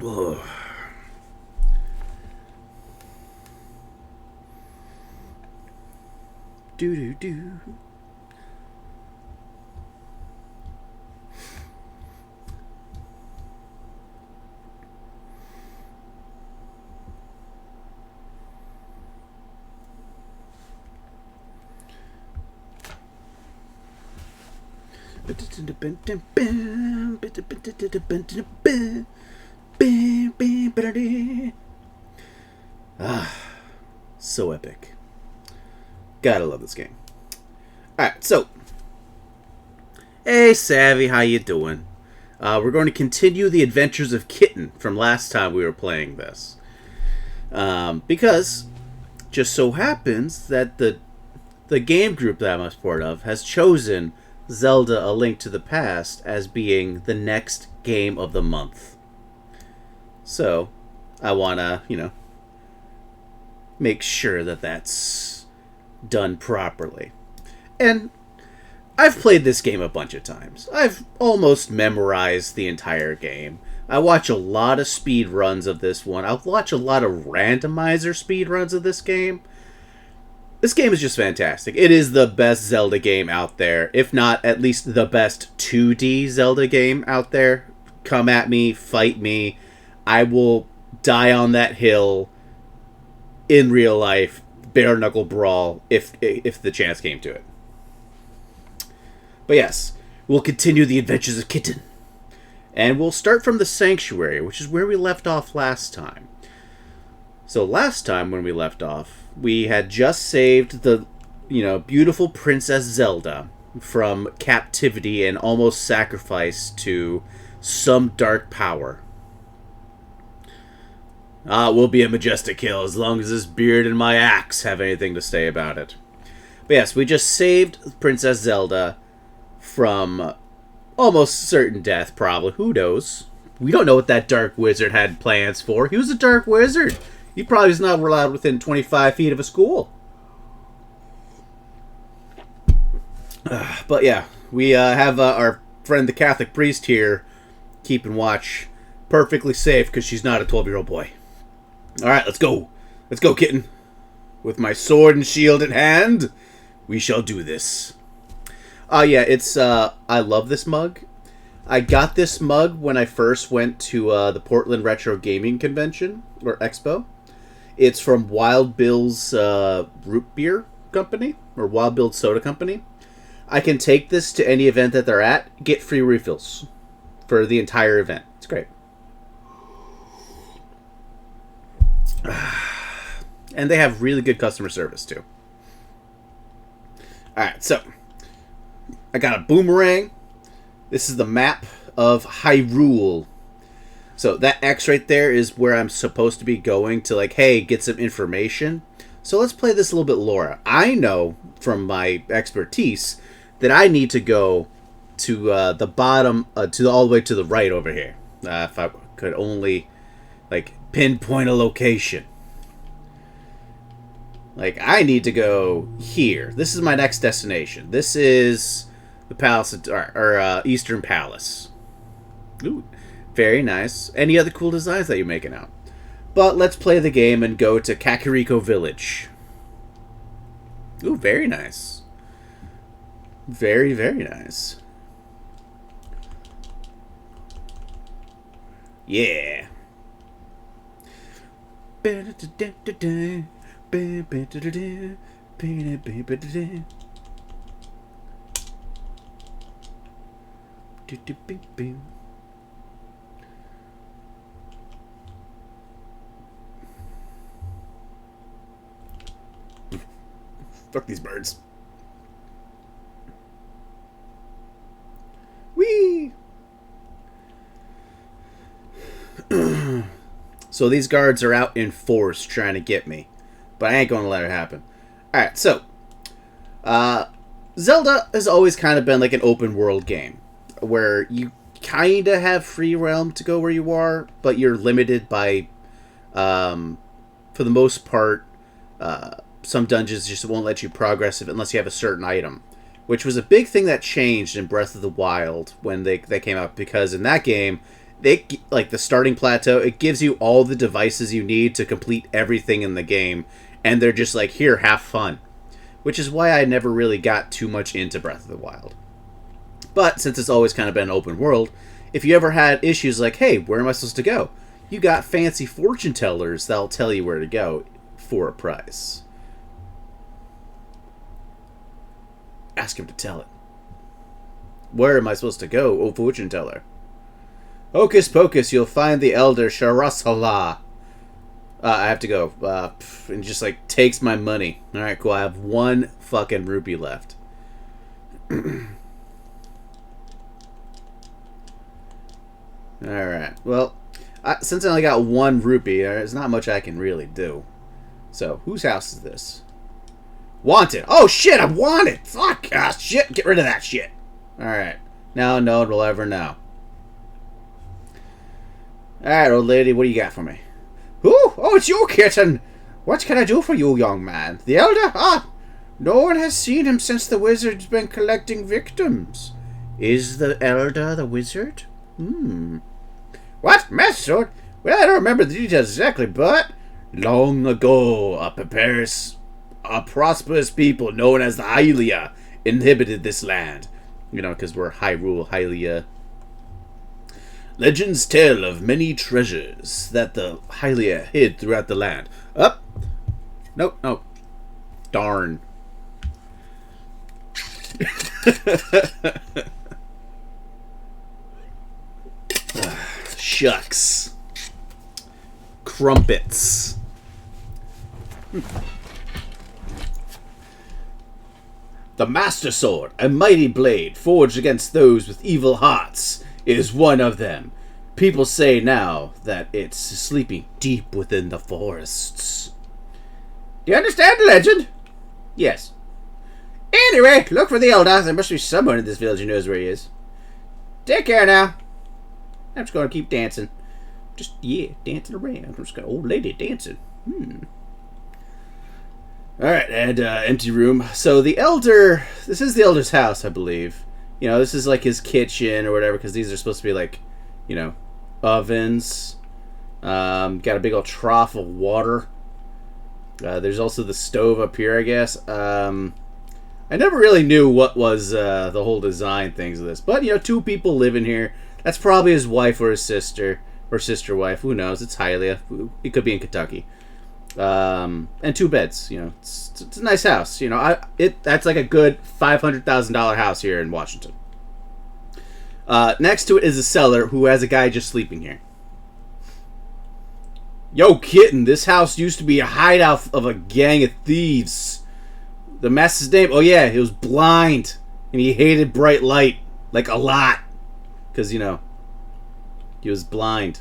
Ugh. Do do do. Ah, so epic. Gotta love this game. Alright, so. Hey, Savvy, how you doing? We're going to continue the adventures of Kitten from last time we were playing this. Because, just so happens that the game group that I'm a part of has chosen Zelda A Link to the Past as being the next game of the month. So, I want to, make sure that that's done properly. And I've played this game a bunch of times. I've almost memorized the entire game. I watch a lot of speed runs of this one. I'll watch a lot of randomizer speed runs of this game. This game is just fantastic. It is the best Zelda game out there, if not at least the best 2D Zelda game out there. Come at me, fight me. I will die on that hill in real life, bare knuckle brawl, if the chance came to it. But yes, we'll continue the adventures of Kitten. And we'll start from the Sanctuary, which is where we left off last time. So last time when we left off, we had just saved the, beautiful Princess Zelda from captivity and almost sacrifice to some dark power. It will be a majestic kill as long as this beard and my axe have anything to say about it. But yes, we just saved Princess Zelda from almost certain death, probably. Who knows? We don't know what that dark wizard had plans for. He was a dark wizard. He probably was not allowed within 25 feet of a school. But yeah, we have our friend the Catholic priest here keeping watch. Perfectly safe because she's not a 12-year-old boy. Alright, let's go. Let's go, Kitten. With my sword and shield in hand, we shall do this. Yeah, it's, I love this mug. I got this mug when I first went to the Portland Retro Gaming Convention, or Expo. It's from Wild Bill's Root Beer Company, or Wild Bill Soda Company. I can take this to any event that they're at, get free refills for the entire event. It's great. And they have really good customer service, too. Alright, so I got a boomerang. This is the map of Hyrule. So that X right there is where I'm supposed to be going to, hey, get some information. So let's play this a little bit Laura. I know from my expertise that I need to go to the bottom, all the way to the right over here. If I could only, pinpoint a location. I need to go here. This is my next destination. This is the Palace, or Eastern Palace. Ooh, very nice. Any other cool designs that you're making out? But let's play the game and go to Kakariko Village. Ooh, very nice. Very, very nice. Yeah. Fuck these birds. Whee! So these guards are out in force trying to get me. But I ain't going to let it happen. Alright, so. Zelda has always kind of been like an open world game. Where you kind of have free realm to go where you are. But you're limited by, for the most part, some dungeons just won't let you progress unless you have a certain item. Which was a big thing that changed in Breath of the Wild when they came out. Because in that game, they like the starting plateau. It gives you all the devices you need to complete everything in the game, and they're just like, here, have fun. Which is why I never really got too much into Breath of the Wild. But since it's always kind of been an open world, if you ever had issues like, hey, where am I supposed to go? You got fancy fortune tellers that'll tell you where to go for a price. Ask him to tell it. Where am I supposed to go, oh fortune teller? Hocus pocus, you'll find the elder Sharasala. I have to go. And just like takes my money. Alright, cool. I have 1 fucking rupee left. Alright. Well, since I only got 1 rupee, there's not much I can really do. So, whose house is this? Wanted. Oh shit, I'm wanted! Fuck! Ah, shit! Get rid of that shit! Alright. Now no one will ever know. Alright, old lady, what do you got for me? Ooh, oh, it's you, kitten! What can I do for you, young man? The elder? Ah! No one has seen him since the wizard's been collecting victims. Is the elder the wizard? What? Master? Well, I don't remember the details exactly, but long ago, a prosperous people known as the Hylia inhabited this land. You know, because we're Hyrule, Hylia. Legends tell of many treasures that the Hylia hid throughout the land. Up! Nope, nope. Darn. Shucks. Crumpets. The Master Sword, a mighty blade forged against those with evil hearts, is one of them. People say now that it's sleeping deep within the forests. Do you understand the legend? Yes. Anyway, look for the elder. There must be someone in this village who knows where he is. Take care now. I'm just going to keep dancing. Just, yeah, dancing around. I'm just got an old lady dancing. Alright, and empty room. So the elder, this is the elder's house, I believe. You know, this is like his kitchen or whatever, because these are supposed to be like, you know, ovens. Got a big old trough of water. There's also the stove up here, I guess. I never really knew what was the whole design things of this. But, you know, 2 people live in here. That's probably his wife or his sister. Or sister-wife. Who knows? It's Hylia. It could be in Kentucky. And 2 beds. You know, it's a nice house. You know, that's like a good $500,000 house here in Washington. Next to it is a cellar who has a guy just sleeping here. Yo, kitten, this house used to be a hideout of a gang of thieves. The master's name, oh yeah, he was blind. And he hated bright light. Like, a lot. Because, you know, he was blind.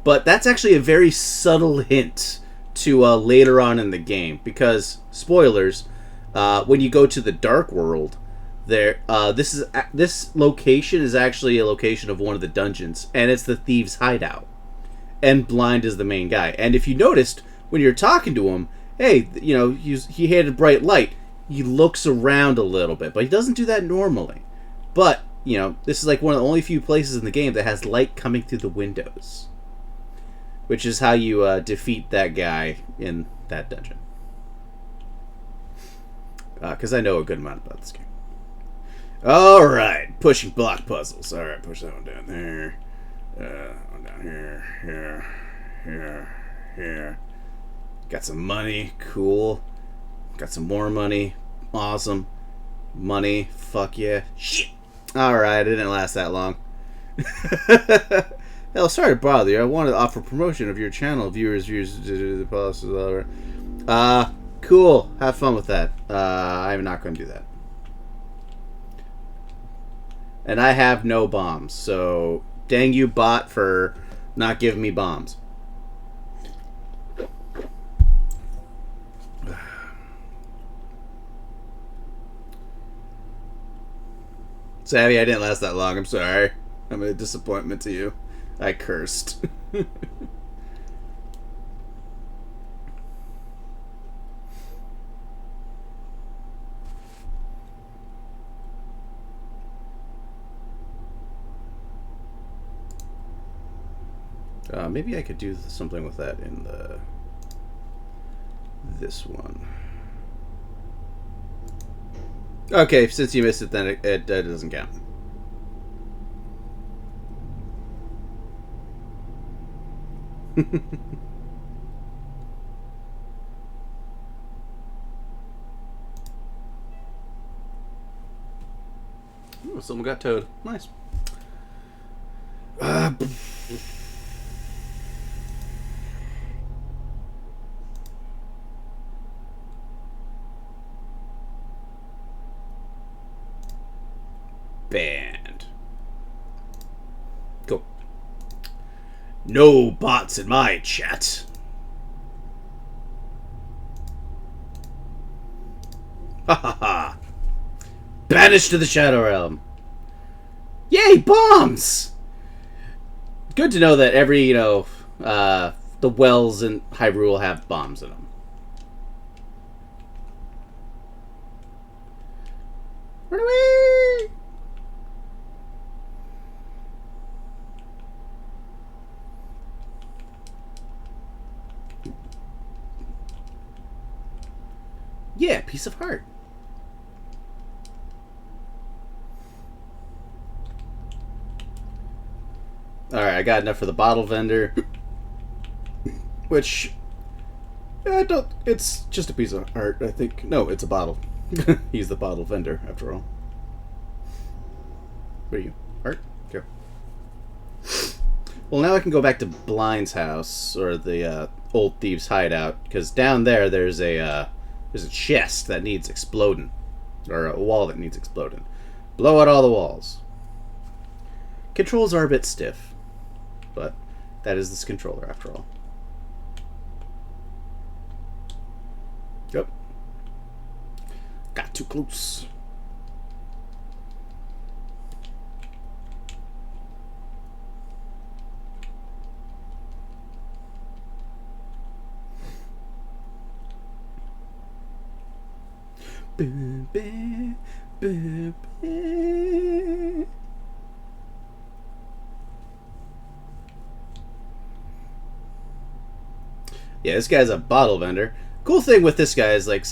But that's actually a very subtle hint to later on in the game. Because, spoilers, when you go to the Dark World, this location is actually a location of one of the dungeons. And it's the thieves' hideout. And blind is the main guy. And if you noticed, when you're talking to him, hey, you know, he hated bright light. He looks around a little bit, but he doesn't do that normally. But, you know, this is like one of the only few places in the game that has light coming through the windows. Which is how you defeat that guy in that dungeon. Because I know a good amount about this game. Alright, pushing block puzzles. Alright, push that one down there. One down here, here. Got some money, cool. Got some more money, awesome. Money, fuck yeah. Shit! Alright, it didn't last that long. Hell, sorry to bother you. I wanted to offer promotion of your channel. Viewers, the policies, whatever. Cool. Have fun with that. I'm not going to do that. And I have no bombs, so dang you, bot, for not giving me bombs. Savvy, I didn't last that long. I'm sorry. I'm a disappointment to you. I cursed. Maybe I could do something with that in this one. Okay, since you missed it, then it doesn't count. Ooh, someone got towed. Nice. Banned. Go. No bots in my chat. Ha ha ha. Banished to the Shadow Realm. Yay, bombs! Good to know that every, the wells in Hyrule have bombs in them. Run away! Yeah, piece of heart. Alright, I got enough for the bottle vendor. Which, it's just a piece of art, I think. No, it's a bottle. He's the bottle vendor, after all. What are you? Art? Okay. Well, now I can go back to Blind's house, or the old thieves' hideout, because down there's a chest that needs exploding. Or a wall that needs exploding. Blow out all the walls. Controls are a bit stiff. But that is this controller, after all. Yep. Got too close. Yeah, this guy's a bottle vendor. Cool thing with this guy is, like,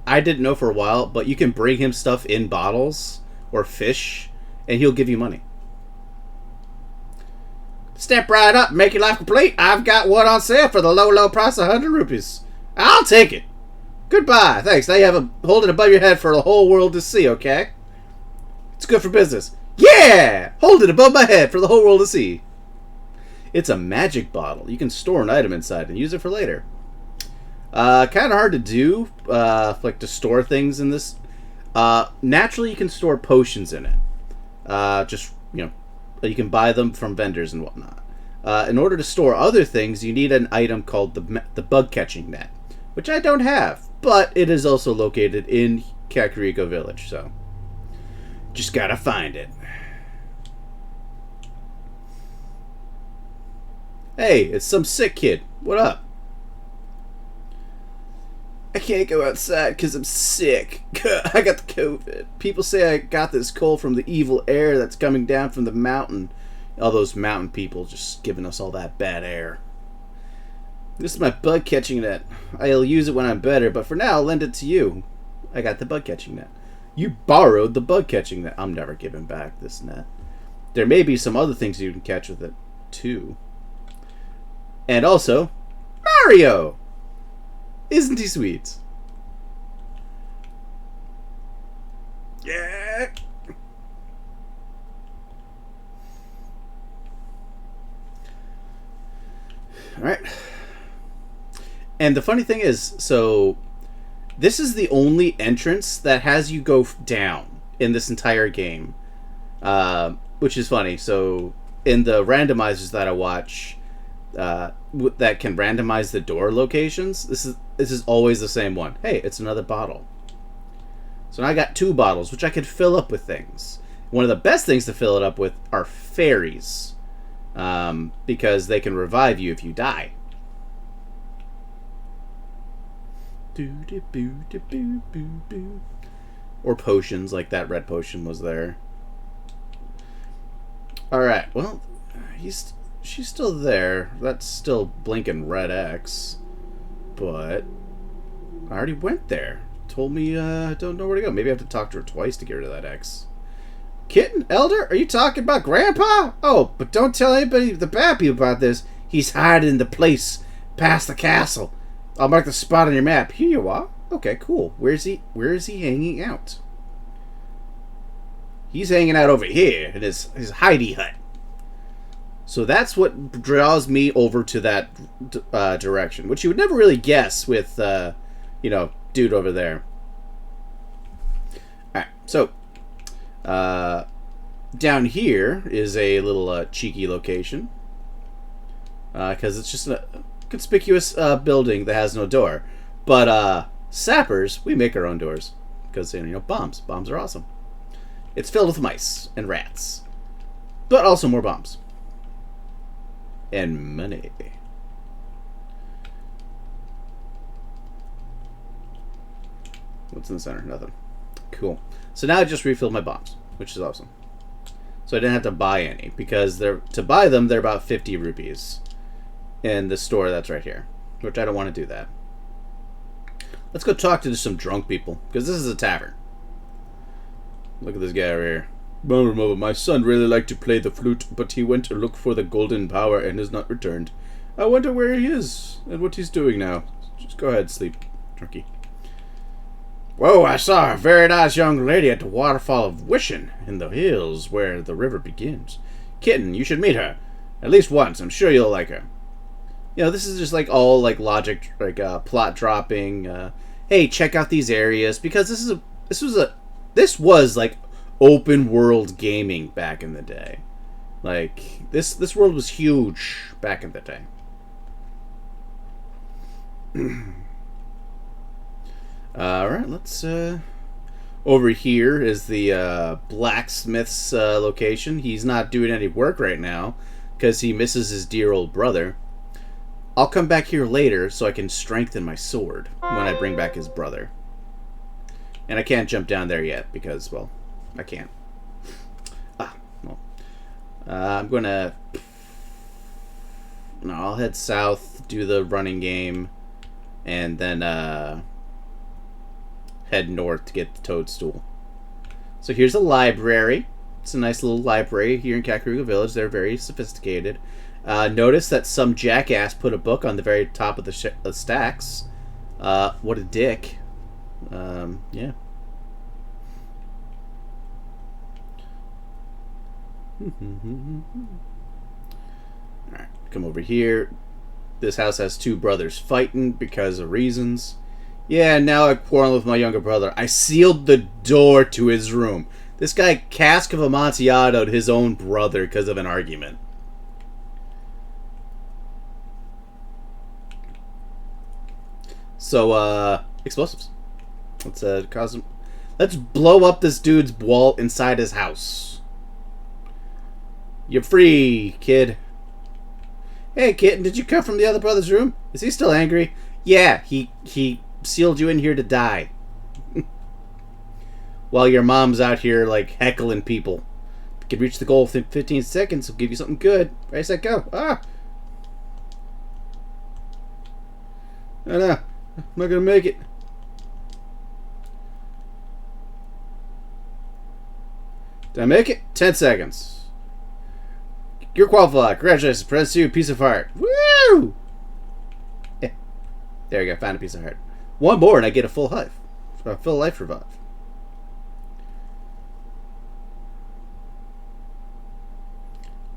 I didn't know for a while, but you can bring him stuff in bottles or fish, and he'll give you money. Step right up and make your life complete. I've got one on sale for the low, low price of 100 rupees. I'll take it. Goodbye. Thanks. Now you have a hold it above your head for the whole world to see, okay? It's good for business. Yeah! Hold it above my head for the whole world to see. It's a magic bottle. You can store an item inside and use it for later. Kind of hard to do, like to store things in this. Naturally, you can store potions in it. Just, you can buy them from vendors and whatnot. In order to store other things, you need an item called the bug catching net, which I don't have, but it is also located in Kakariko Village, so just gotta find it. Hey, it's some sick kid. What up? I can't go outside because I'm sick. I got the COVID. People say I got this cold from the evil air that's coming down from the mountain. All those mountain people just giving us all that bad air. This is my bug catching net. I'll use it when I'm better, but for now I'll lend it to you. I got the bug catching net. You borrowed the bug catching net. I'm never giving back this net. There may be some other things you can catch with it, too. And also, Mario! Isn't he sweet? Yeah! Alright. And the funny thing is, so this is the only entrance that has you go down in this entire game. Which is funny. So, in the randomizers that I watch, that can randomize the door locations, this is always the same one. Hey, it's another bottle. So now I got 2 bottles, which I could fill up with things. One of the best things to fill it up with are fairies, because they can revive you if you die. Or potions, like that red potion was there. Alright, well, she's still there. That's still blinking red X. But I already went there. Told me I don't know where to go. Maybe I have to talk to her twice to get rid of that X. Kitten? Elder? Are you talking about Grandpa? Oh, but don't tell anybody, the bad people, about this. He's hiding in the place past the castle. I'll mark the spot on your map. Here you are. Okay, cool. Where is he hanging out? He's hanging out over here in his hidey hut. So that's what draws me over to that direction, which you would never really guess with, dude over there. Alright, so down here is a little cheeky location. Because it's just a conspicuous building that has no door. But sappers, we make our own doors. Because, bombs. Bombs are awesome. It's filled with mice and rats. But also more bombs. And money. What's in the center? Nothing. Cool. So now I just refilled my bombs, which is awesome. So I didn't have to buy any, because to buy them, they're about 50 rupees in the store that's right here, which I don't want to do that. Let's go talk to some drunk people, because this is a tavern. Look at this guy over here. My son really liked to play the flute, but he went to look for the golden power and has not returned. I wonder where he is and what he's doing now. Just go ahead and sleep, drunkie. Whoa, I saw a very nice young lady at the waterfall of Wishing in the hills where the river begins. Kitten, you should meet her. At least once. I'm sure you'll like her. This is just like all like logic, like plot dropping. Hey, check out these areas, because this was like open world gaming back in the day. Like this world was huge back in the day. Alright, let's over here is the blacksmith's location. He's not doing any work right now because he misses his dear old brother. I'll come back here later so I can strengthen my sword when I bring back his brother. And I can't jump down there yet because, well, I can't. I'm gonna... No, I'll head south, do the running game, and then head north to get the toadstool. So here's a library. It's a nice little library here in Kakariko Village. They're very sophisticated. Notice that some jackass put a book on the very top of the stacks. What a dick. Yeah. Alright, come over here. This house has two brothers fighting because of reasons. Yeah, now I quarrel with my younger brother. I sealed the door to his room. This guy cask of Amontillato'd his own brother because of an argument. So, explosives. Let's blow up this dude's wall inside his house. You're free, kid. Hey, kitten, did you come from the other brother's room? Is he still angry? Yeah, he sealed you in here to die. While your mom's out here, like, heckling people. If you can reach the goal within 15 seconds, he'll give you something good. Right, set, go. Ah! No, I'm not gonna make it. Did I make it? 10 seconds. You're qualified. Congratulations. Press 2. Piece of heart. Woo! Yeah. There you go. Found a piece of heart. One more and I get a full life. A full life revive.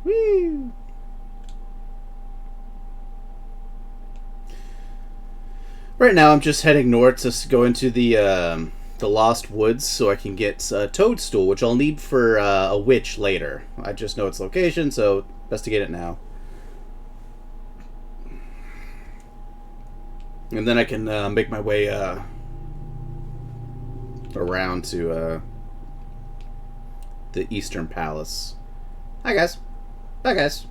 Woo! Right now I'm just heading north to go into the Lost Woods so I can get a toadstool, which I'll need for a witch later. I just know its location, so best to get it now. And then I can make my way around to the Eastern Palace. Hi, guys. Bye, guys.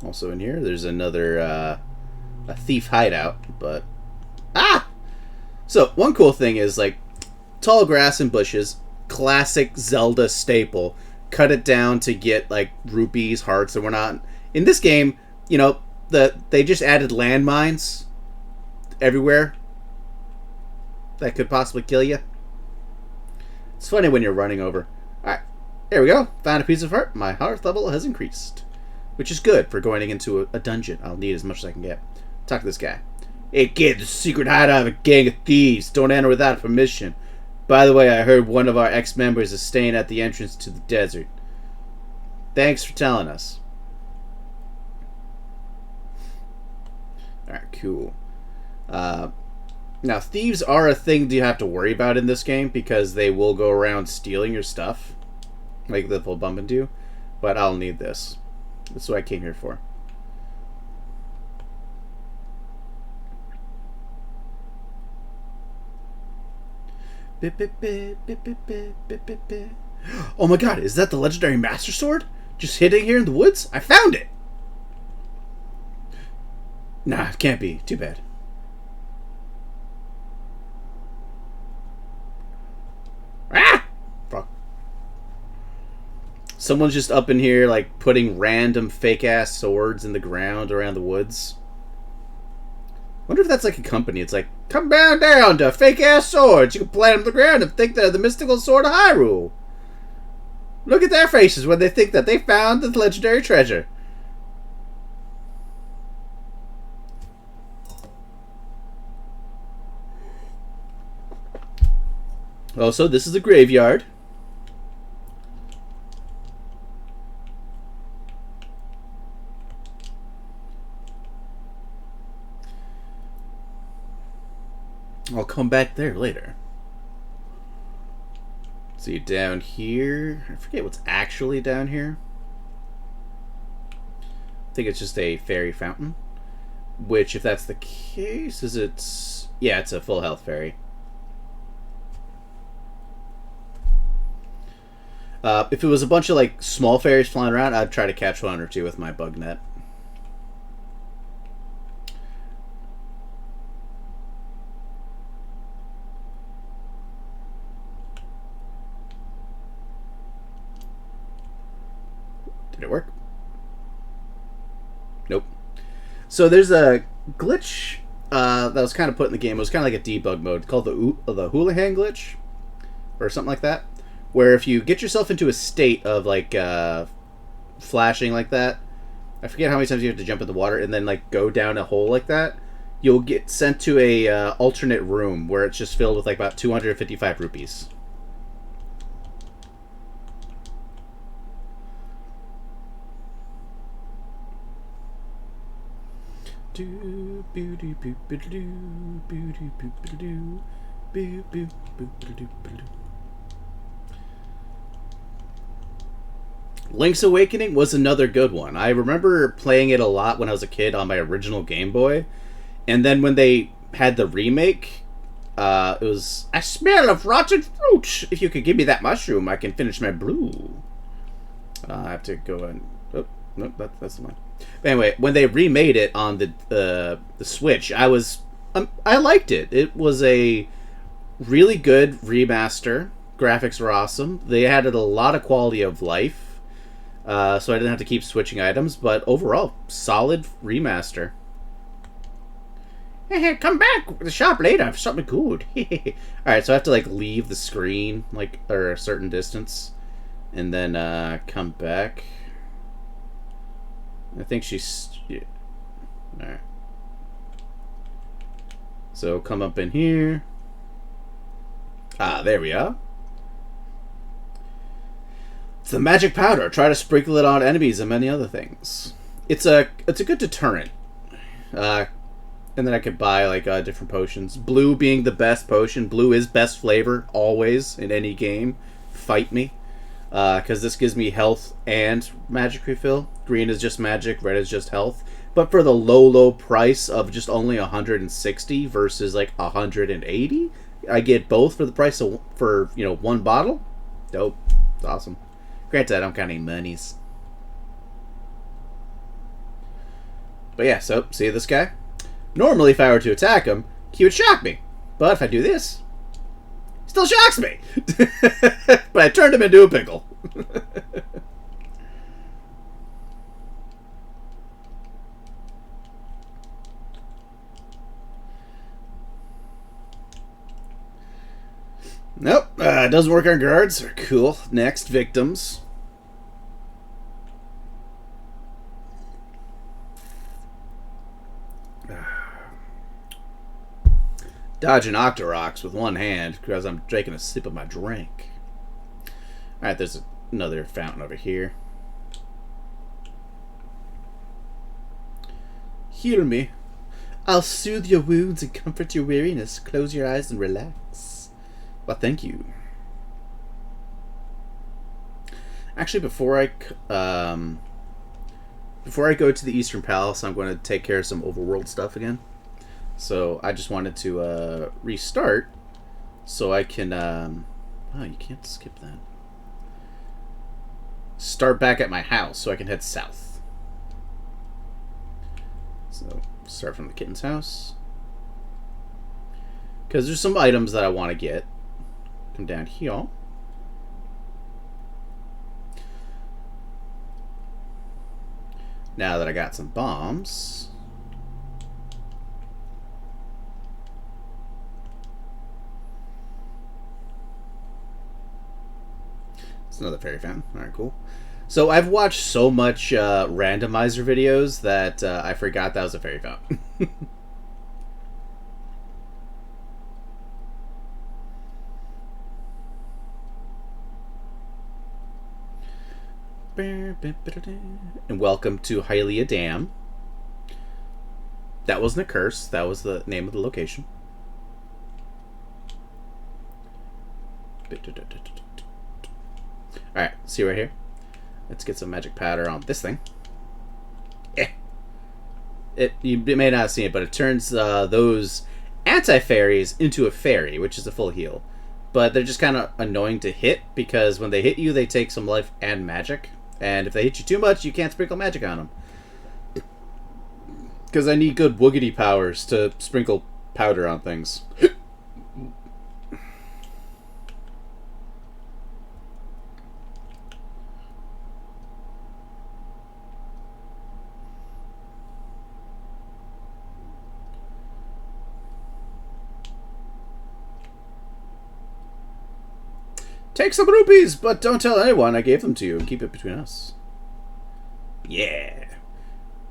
Also in here, there's another a thief hideout, but... Ah! So, one cool thing is, like, tall grass and bushes, classic Zelda staple. Cut it down to get like rupees, hearts, and whatnot. In this game, you know, they just added landmines everywhere that could possibly kill you. It's funny when you're running over. Alright, there we go. Found a piece of heart. My heart level has increased, which is good for going into a dungeon. I'll need as much as I can get. Talk to this guy. Hey kid, the secret hideout of a gang of thieves. Don't enter without permission. By the way, I heard one of our ex-members is staying at the entrance to the desert. Thanks for telling us. Alright, cool. Now, thieves are a thing you have to worry about in this game because they will go around stealing your stuff. Like they'll bump into you. But I'll need this. That's what I came here for. Oh my god, is that the legendary Master Sword? Just hidden here in the woods? I found it! Nah, it can't be. Too bad. Ah! Fuck. Someone's just up in here, like, putting random fake-ass swords in the ground around the woods. Wonder if that's like a company. It's like, come down to fake-ass swords. You can plant them on the ground and think they're the mystical sword of Hyrule. Look at their faces when they think that they found the legendary treasure. Also, this is a graveyard. I'll come back there later. See, down here, I forget what's actually down here. I think it's just a fairy fountain. Which, if that's the case, is it... Yeah, it's a full health fairy. If it was a bunch of like small fairies flying around, I'd try to catch one or two with my bug net. Did it work? Nope. So there's a glitch that was kind of put in the game. It was kind of like a debug mode called the Houlihan glitch or something like that, where if you get yourself into a state of like flashing like that, I forget how many times you have to jump in the water and then like go down a hole like that, you'll get sent to a alternate room where it's just filled with like about 255 rupees. Link's Awakening was another good one. I remember playing it a lot when I was a kid on my original Game Boy. And then when they had the remake, it was, I smell of rotten fruit. If you could give me that mushroom, I can finish my brew. I have to go and... Oh, no, that's the one. But anyway, when they remade it on the Switch, I liked it. It was a really good remaster. Graphics were awesome. They added a lot of quality of life. So I didn't have to keep switching items, but overall, solid remaster. Hey, come back to the shop later for something good. Alright, so I have to like leave the screen like or a certain distance and then come back. I think she's... Yeah. Alright. So come up in here. Ah, there we are. It's the magic powder. Try to sprinkle it on enemies and many other things. It's a good deterrent. And then I could buy like different potions. Blue being the best potion. Blue is best flavor always in any game. Fight me. Because this gives me health and magic refill. Green is just magic, red is just health. But for the low price of just only 160 versus like 180, I get both for the price of one bottle. Dope. It's awesome. Granted, I don't got any monies. But yeah, so see this guy? Normally, if I were to attack him, he would shock me. But if I do this, he Still shocks me. But I turned him into a pickle. Nope. Doesn't work on guards. Cool. Next, victims. Dodging Octoroks with one hand because I'm taking a sip of my drink. Alright, there's another fountain over here. Heal me. I'll soothe your wounds and comfort your weariness. Close your eyes and relax. Well, thank you. Actually, before I go to the Eastern Palace, I'm going to take care of some overworld stuff again. So I just wanted to restart so I can... oh, you can't skip that. Start back at my house so I can head south. So start from the kitten's house. Because there's some items that I want to get. Come down here. Now that I got some bombs... It's another fairy fountain. Alright, cool. So I've watched so much randomizer videos that I forgot that was a fairy fountain. And welcome to Hylia Dam. That wasn't a curse. That was the name of the location. Alright, see right here? Let's get some magic powder on this thing. You may not have seen it, but it turns those anti-fairies into a fairy, which is a full heal. But they're just kind of annoying to hit, because when they hit you, they take some life and magic. And if they hit you too much, you can't sprinkle magic on them. Because I need good woogity powers to sprinkle powder on things. Take some rupees, but don't tell anyone I gave them to you and keep it between us. Yeah.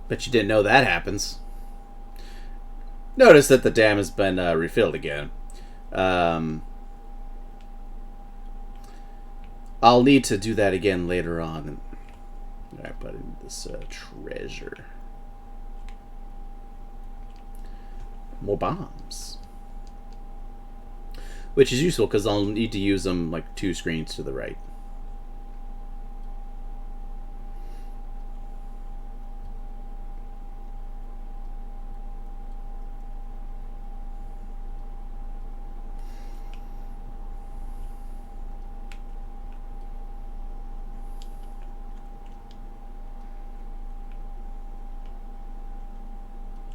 Bet you didn't know that happens. Notice that the dam has been refilled again. I'll need to do that again later on. Alright, put in this treasure. More bombs. Which is useful because I'll need to use them like 2 screens to the right.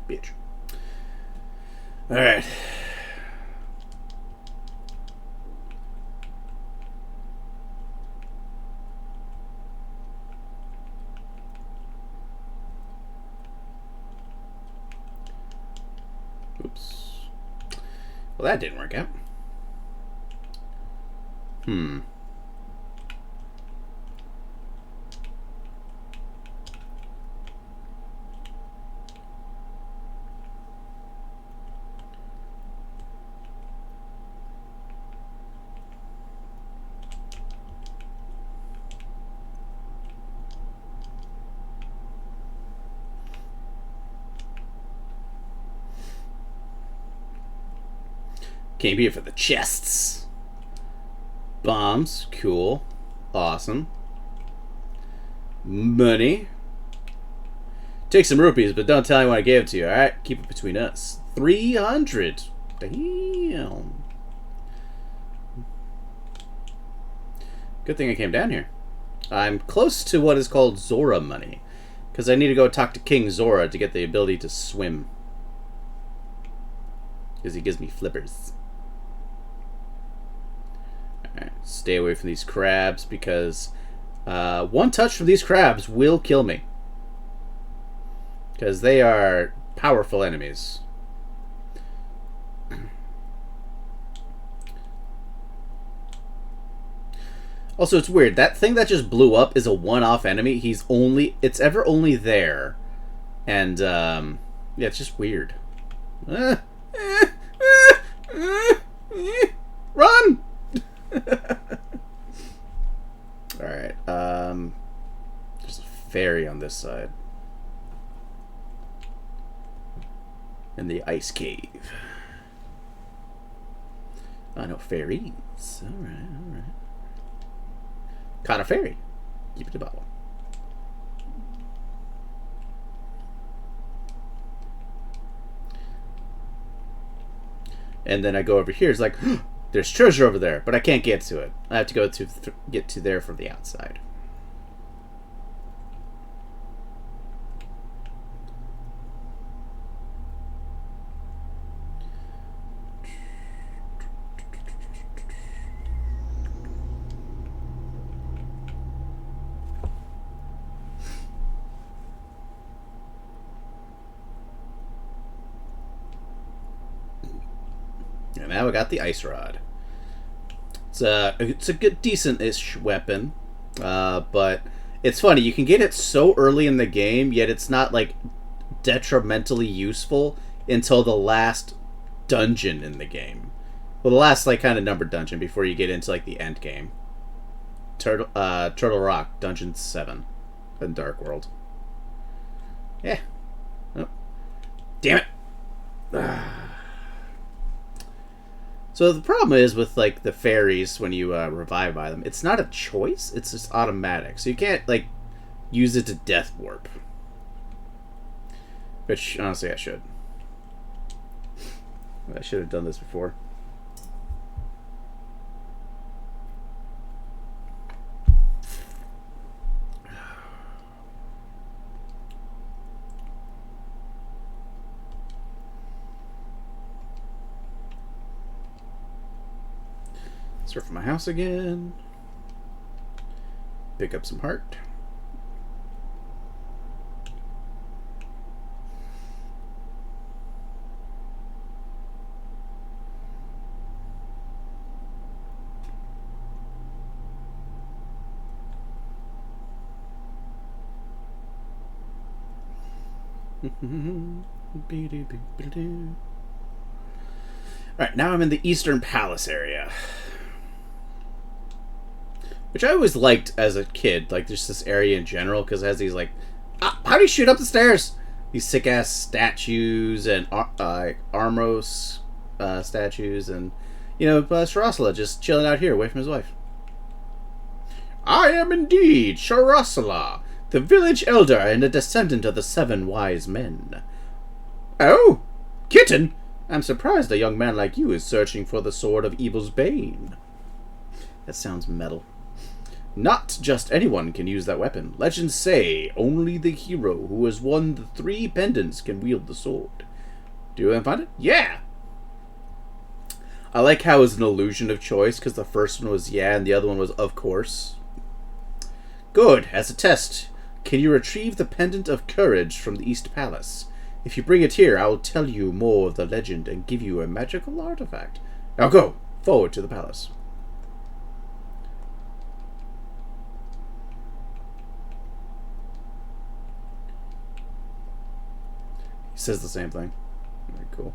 Bitch. Alright. Oops. Well, that didn't work out. Came here for the chests. Bombs. Cool. Awesome. Money. Take some rupees, but don't tell anyone I gave it to you, alright? Keep it between us. 300. Damn. Good thing I came down here. I'm close to what is called Zora money, because I need to go talk to King Zora to get the ability to swim. Because he gives me flippers. Alright, stay away from these crabs because one touch from these crabs will kill me. Because they are powerful enemies. Also, it's weird. That thing that just blew up is a one-off enemy. It's ever only there. And, yeah, it's just weird. Run! Alright, there's a fairy on this side. In the ice cave. Oh, no fairies. Alright, alright. Caught a fairy. Keep it a bottle. And then I go over here. It's like, there's treasure over there, but I can't get to it. I have to go to get to there from the outside. And now I got the ice rod. It's a good, decent-ish weapon, but it's funny. You can get it so early in the game, yet it's not like detrimentally useful until the last dungeon in the game. Well, the last like kind of numbered dungeon before you get into like the end game. Turtle Rock, Dungeon 7, in Dark World. Yeah. Oh. Damn it. So the problem is with like the fairies when you revive by them, it's not a choice; it's just automatic. So you can't like use it to death warp, which honestly I should. I should have done this before. Surf my house again. Pick up some heart. Alright, now I'm in the Eastern Palace area. Which I always liked as a kid, like just this area in general, because it has these like, how do you shoot up the stairs? These sick ass statues and Armros statues, and Sharasala just chilling out here away from his wife. I am indeed Sharasala, the village elder and a descendant of the 7 wise men. Oh, kitten! I'm surprised a young man like you is searching for the sword of evil's bane. That sounds metal. Not just anyone can use that weapon. Legends say only the hero who has won the 3 pendants can wield the sword. Do you find it? Yeah! I like how it's an illusion of choice, because the first one was yeah, and the other one was of course. Good. As a test, can you retrieve the Pendant of Courage from the East Palace? If you bring it here, I will tell you more of the legend and give you a magical artifact. Now go! Forward to the palace. Says the same thing. Very cool.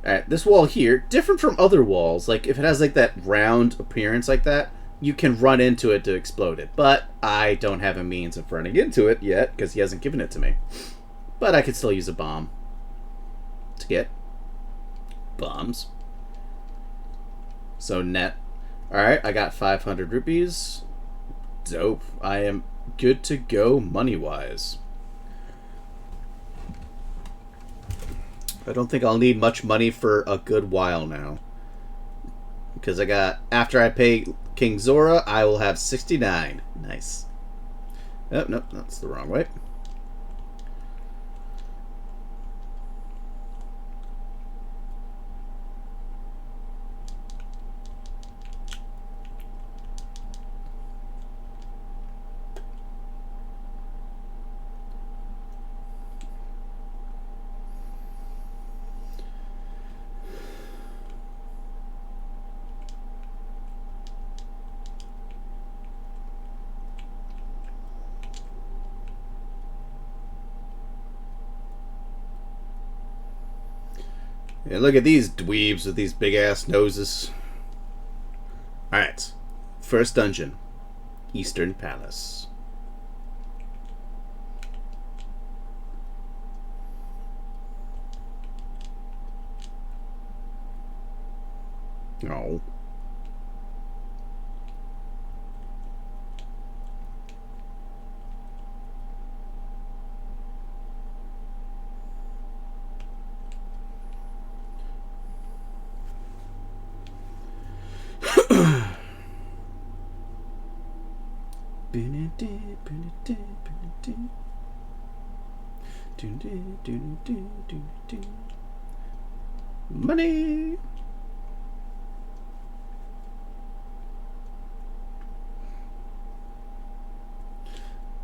Alright, this wall here, different from other walls. Like, if it has, like, that round appearance like that, you can run into it to explode it. But I don't have a means of running into it yet, because he hasn't given it to me. But I could still use a bomb to get bombs. So, net. Alright, I got 500 rupees. Dope. I am good to go money-wise. I don't think I'll need much money for a good while now. Because after I pay King Zora, I will have 69. Nice. Oh, nope, that's the wrong way. Yeah, look at these dweebs with these big ass noses. Alright. First dungeon. Eastern Palace. Oh. Money.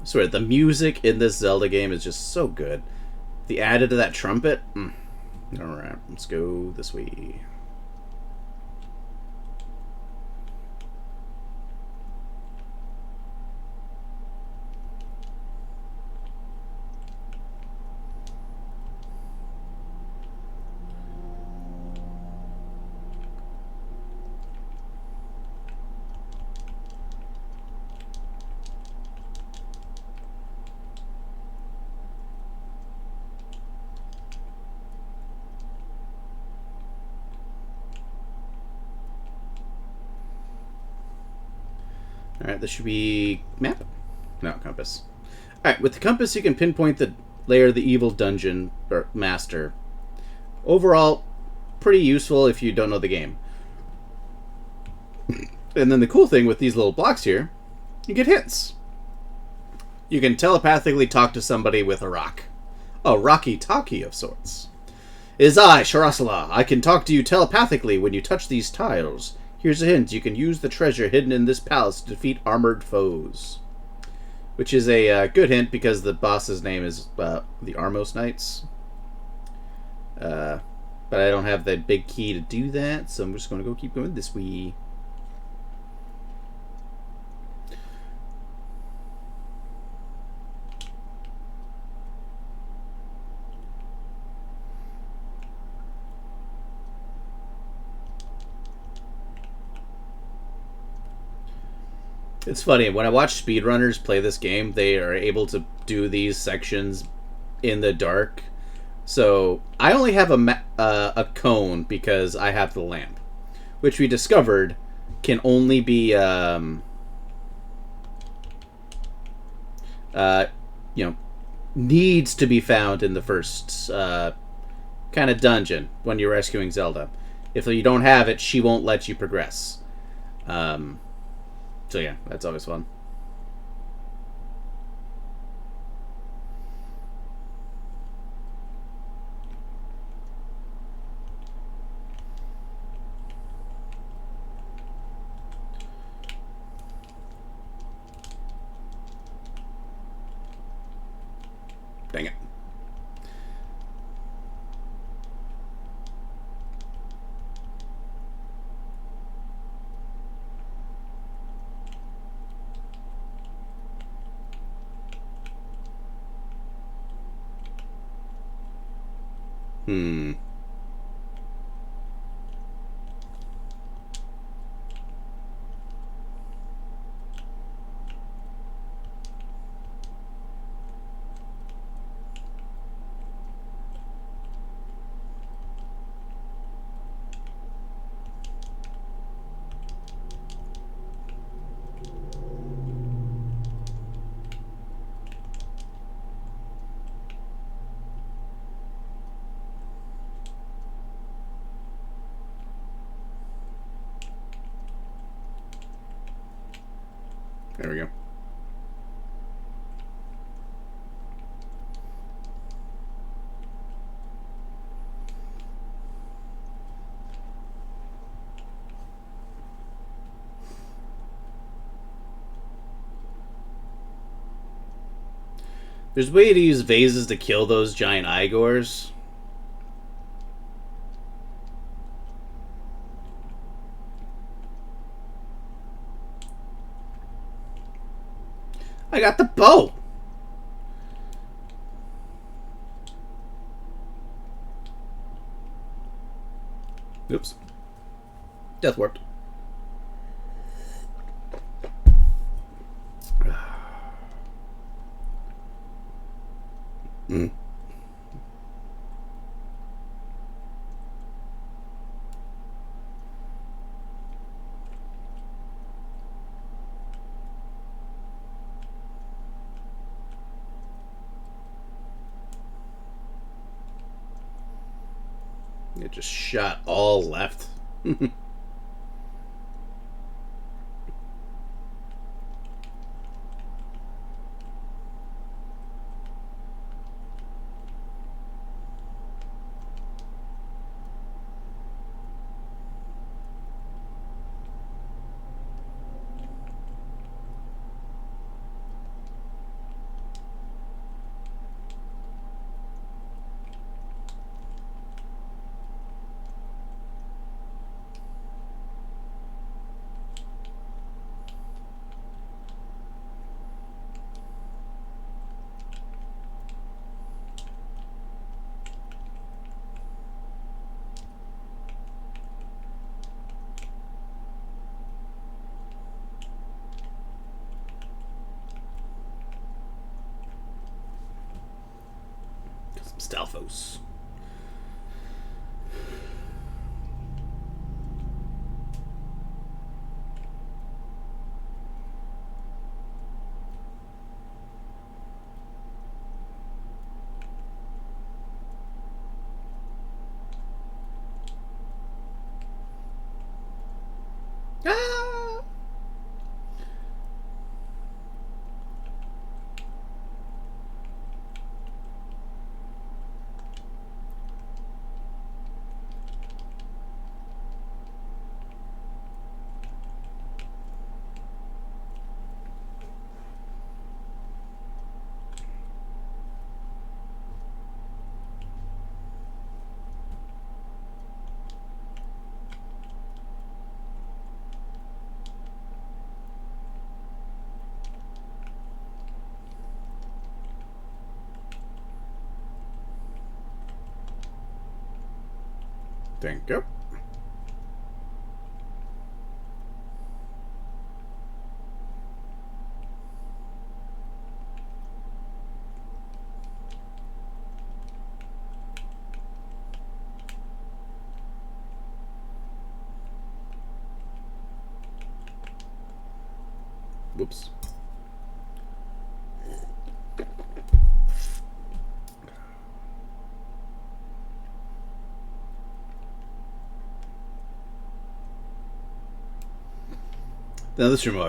I swear, the music in this Zelda game is just so good. The added to that trumpet. Alright, let's go this way. Alright, this should be map? No, compass. Alright, with the compass you can pinpoint the layer of the evil dungeon or master. Overall, pretty useful if you don't know the game. And then the cool thing with these little blocks here, you get hints. You can telepathically talk to somebody with a rock. A rocky-talkie of sorts. It is I, Sharasala. I can talk to you telepathically when you touch these tiles. Here's a hint. You can use the treasure hidden in this palace to defeat armored foes. Which is a good hint because the boss's name is the Armos Knights. But I don't have the big key to do that, so I'm just going to go keep going this way. It's funny, when I watch speedrunners play this game, they are able to do these sections in the dark. So, I only have a cone because I have the lamp. Which we discovered can only be, needs to be found in the first kind of dungeon when you're rescuing Zelda. If you don't have it, she won't let you progress. So yeah, that's always fun. Dang it. There we go. There's a way to use vases to kill those giant Igors. I got the bow! Oops. Death warped. Mm. It just shot all left. Stalfos. Ah! Thank you. Whoops. Now this room I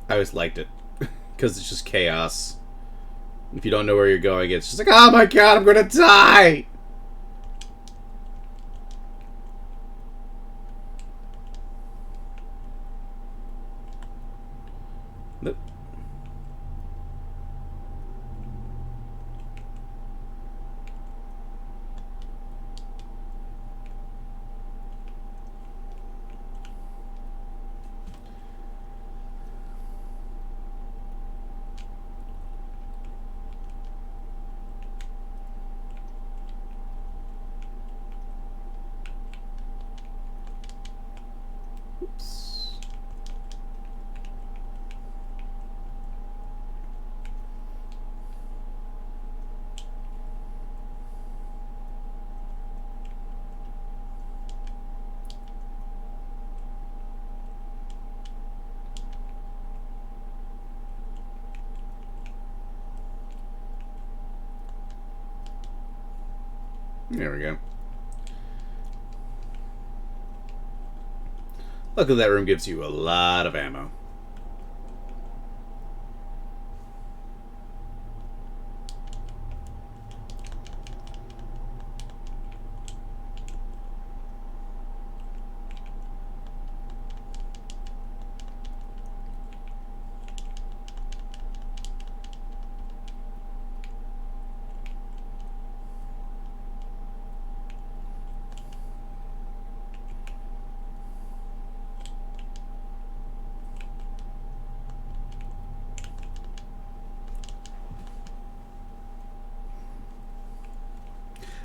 always liked it because it's just chaos. If you don't know where you're going, it's just like, oh my god, I'm gonna die. Nope. Oops. There we go. Luckily that room gives you a lot of ammo.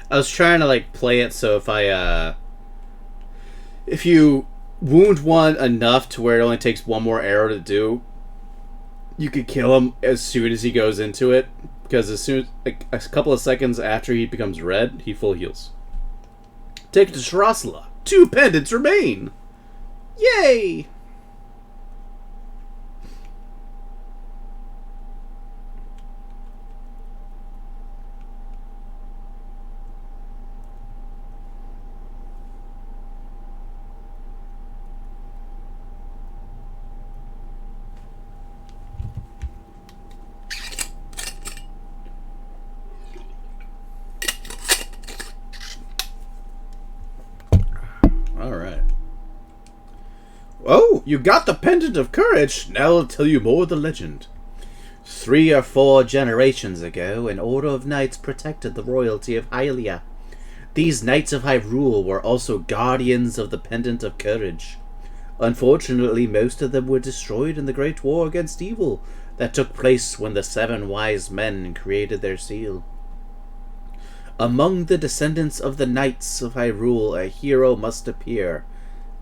I was trying to like play it so if I If you wound one enough to where it only takes one more arrow to do, you could kill him as soon as he goes into it, because as soon as, like, a couple of seconds after he becomes red, he full heals. Take it to Sharasla. 2 pendants remain. Yay! Alright. Oh, you got the Pendant of Courage! Now I'll tell you more of the legend. 3 or 4 generations ago, an order of knights protected the royalty of Hylia. These Knights of Hyrule were also guardians of the Pendant of Courage. Unfortunately, most of them were destroyed in the Great War against Evil that took place when the 7 wise men created their seal. Among the descendants of the Knights of Hyrule, a hero must appear.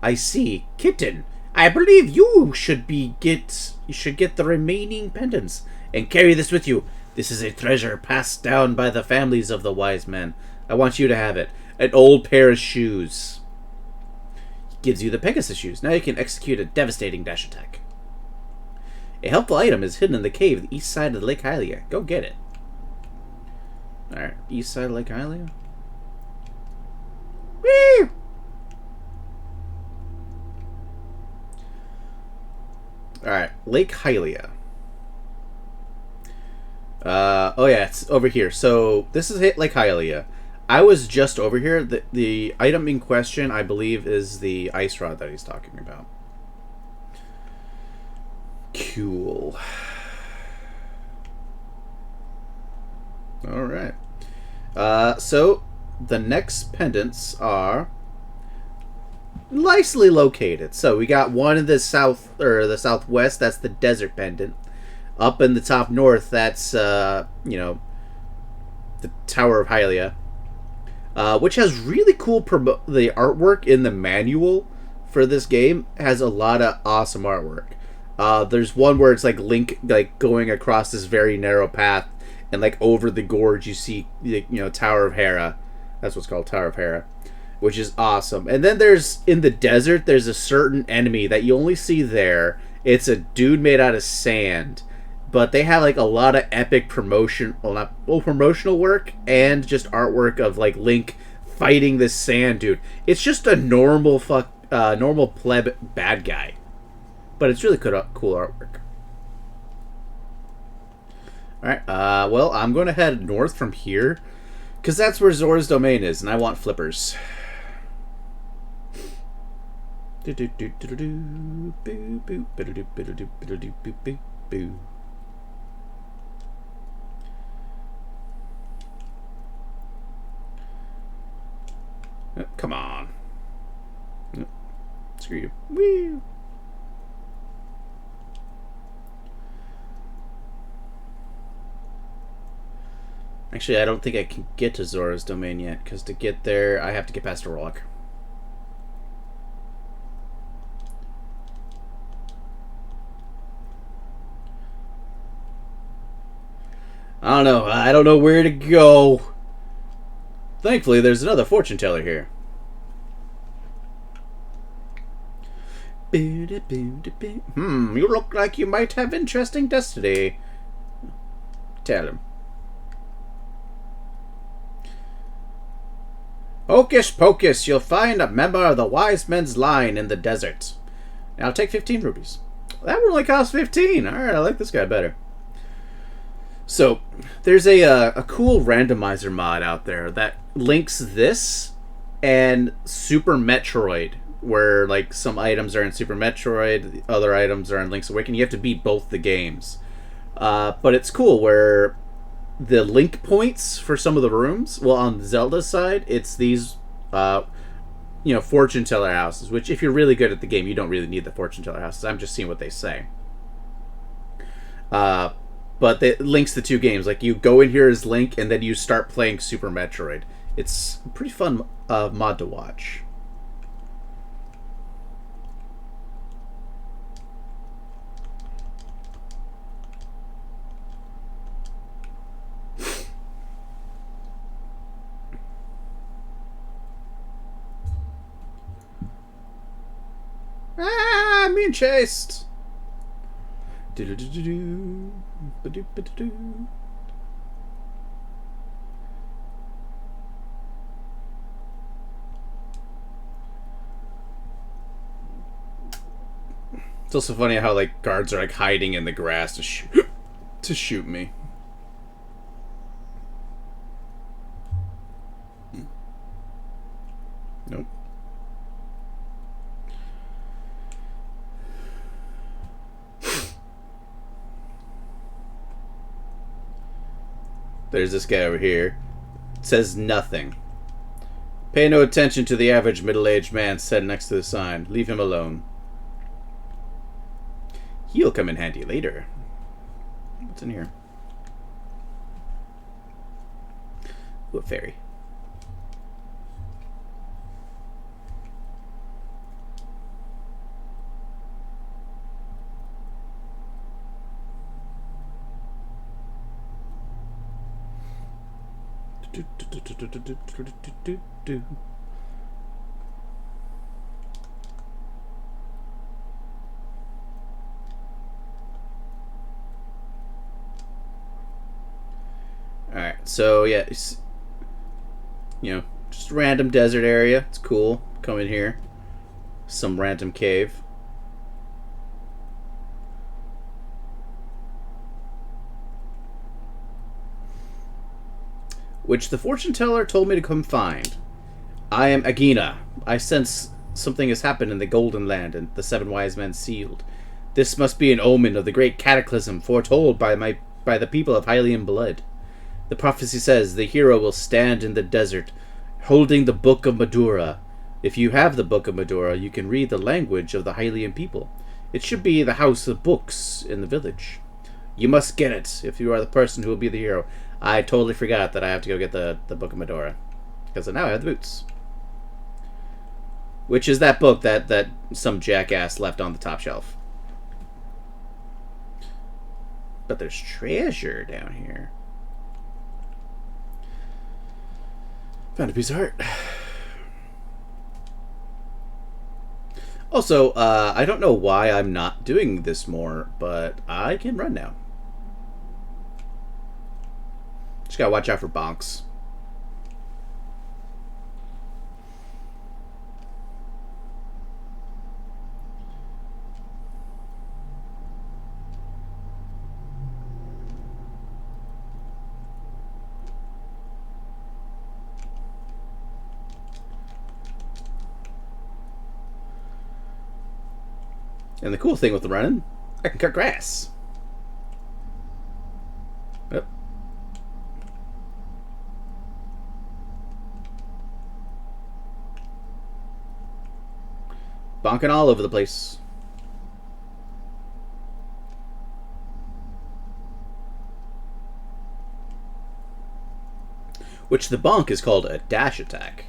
I see, Kitten. I believe you should get the remaining pendants and carry this with you. This is a treasure passed down by the families of the wise men. I want you to have it. An old pair of shoes. He gives you the Pegasus shoes. Now you can execute a devastating dash attack. A helpful item is hidden in the cave at the east side of Lake Hylia. Go get it. Alright, east side of Lake Hylia. Woo! Alright, Lake Hylia. Oh yeah, it's over here. So, this is Lake Hylia. I was just over here. The item in question, I believe, is the ice rod that he's talking about. Cool. Alright. So, the next pendants are nicely located. So, we got one in the south, or the southwest, that's the desert pendant. Up in the top north, that's, the Tower of Hylia. Which has really cool the artwork in the manual for this game has a lot of awesome artwork. There's one where it's like Link going across this very narrow path, and like over the gorge you see Tower of Hera. That's what's called, Tower of Hera, which is awesome. And then there's in the desert, there's a certain enemy that you only see there. It's a dude made out of sand, but they have like a lot of epic promotional work and just artwork of like Link fighting this sand dude. It's just a normal pleb bad guy, but it's really cool artwork. Alright, well, I'm going to head north from here, because that's where Zora's Domain is, and I want flippers. Oh, come on. Oh, screw you. Woo! Actually, I don't think I can get to Zora's Domain yet, because to get there, I have to get past a rock. I don't know. I don't know where to go. Thankfully, there's another fortune teller here. You look like you might have interesting destiny. Tell him. Hocus pocus, you'll find a member of the wise men's line in the desert. Now take 15 rupees. That would only cost 15. Alright, I like this guy better. So, there's a cool randomizer mod out there that links this and Super Metroid, where like some items are in Super Metroid, other items are in Link's Awakening. You have to beat both the games. But it's cool where the link points for some of the rooms, well, on Zelda's side, it's these, fortune teller houses, which if you're really good at the game, you don't really need the fortune teller houses. I'm just seeing what they say. But it links the two games. Like, you go in here as Link, and then you start playing Super Metroid. It's a pretty fun mod to watch. I'm being chased. Do-do-do-do-do. Ba-do-ba-do-do. It's also funny how like guards are like hiding in the grass to shoot me. Nope. There's this guy over here. It says nothing. Pay no attention to the average middle-aged man said next to the sign. Leave him alone. He'll come in handy later. What's in here? Ooh, a fairy. Alright, so yeah, you know, just a random desert area. It's cool. Come in here. Some random cave. Which the fortune teller told me to come find. I am Agina. I sense something has happened in the Golden Land and the seven wise men sealed. This must be an omen of the great cataclysm foretold by the people of Hylian blood. The prophecy says the hero will stand in the desert, holding the Book of Madura. If you have the Book of Madura, you can read the language of the Hylian people. It should be the house of books in the village. You must get it if you are the person who will be the hero. I totally forgot that I have to go get the Book of Madura. Because now I have the boots. Which is that book that some jackass left on the top shelf. But there's treasure down here. Found a piece of heart. Also, I don't know why I'm not doing this more, but I can run now. Just gotta watch out for bonks. And the cool thing with the running, I can cut grass. Yep. Bonking all over the place. Which the bonk is called a dash attack.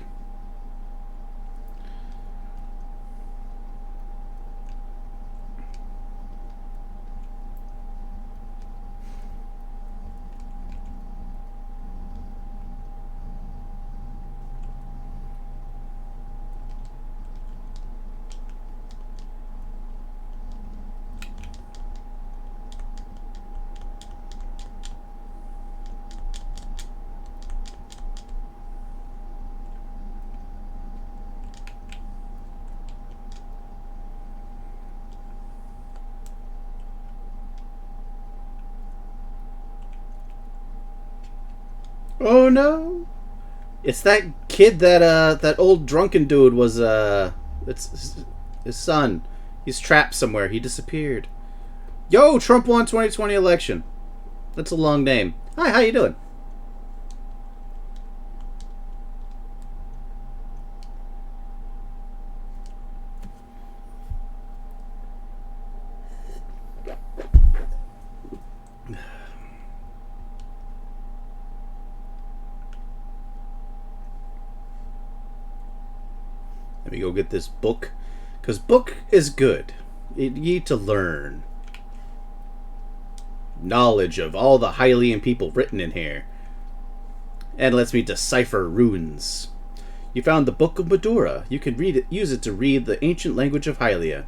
Oh no! It's that kid that old drunken dude was it's his son. He's trapped somewhere. He disappeared. Yo, Trump won 2020 election. That's a long name. Hi, how you doing? Let me go get this book. Because book is good. You need to learn. Knowledge of all the Hylian people written in here. And lets me decipher runes. You found the Book of Madura. You can read it, use it to read the ancient language of Hylia.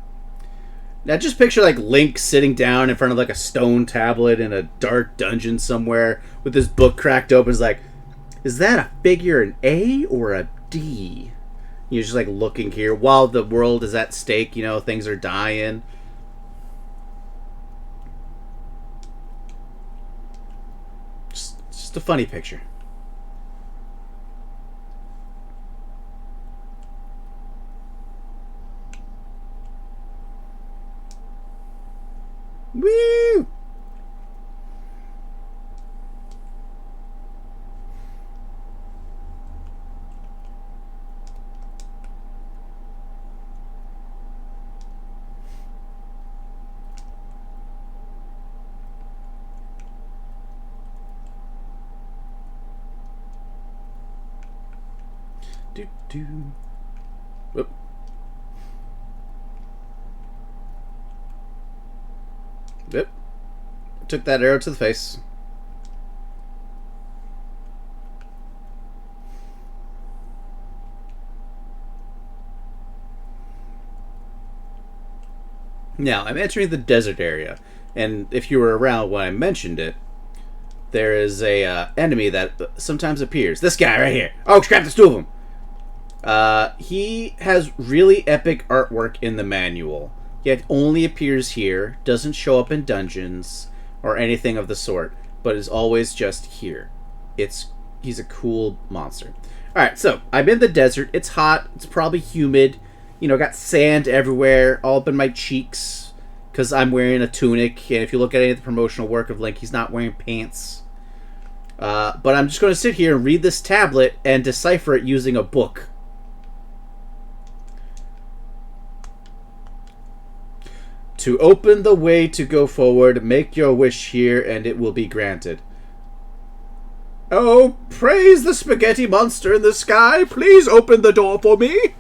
Now just picture like Link sitting down in front of like a stone tablet in a dark dungeon somewhere with his book cracked open. It's like, is that a figure an A or a D? You're just like looking here while the world is at stake. You know, things are dying. Just a funny picture. Woo! Do do. Whoop. Whoop. Took that arrow to the face. Now, I'm entering the desert area, and if you were around when I mentioned it, there is a enemy that sometimes appears. This guy right here. Oh crap, there's two of them. He has really epic artwork in the manual, yet only appears here, doesn't show up in dungeons or anything of the sort, but is always just here. He's a cool monster. Alright, so I'm in the desert. It's hot. It's probably humid. You know, got sand everywhere, all up in my cheeks, because I'm wearing a tunic, and if you look at any of the promotional work of Link, he's not wearing pants. But I'm just going to sit here and read this tablet and decipher it using a book. To open the way to go forward, make your wish here, and it will be granted. Oh, praise the spaghetti monster in the sky! Please open the door for me!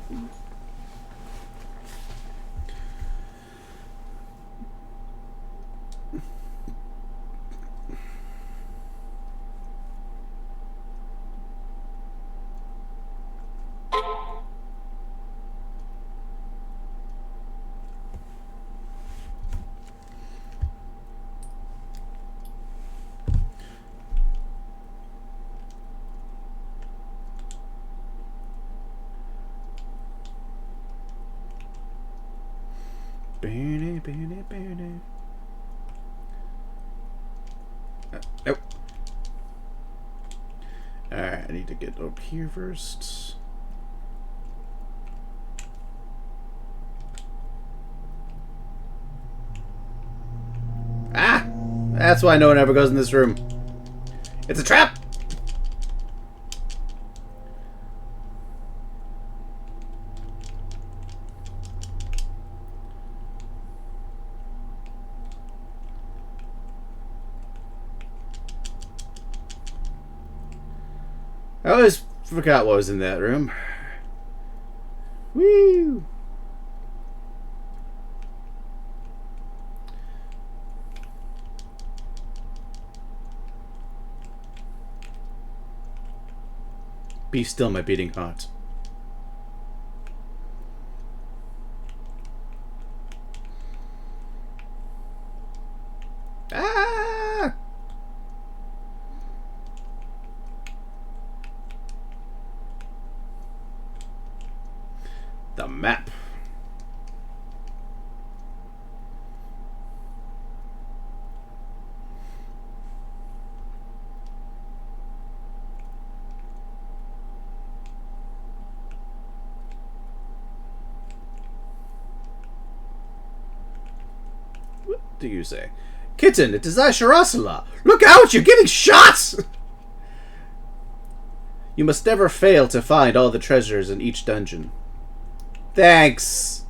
Nope. Alright, I need to get up here first. Ah! That's why no one ever goes in this room. It's a trap! I always forgot what was in that room. Woo! Be still, my beating heart. Ah! The map. What do you say? Kitten, it is I, Sharasala. Look out, you're getting shot! You must never fail to find all the treasures in each dungeon. Thanks!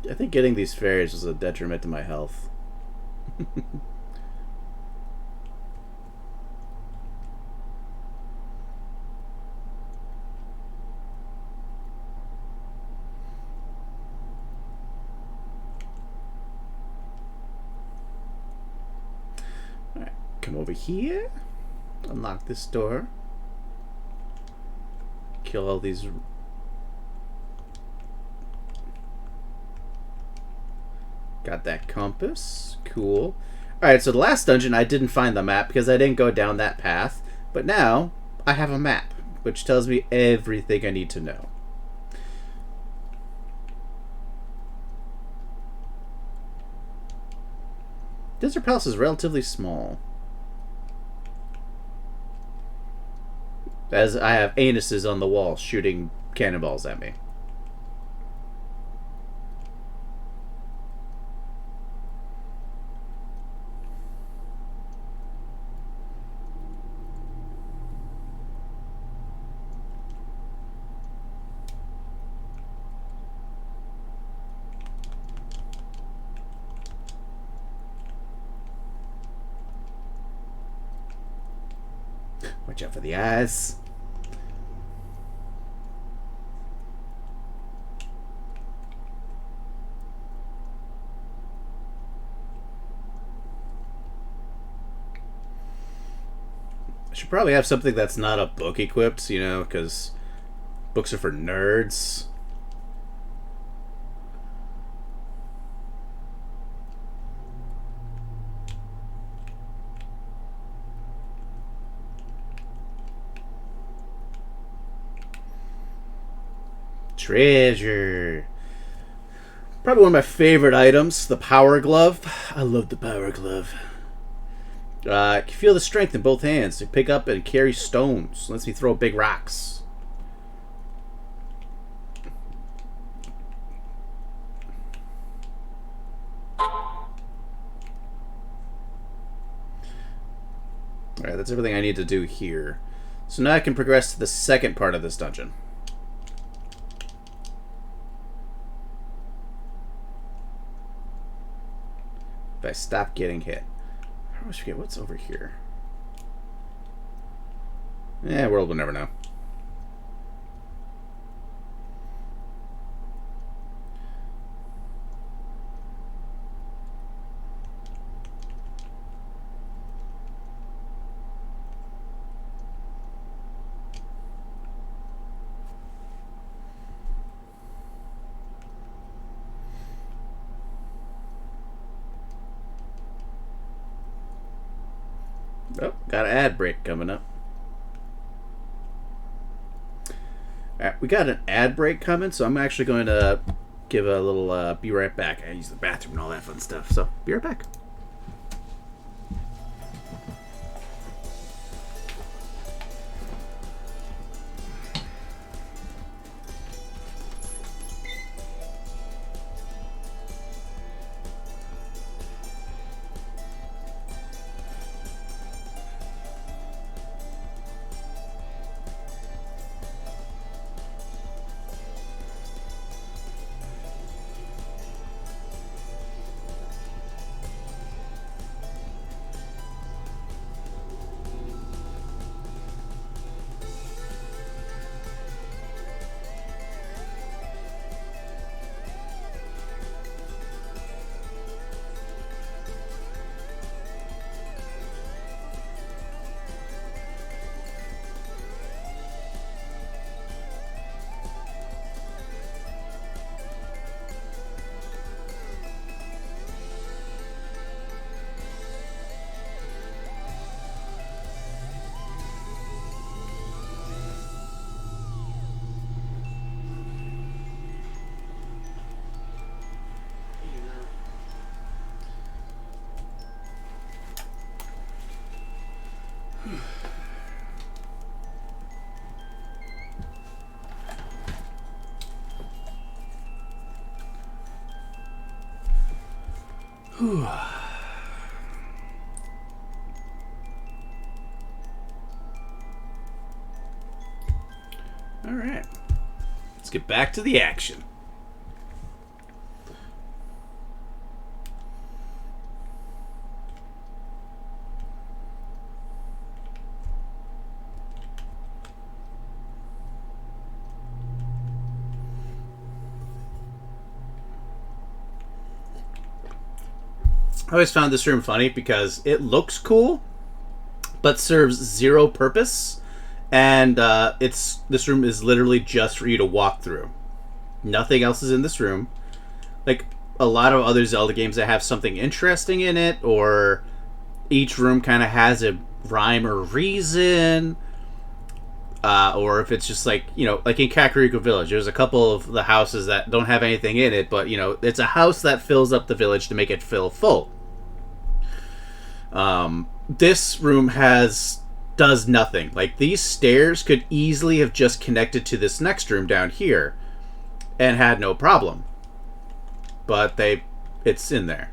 I think getting these fairies was a detriment to my health. Alright, come over here. Unlock this door. Kill all these. Got that compass. Cool. Alright, so the last dungeon I didn't find the map because I didn't go down that path. But now I have a map, which tells me everything I need to know. Desert Palace is relatively small. As I have anuses on the wall shooting cannonballs at me. Watch out for the eyes. I should probably have something that's not a book equipped, you know, because books are for nerds. Treasure. Probably one of my favorite items, the power glove. I love the power glove. You can feel the strength in both hands to pick up and carry stones. Lets me throw big rocks. Alright, that's everything I need to do here. So now I can progress to the second part of this dungeon. If I stop getting hit. I always forget what's over here. Yeah, world will never know. Oh, got an ad break coming up. Alright, we got an ad break coming, so I'm actually going to give a little be right back. I use the bathroom and all that fun stuff, so be right back. Whew. All right, let's get back to the action. I always found this room funny because it looks cool, but serves zero purpose, and this room is literally just for you to walk through. Nothing else is in this room. Like a lot of other Zelda games that have something interesting in it, or each room kind of has a rhyme or reason, or if it's just like, like in Kakariko Village, there's a couple of the houses that don't have anything in it, but it's a house that fills up the village to make it feel full. This room does nothing. Like these stairs could easily have just connected to this next room down here and had no problem, but it's in there.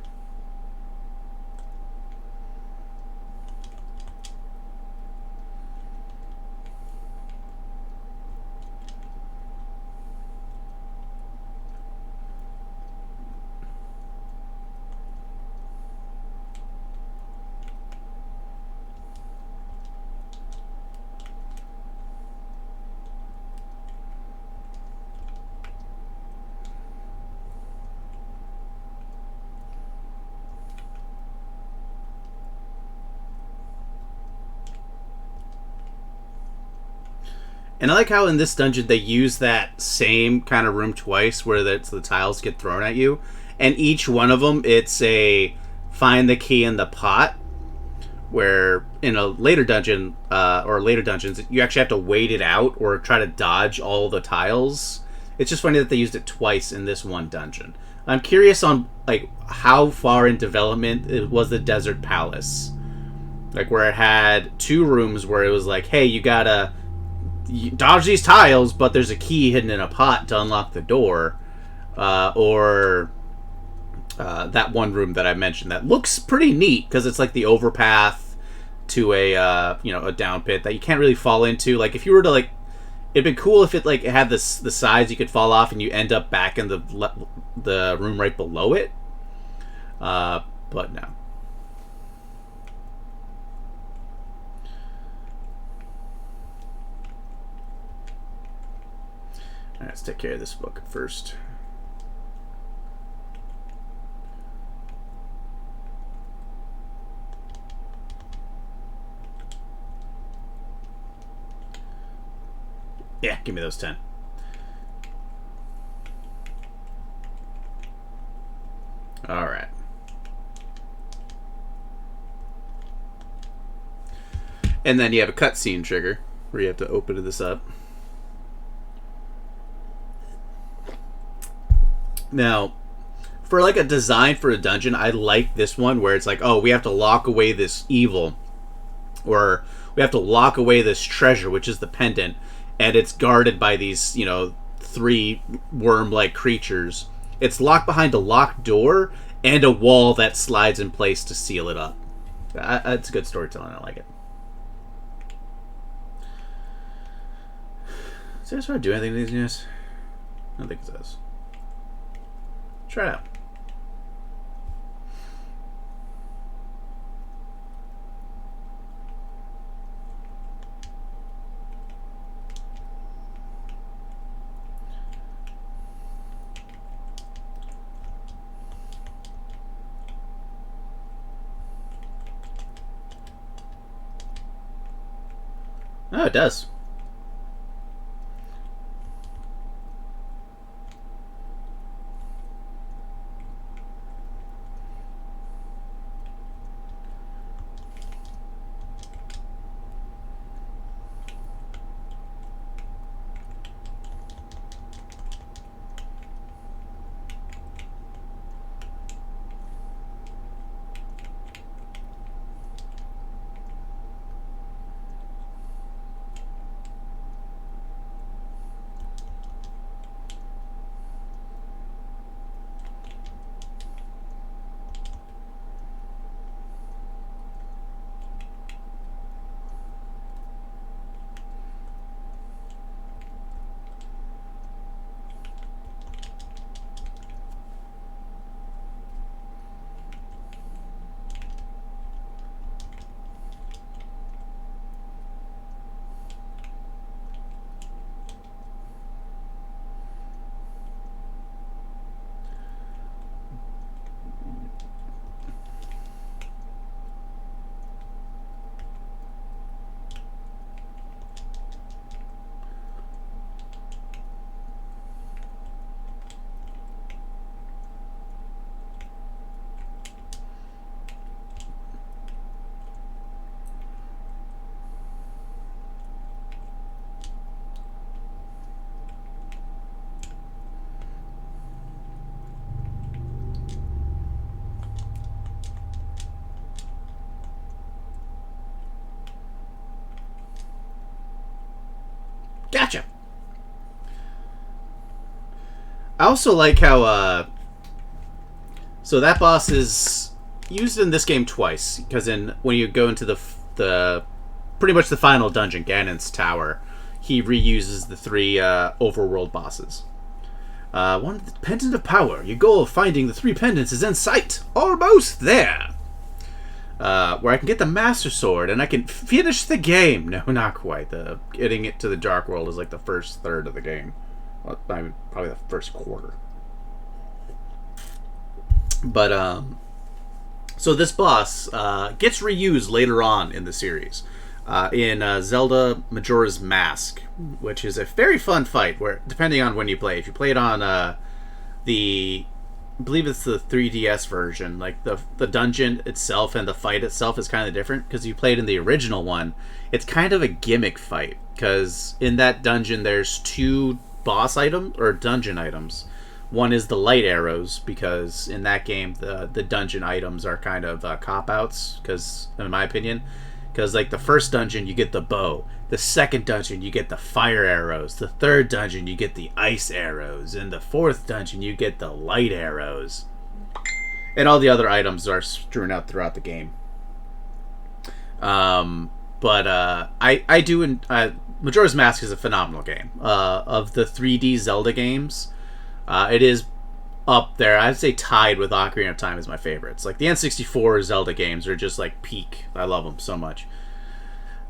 And I like how in this dungeon they use that same kind of room twice, where the tiles get thrown at you, and each one of them it's a find the key in the pot. Where in a later dungeon, or later dungeons, you actually have to wait it out or try to dodge all the tiles. It's just funny that they used it twice in this one dungeon. I'm curious on like how far in development it was the Desert Palace, like where it had two rooms where it was like, hey, you gotta dodge these tiles, but there's a key hidden in a pot to unlock the door, or that one room that I mentioned that looks pretty neat because it's like the overpath to a a down pit that you can't really fall into. Like if you were to like, it'd be cool if it had the sides you could fall off and you end up back in the room right below it. But no. Alright, let's take care of this book first. Yeah, give me those 10. Alright. And then you have a cutscene trigger where you have to open this up. Now, for like a design for a dungeon, I like this one where it's like, oh, we have to lock away this evil, or we have to lock away this treasure, which is the pendant, and it's guarded by these, 3 worm-like creatures. It's locked behind a locked door and a wall that slides in place to seal it up. That's good storytelling. I like it. Does this want to do anything to these news? I don't think it does. Try it out. Oh, it does. also like how so that boss is used in this game twice, because when you go into the pretty much the final dungeon, Ganon's Tower, he reuses the three overworld bosses. One, the Pendant of Power. Your goal of finding the three pendants is in sight. Almost there. Where I can get the Master Sword and I can finish the game. No, not quite. Getting it to the Dark World is like the first third of the game. Well, I mean, probably the first quarter. But, so this boss gets reused later on in the series. In Zelda Majora's Mask, which is a very fun fight, where, depending on when you play, if you play it on I believe it's the 3DS version, like the dungeon itself and the fight itself is kind of different, because you played in the original one, it's kind of a gimmick fight, because in that dungeon there's two boss items, or dungeon items. One is the light arrows, because in that game the dungeon items are kind of cop-outs, because, in my opinion, because, like, the first dungeon, you get the bow. The second dungeon, you get the fire arrows. The third dungeon, you get the ice arrows. And the fourth dungeon, you get the light arrows. And all the other items are strewn out throughout the game. But I do... Majora's Mask is a phenomenal game. Of the 3D Zelda games, it is up there. I'd say tied with Ocarina of Time as my favorites. Like, the N64 Zelda games are just like peak. I love them so much.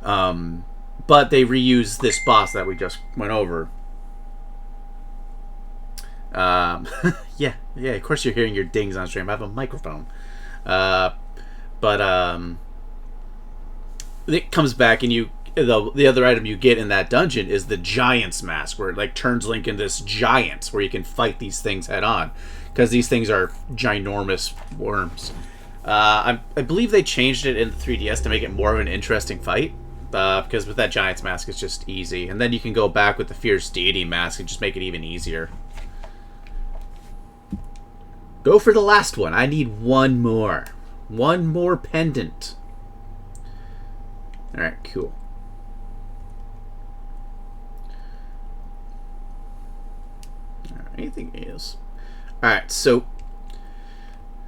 But they reuse this boss that we just went over. Yeah, of course you're hearing your dings on stream. I have a microphone. It comes back, and the other item you get in that dungeon is the Giant's Mask, where it like turns Link into this giant, where you can fight these things head on, because these things are ginormous worms. I believe they changed it in the 3DS to make it more of an interesting fight, because with that Giant's Mask it's just easy, and then you can go back with the Fierce Deity Mask and just make it even easier. Go for the last one. I need one more pendant. Alright, cool. Anything is. Alright, so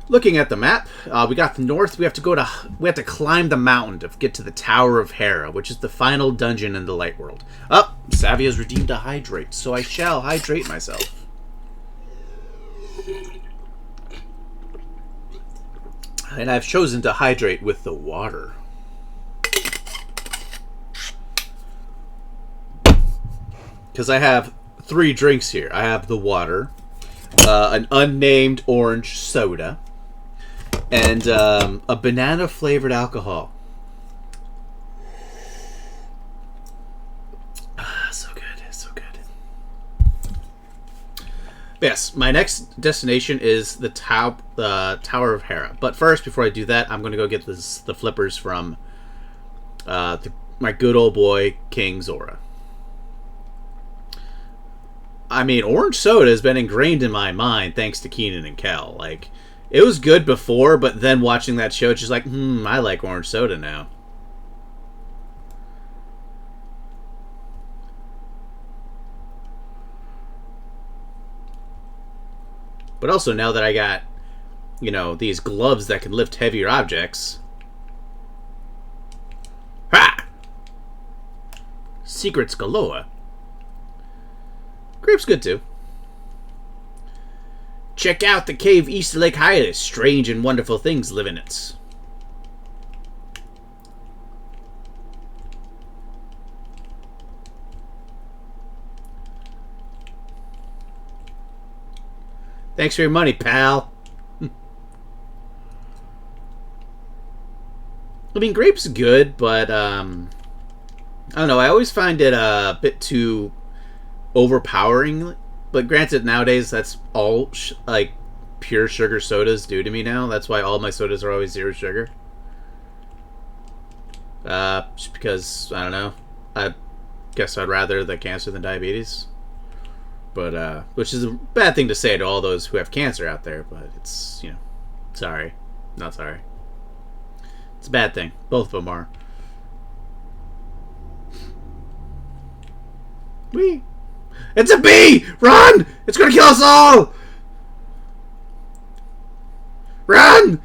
looking at the map, we got the north. We have to climb the mountain to get to the Tower of Hera, which is the final dungeon in the Light World. Oh, Savia's redeemed a hydrate, so I shall hydrate myself. And I've chosen to hydrate with the water. Because I have 3 drinks here. I have the water, an unnamed orange soda, and a banana-flavored alcohol. So good, so good. Yes, my next destination is the Tower of Hera. But first, before I do that, I'm going to go get the flippers from my good old boy, King Zora. I mean, orange soda has been ingrained in my mind thanks to Keenan and Kel. Like, it was good before, but then watching that show, it's just like, I like orange soda now. But also, now that I got, these gloves that can lift heavier objects. Ha! Secrets galore. Grape's good too. Check out the cave east of Lake Hydas. Strange and wonderful things live in it. Thanks for your money, pal. I mean, grape's good, but I don't know. I always find it a bit too overpowering, but granted, nowadays that's all like pure sugar sodas do to me now. That's why all my sodas are always 0 sugar. Just because, I don't know, I guess I'd rather the cancer than diabetes, but which is a bad thing to say to all those who have cancer out there, but it's, sorry, not sorry, it's a bad thing. Both of them are. It's a bee! Run! It's gonna kill us all! Run!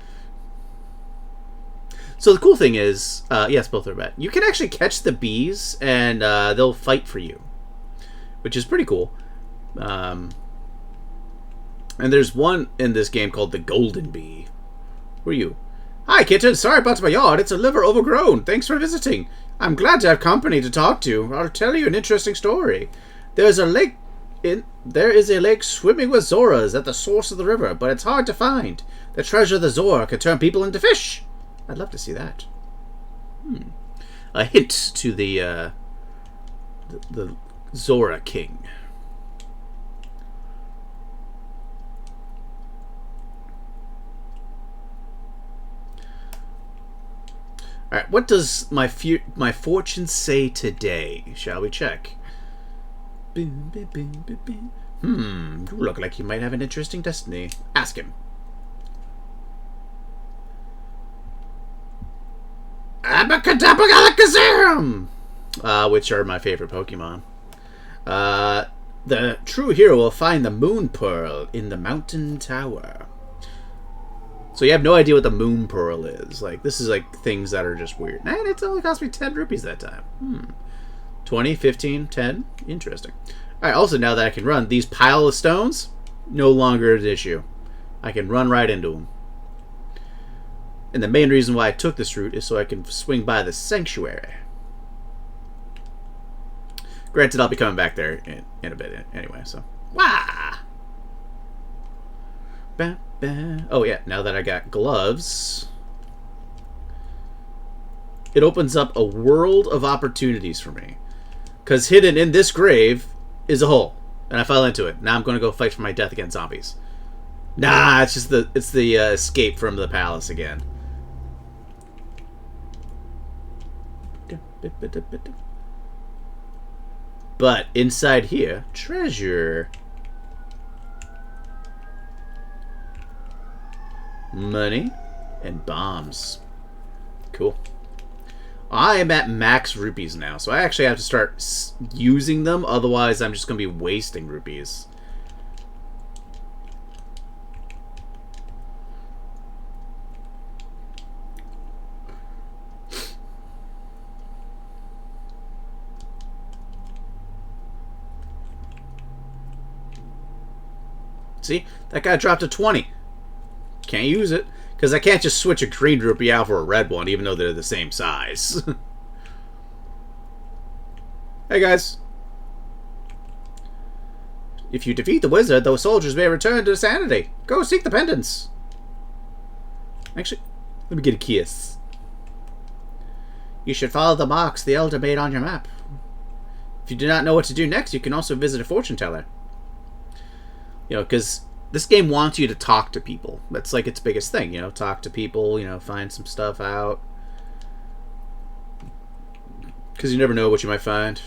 So the cool thing is, yes, both are bad. You can actually catch the bees, and they'll fight for you, which is pretty cool. And there's one in this game called the Golden Bee. Who are you? Hi, kitten. Sorry about my yard. It's a liver overgrown. Thanks for visiting. I'm glad to have company to talk to. I'll tell you an interesting story. There is a lake swimming with Zoras at the source of the river, but it's hard to find. The treasure of the Zora could turn people into fish. I'd love to see that. A hint to the Zora King. All right, what does my fortune say today? Shall we check? You look like you might have an interesting destiny. Ask him. Abacadabracadabra, which are my favorite Pokemon. The true hero will find the Moon Pearl in the mountain tower. So you have no idea what the Moon Pearl is. Like, this is like things that are just weird. And it's only cost me 10 rupees that time. 20, 15, 10. Interesting. Alright, also now that I can run, these pile of stones, no longer an issue. I can run right into them. And the main reason why I took this route is so I can swing by the sanctuary. Granted, I'll be coming back there in a bit anyway, so. Wah! Bah, bah. Oh yeah, now that I got gloves, it opens up a world of opportunities for me. Because hidden in this grave is a hole. And I fell into it. Now I'm going to go fight for my death against zombies. Nah, it's just the escape from the palace again. But inside here, treasure. Money and bombs. Cool. I am at max rupees now, so I actually have to start using them, otherwise I'm just going to be wasting rupees. See? That guy dropped a 20. Can't use it. Because I can't just switch a green rupee out for a red one, even though they're the same size. Hey, guys. If you defeat the wizard, those soldiers may return to sanity. Go seek the pendants. Actually, let me get a kiss. You should follow the marks the elder made on your map. If you do not know what to do next, you can also visit a fortune teller. You know, because this game wants you to talk to people. That's like its biggest thing, you know, talk to people, you know, find some stuff out. Because you never know what you might find.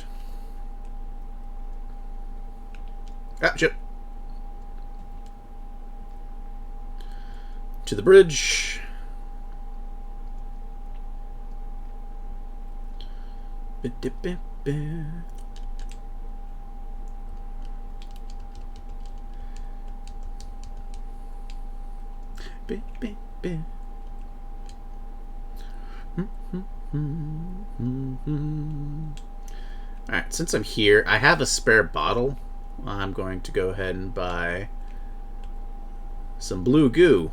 Ah, shit. To the bridge. Alright, since I'm here, I have a spare bottle. I'm going to go ahead and buy some blue goo.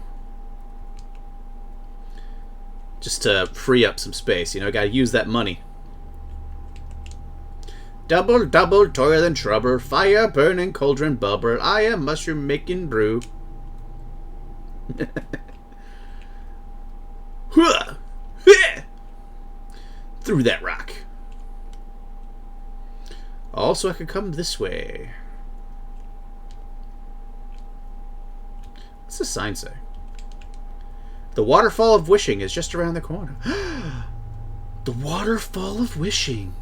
Just to free up some space. You know, gotta use that money. Double, double, toil and trouble, fire burning, cauldron bubble, I am mushroom making brew. Through that rock. Also, I could come this way. What's the sign say? The Waterfall of Wishing is just around the corner. The Waterfall of Wishing.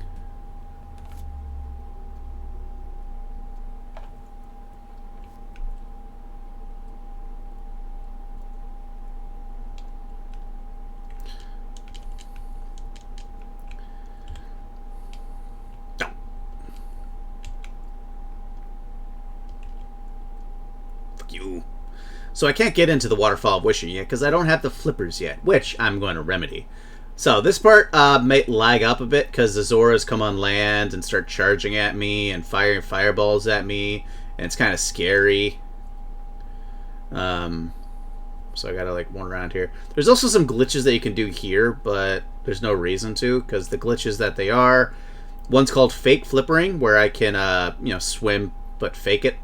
So I can't get into the Waterfall of Wishing yet because I don't have the flippers yet, which I'm going to remedy. So this part may lag up a bit because the Zoras come on land and start charging at me and firing fireballs at me, and it's kind of scary. So I gotta like run around here. There's also some glitches that you can do here, but there's no reason to, because the glitches that they are, one's called fake flippering, where I can swim but fake it.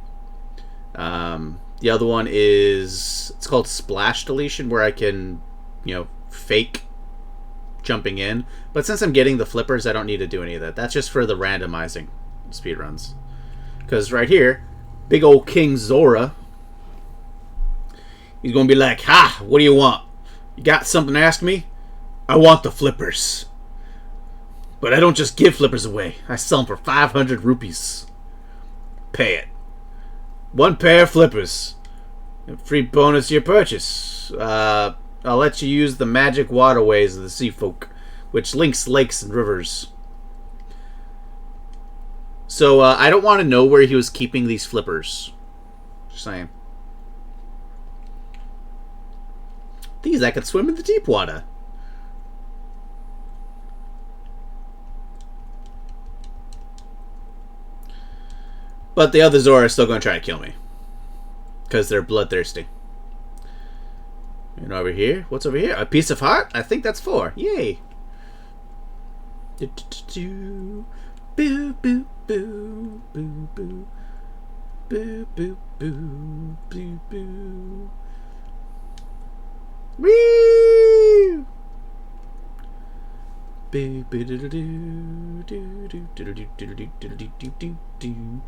The other one is, it's called splash deletion, where I can fake jumping in. But since I'm getting the flippers, I don't need to do any of that. That's just for the randomizing speedruns. Because right here, big old King Zora, he's going to be like, "Ha! What do you want? You got something to ask me? I want the flippers. But I don't just give flippers away. I sell them for 500 rupees. Pay it. One pair of flippers. Free bonus to your purchase. I'll let you use the magic waterways of the sea folk, which links lakes and rivers." So I don't want to know where he was keeping these flippers. Just saying. These I could swim in the deep water. But the other Zora are still going to try to kill me, because they're bloodthirsty. And over here, what's over here? A piece of heart? I think that's 4. Yay! Boo boo boo boo boo boo boo boo boo boo boo. Woo! Boo boo doo doo doo doo doo doo doo doo doo doo doo doo.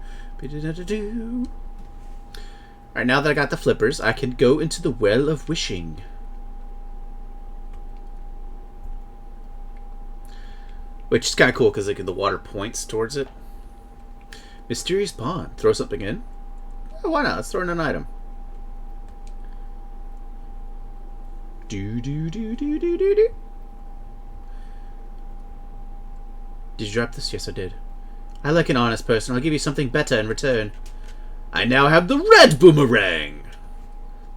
Alright, now that I got the flippers, I can go into the Well of Wishing. Which is kind of cool because like, the water points towards it. Mysterious Pond. Throw something in? Oh, why not? Let's throw in an item. Do do do do do do do. Did you drop this? Yes, I did. I like an honest person. I'll give you something better in return. I now have the red boomerang.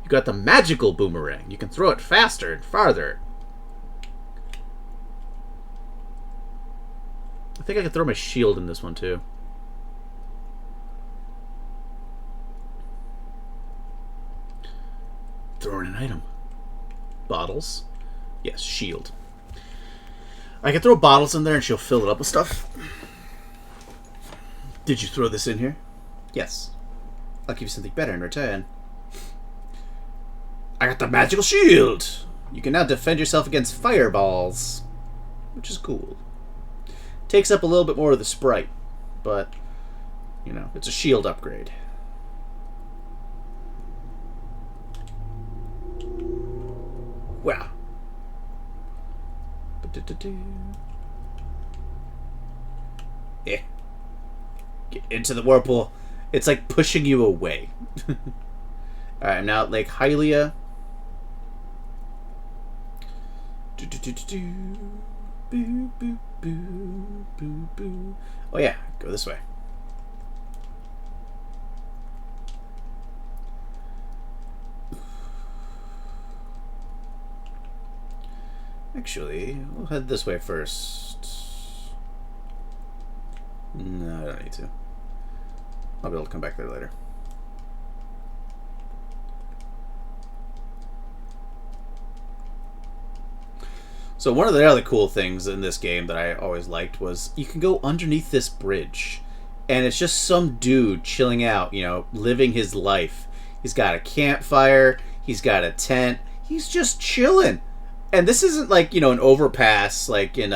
You got the magical boomerang. You can throw it faster and farther. I think I can throw my shield in this one too. Throw in an item. Bottles. Yes, shield. I can throw bottles in there and she'll fill it up with stuff. Did you throw this in here? Yes. I'll give you something better in return. I got the magical shield! You can now defend yourself against fireballs, which is cool. Takes up a little bit more of the sprite, but, it's a shield upgrade. Wow. Yeah. Get into the whirlpool. It's like pushing you away. Alright, I'm now at Lake Hylia. Oh yeah, go this way. Actually, we'll head this way first. No, I don't need to. I'll be able to come back there later. So one of the other cool things in this game that I always liked was you can go underneath this bridge. And it's just some dude chilling out, living his life. He's got a campfire. He's got a tent. He's just chilling. And this isn't like, an overpass like in,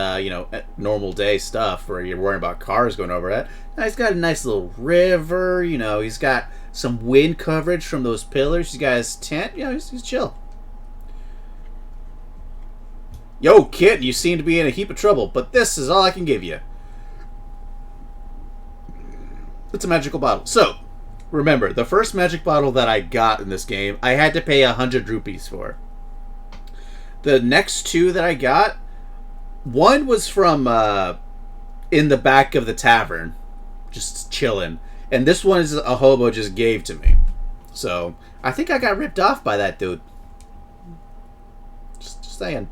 normal day stuff where you're worrying about cars going over that. Now, he's got a nice little river, he's got some wind coverage from those pillars. He's got his tent, he's chill. Yo, kid, you seem to be in a heap of trouble, but this is all I can give you. It's a magical bottle. So, remember, the first magic bottle that I got in this game, I had to pay 100 rupees for. The next 2 that I got, one was from in the back of the tavern, just chilling. And this one is a hobo just gave to me. So I think I got ripped off by that dude. Just saying.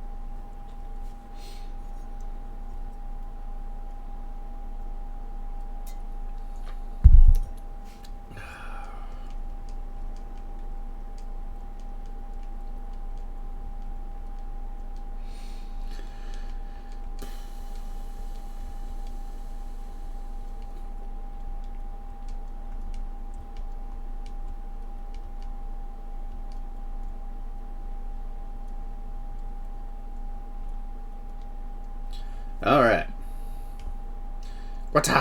All right. Wata.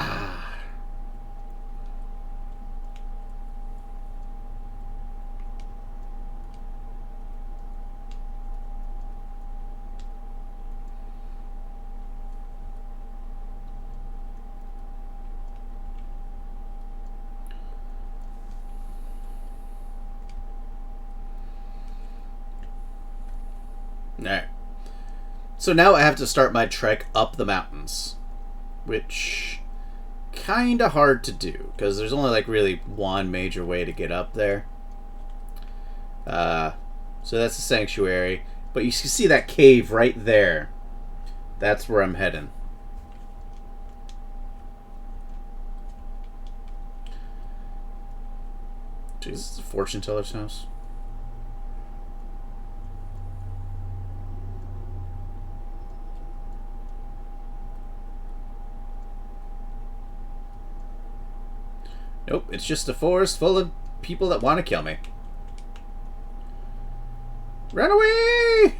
All right. So now I have to start my trek up the mountains, which kind of hard to do because there's only like really one major way to get up there. So that's the sanctuary, but you can see that cave right there. That's where I'm heading. Jeez, this is a fortune teller's house. Nope, it's just a forest full of people that want to kill me. Run away!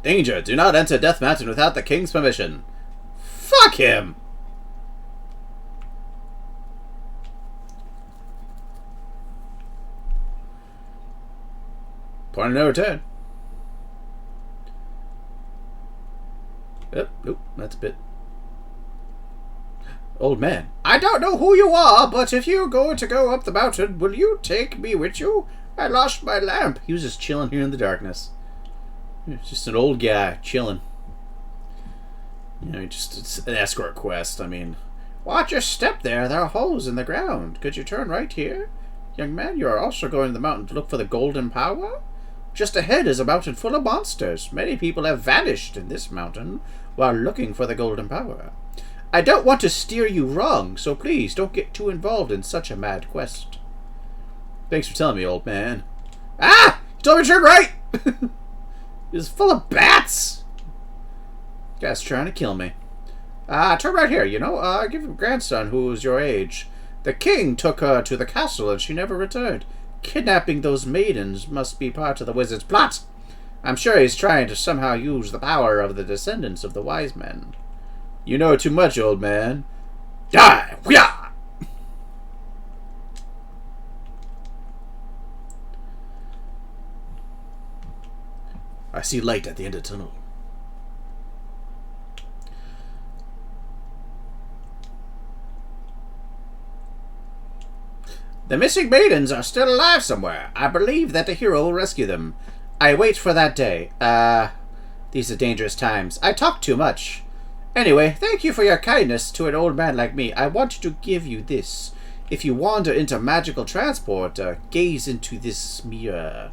Danger! Do not enter Death Mountain without the king's permission. Fuck him! Point of no return. Oh, nope, that's a bit. Old man. I don't know who you are, but if you're going to go up the mountain, will you take me with you? I lost my lamp. He was just chilling here in the darkness. Just an old guy chilling. You know, just it's an escort quest. I mean, watch your step there. There are holes in the ground. Could you turn right here? Young man, you are also going to the mountain to look for the golden power? Just ahead is a mountain full of monsters. Many people have vanished in this mountain while looking for the golden power. I don't want to steer you wrong, so please don't get too involved in such a mad quest. Thanks for telling me, old man. Ah! You told me to turn right! It's full of bats! Guy's trying to kill me. Turn right here, you know. I give him a grandson who's your age. The king took her to the castle and she never returned. Kidnapping those maidens must be part of the wizard's plot. I'm sure he's trying to somehow use the power of the descendants of the wise men. You know too much, old man. Die! Hoo-yah! I see light at the end of the tunnel. The missing maidens are still alive somewhere. I believe that the hero will rescue them. I wait for that day. These are dangerous times. I talk too much. Anyway, thank you for your kindness to an old man like me. I want to give you this. If you wander into magical transport, gaze into this mirror.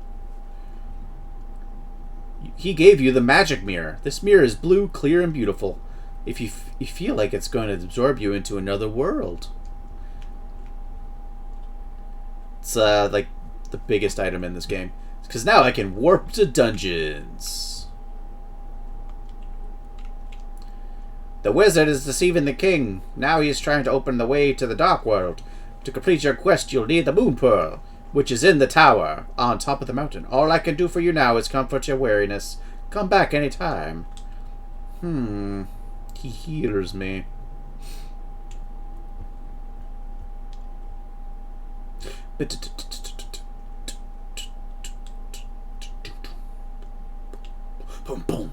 He gave you the magic mirror. This mirror is blue, clear, and beautiful. If you feel like it's going to absorb you into another world. It's like the biggest item in this game. Because now I can warp to dungeons. The wizard is deceiving the king. Now he is trying to open the way to the dark world. To complete your quest, you'll need the moon pearl, which is in the tower on top of the mountain. All I can do for you now is comfort your weariness. Come back any time. He heals me. Boom, boom.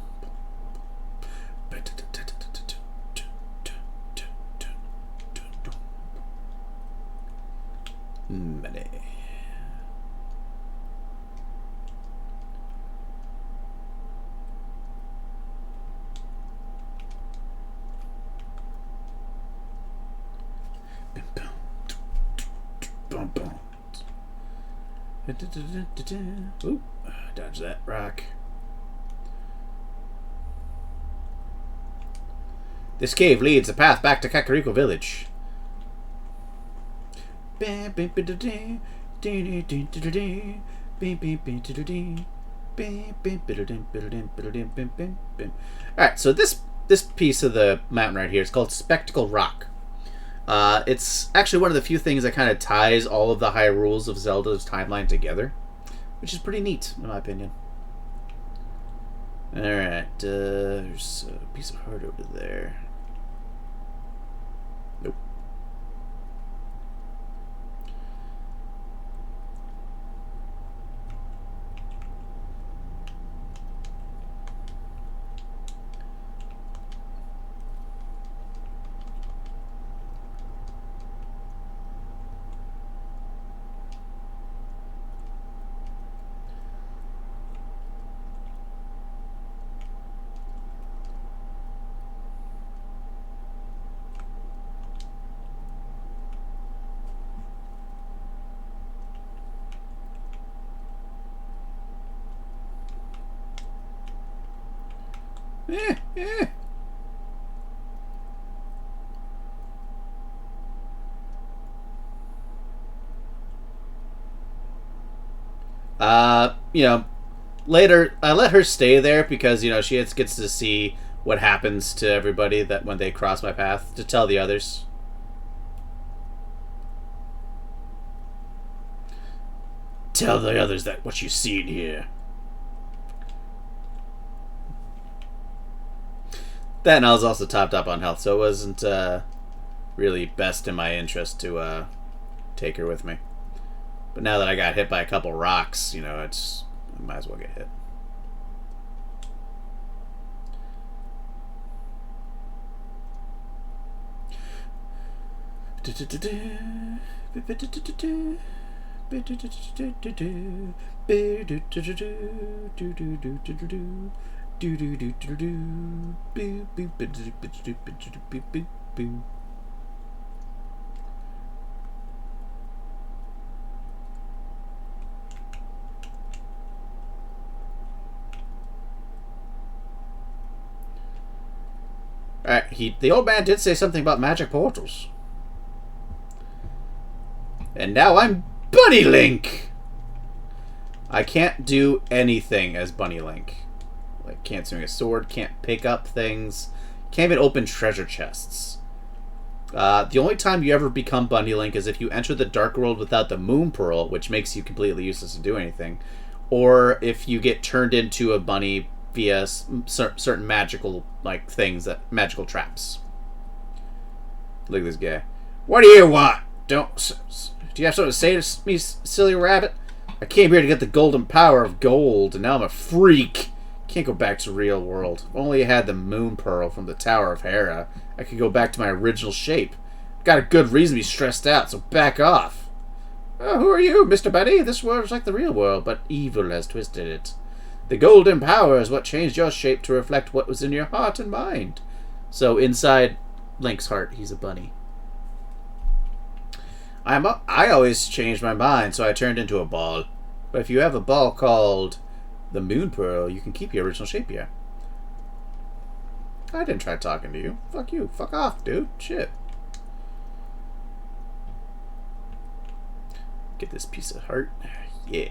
Bum, bum. Oop, dodge that rock. This cave leads a path back to Kakariko Village. Alright, so this piece of the mountain right here is called Spectacle Rock. It's actually one of the few things that kind of ties all of the high rules of Zelda's timeline together, which is pretty neat, in my opinion. Alright, there's a piece of heart over there. Nope. Eh. You know, later I let her stay there because, you know, she gets to see what happens to everybody that when they cross my path, to tell the others. Tell the others that what you've seen here. Then I was also topped up on health, so it wasn't really best in my interest to take her with me. But now that I got hit by a couple rocks, you know, I might as well get hit. Alright, the old man did say something about magic portals. And now I'm Bunny Link! I can't do anything as Bunny Link. Like, can't swing a sword, can't pick up things, can't even open treasure chests. The only time you ever become Bunny Link is if you enter the Dark World without the Moon Pearl, which makes you completely useless to do anything. Or if you get turned into a bunny via certain magical, like, things, magical traps. Look at this guy. What do you want? Do you have something to say to me, silly rabbit? I came here to get the golden power of gold, and now I'm a freak. Can't go back to the real world. If only I had the Moon Pearl from the Tower of Hera, I could go back to my original shape. Got a good reason to be stressed out, so back off. Oh, who are you, Mr. Bunny? This world is like the real world, but evil has twisted it. The golden power is what changed your shape to reflect what was in your heart and mind. So inside Link's heart, he's a bunny. I always changed my mind, so I turned into a ball. But if you have a ball called the Moon Pearl, you can keep your original shape here. I didn't try talking to you. Fuck you. Fuck off, dude. Shit. Get this piece of heart. Yeah.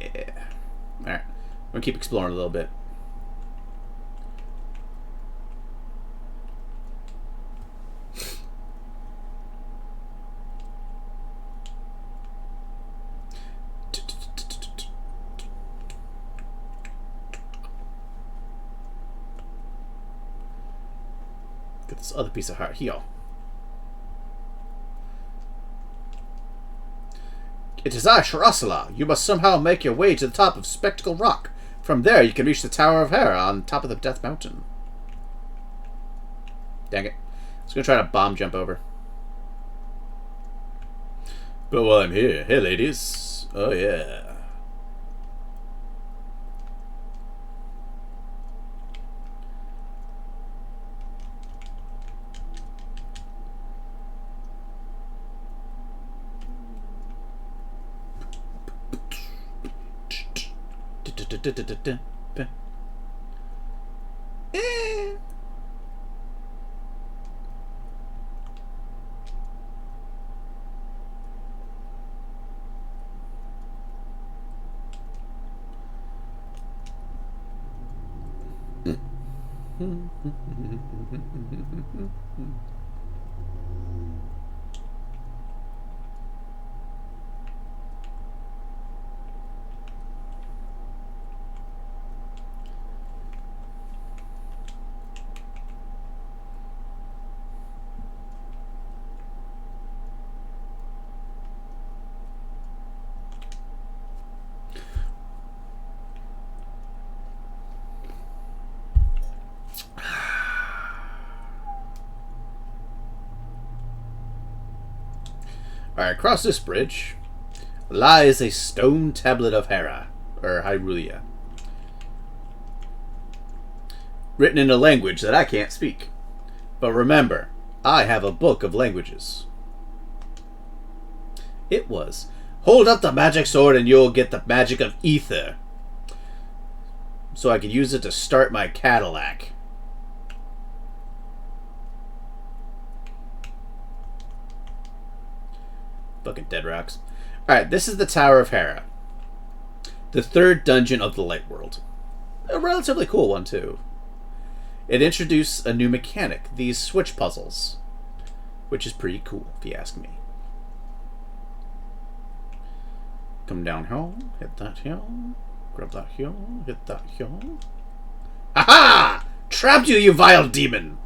Alright. I'm gonna keep exploring a little bit. Get this other piece of heart here. It is I, Sharasala. You must somehow make your way to the top of Spectacle Rock. From there, you can reach the Tower of Hera on top of the Death Mountain. Dang it. I was going to try to bomb jump over. But while I'm here, hey ladies. Oh yeah. Alright, across this bridge lies a stone tablet of Hera, or Hyrulia, written in a language that I can't speak. But remember, I have a book of languages. It was, hold up the magic sword and you'll get the magic of ether, so I could use it to start my Cadillac. Fucking dead rocks. Alright, this is the Tower of Hera. The third dungeon of the Light World. A relatively cool one, too. It introduced a new mechanic, these switch puzzles. Which is pretty cool, if you ask me. Come down here, hit that here, grab that here, hit that here. Aha! Trapped you, you vile demon!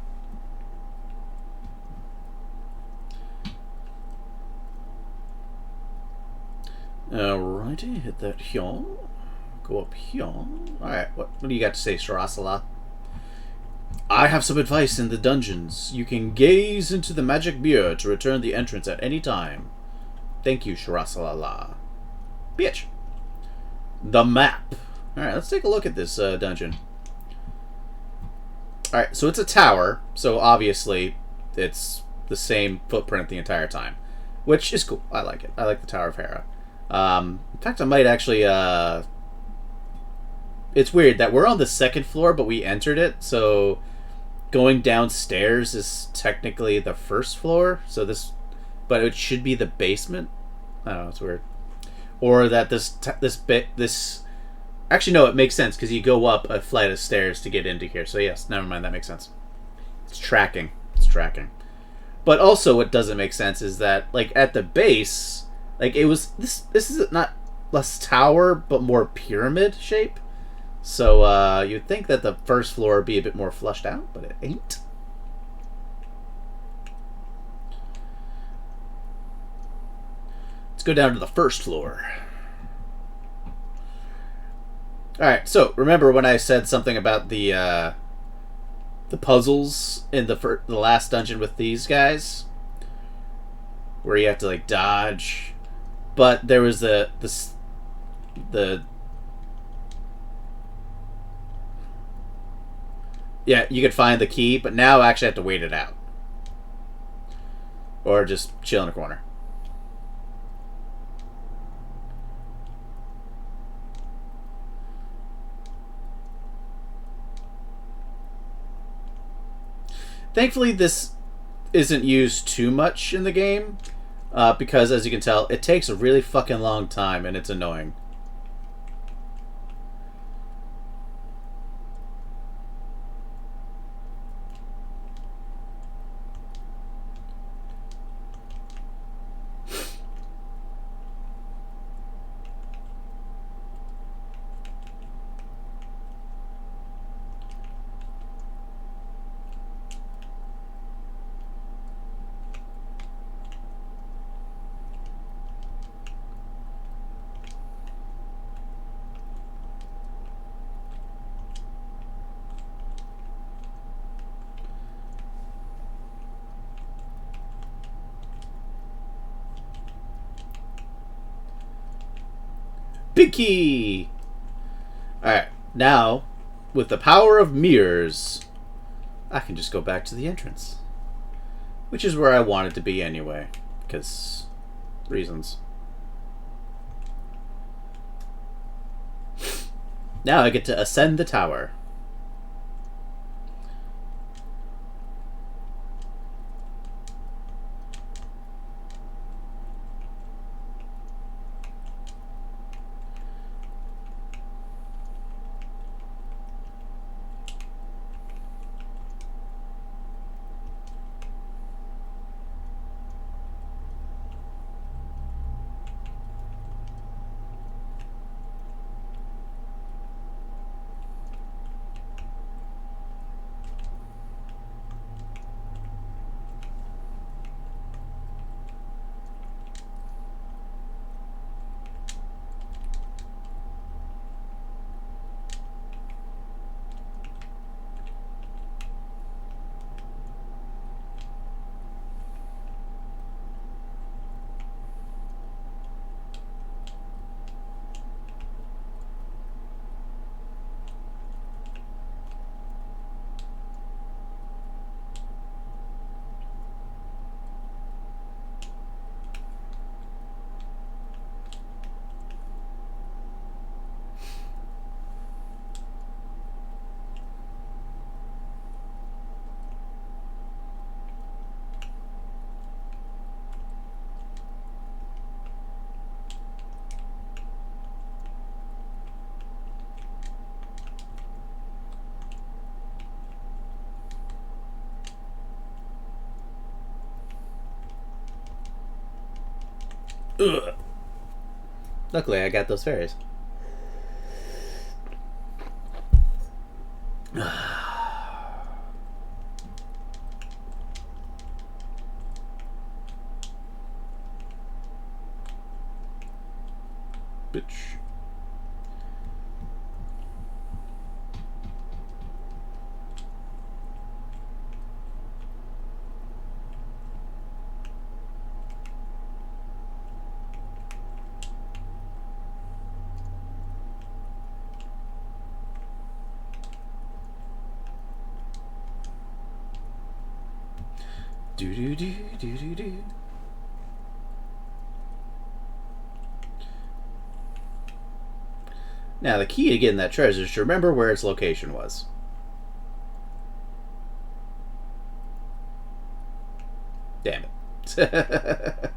Alrighty, hit that here. Go up here. Alright, what do you got to say, Sharasala? I have some advice in the dungeons. You can gaze into the magic mirror to return the entrance at any time. Thank you, Sharasala. Bitch. The map. Alright, let's take a look at this dungeon. Alright, so it's a tower, so obviously it's the same footprint the entire time. Which is cool. I like it. I like the Tower of Hera. In fact, I might actually, it's weird that we're on the second floor, but we entered it, so going downstairs is technically the first floor, so this, but it should be the basement. I don't know, it's weird. Or that this, actually no, it makes sense, because you go up a flight of stairs to get into here, so yes, never mind, that makes sense. It's tracking. It's tracking. But also what doesn't make sense is that, like, at the base, like, it was, this is not less tower, but more pyramid shape. So, you'd think that the first floor would be a bit more flushed out, but it ain't. Let's go down to the first floor. Alright, so, remember when I said something about the puzzles in the last dungeon with these guys? Where you have to, like, dodge. But there was the yeah, you could find the key, but now I actually have to wait it out. Or just chill in a corner. Thankfully, this isn't used too much in the game. Because, as you can tell, it takes a really fucking long time, and it's annoying. Big key! Alright, now, with the power of mirrors, I can just go back to the entrance. Which is where I wanted to be anyway, because reasons. Now I get to ascend the tower. Ugh. Luckily, I got those fairies. Bitch. Do do do do do do. Now the key to getting that treasure is to remember where its location was. Damn it.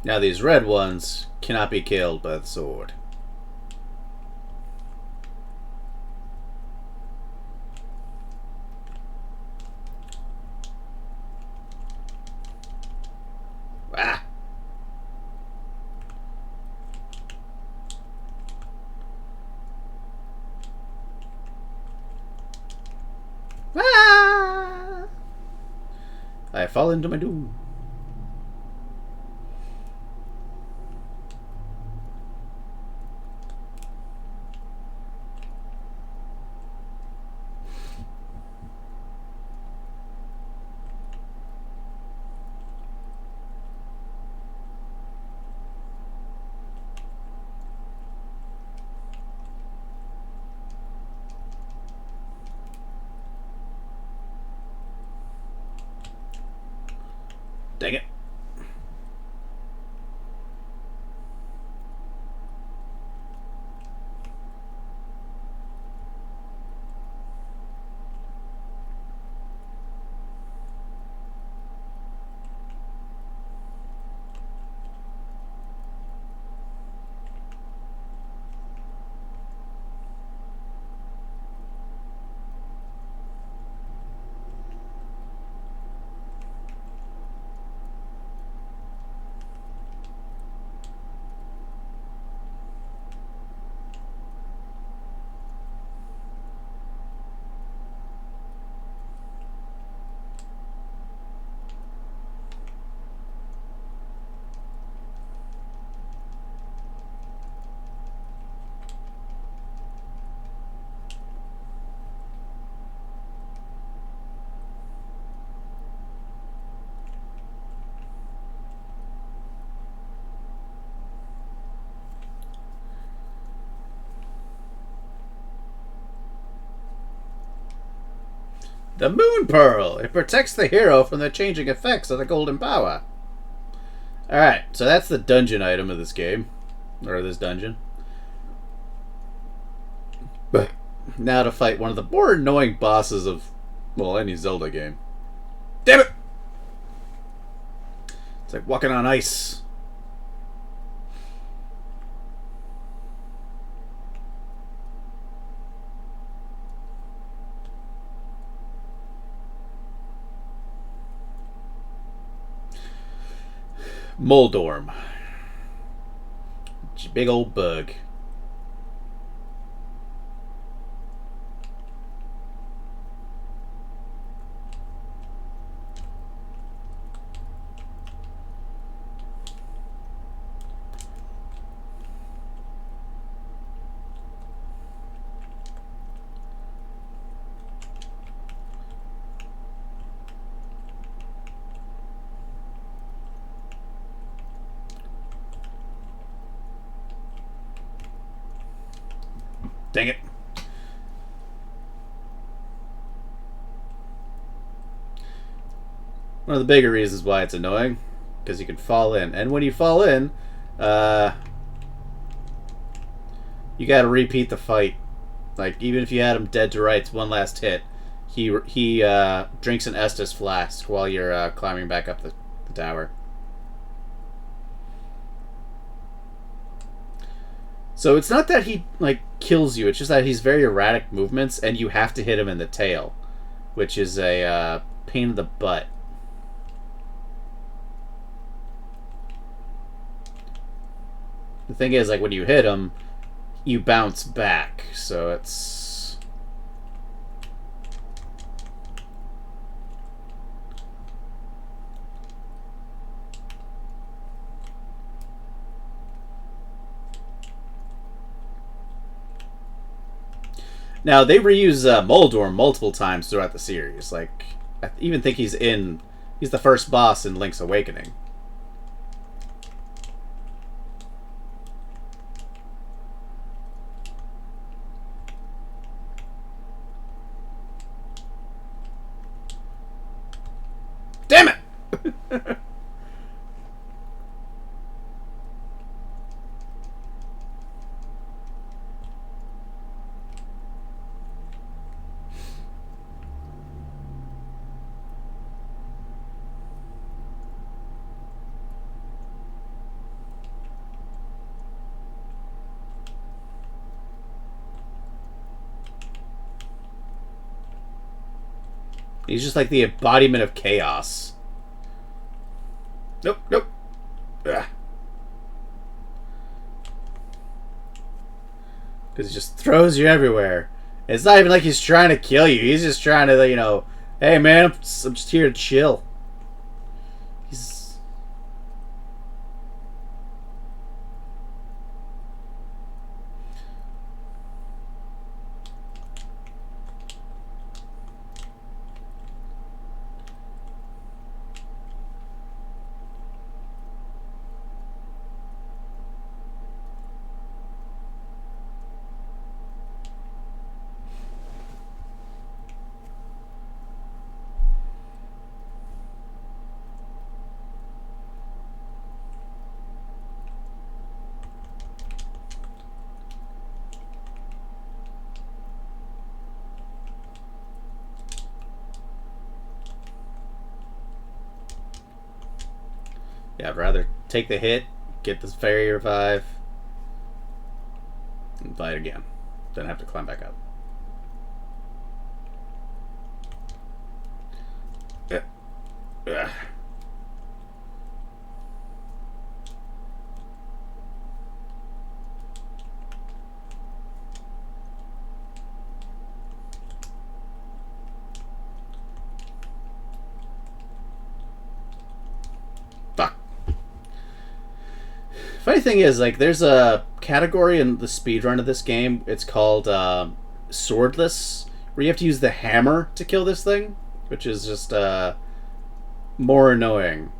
Now these red ones cannot be killed by the sword. Ah! Ah! I fall into my doom. Dang it. The Moon Pearl. It protects the hero from the changing effects of the Golden Power. Alright, so that's the dungeon item of this game. Or this dungeon. But now to fight one of the more annoying bosses of, well, any Zelda game. Damn it! It's like walking on ice. Moldorm. Big old bug. Dang it. One of the bigger reasons why it's annoying, because you can fall in. And when you fall in, you gotta repeat the fight. Like, even if you had him dead to rights, one last hit, he drinks an Estus flask while you're climbing back up the tower. So it's not that he, like, kills you, it's just that he's very erratic movements, and you have to hit him in the tail, which is a pain in the butt. The thing is, like, when you hit him, you bounce back, so it's... Now, they reuse Moldorm multiple times throughout the series. Like, I even think he's the first boss in Link's Awakening. Damn it! He's just like the embodiment of chaos. Nope, nope. Because he just throws you everywhere. It's not even like he's trying to kill you. He's just trying to, you know, hey man, I'm just here to chill. He's... Yeah, I'd rather take the hit, get this fairy revive, and fight again. Then have to climb back up. Ugh. Fuck. Funny thing is, like, there's a category in the speedrun of this game. It's called swordless, where you have to use the hammer to kill this thing, which is just more annoying.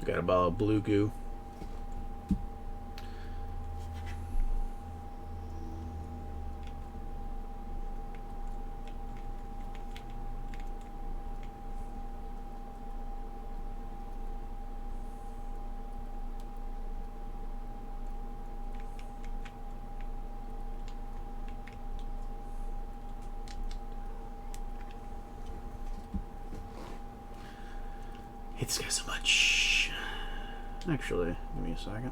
Got a bottle of blue goo. I hate this guy so much. Actually, give me a second.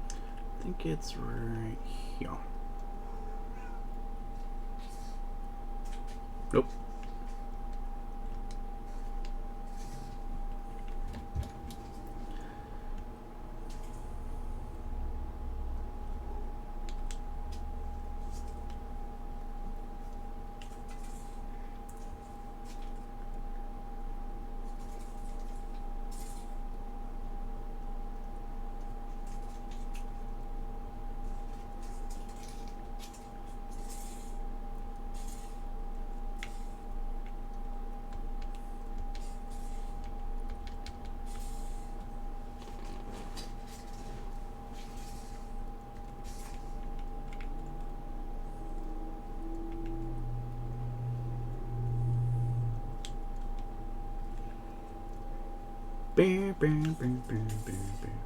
I think it's right here. Nope. Bam, bam, bam, bam, bam, bam.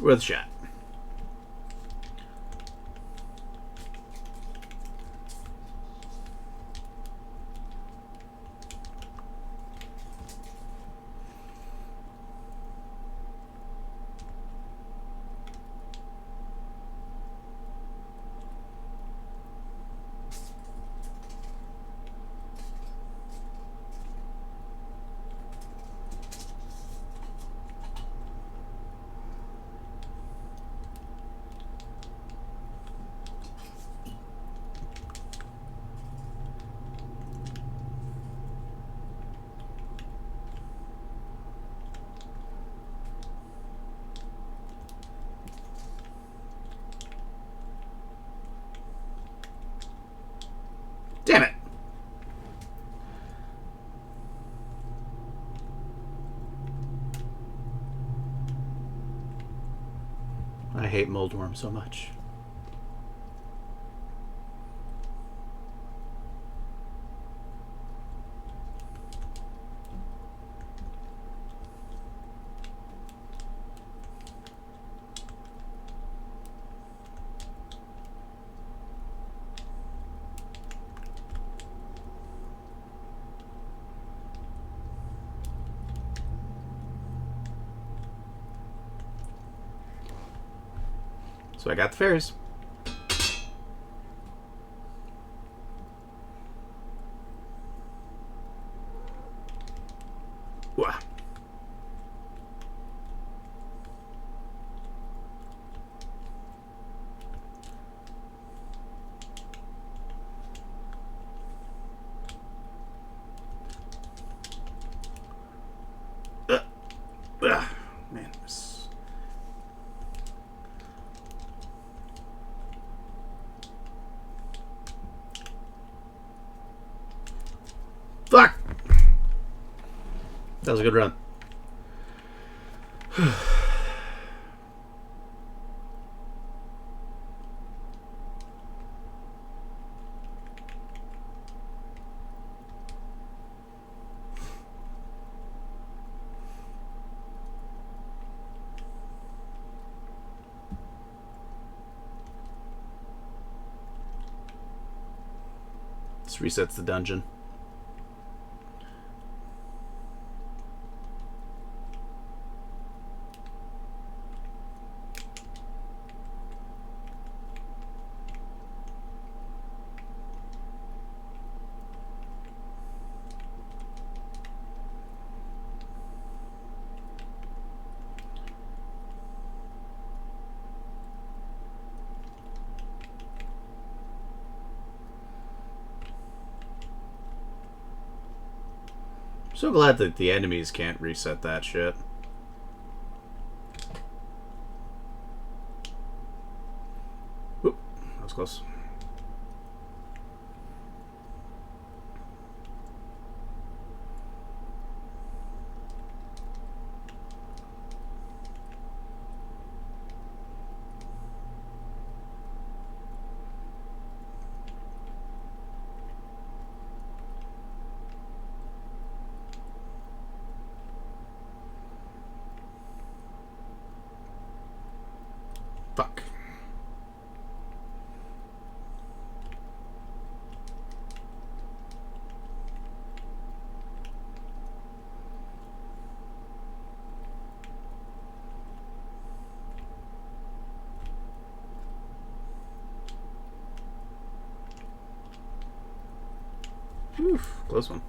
Worth a shot. Damn it! I hate moldworm so much. So I got the fairies. Wah. Man, this... Fuck! That was a good run. This resets the dungeon. So glad that the enemies can't reset that shit. close. Fuck. Oof, close one.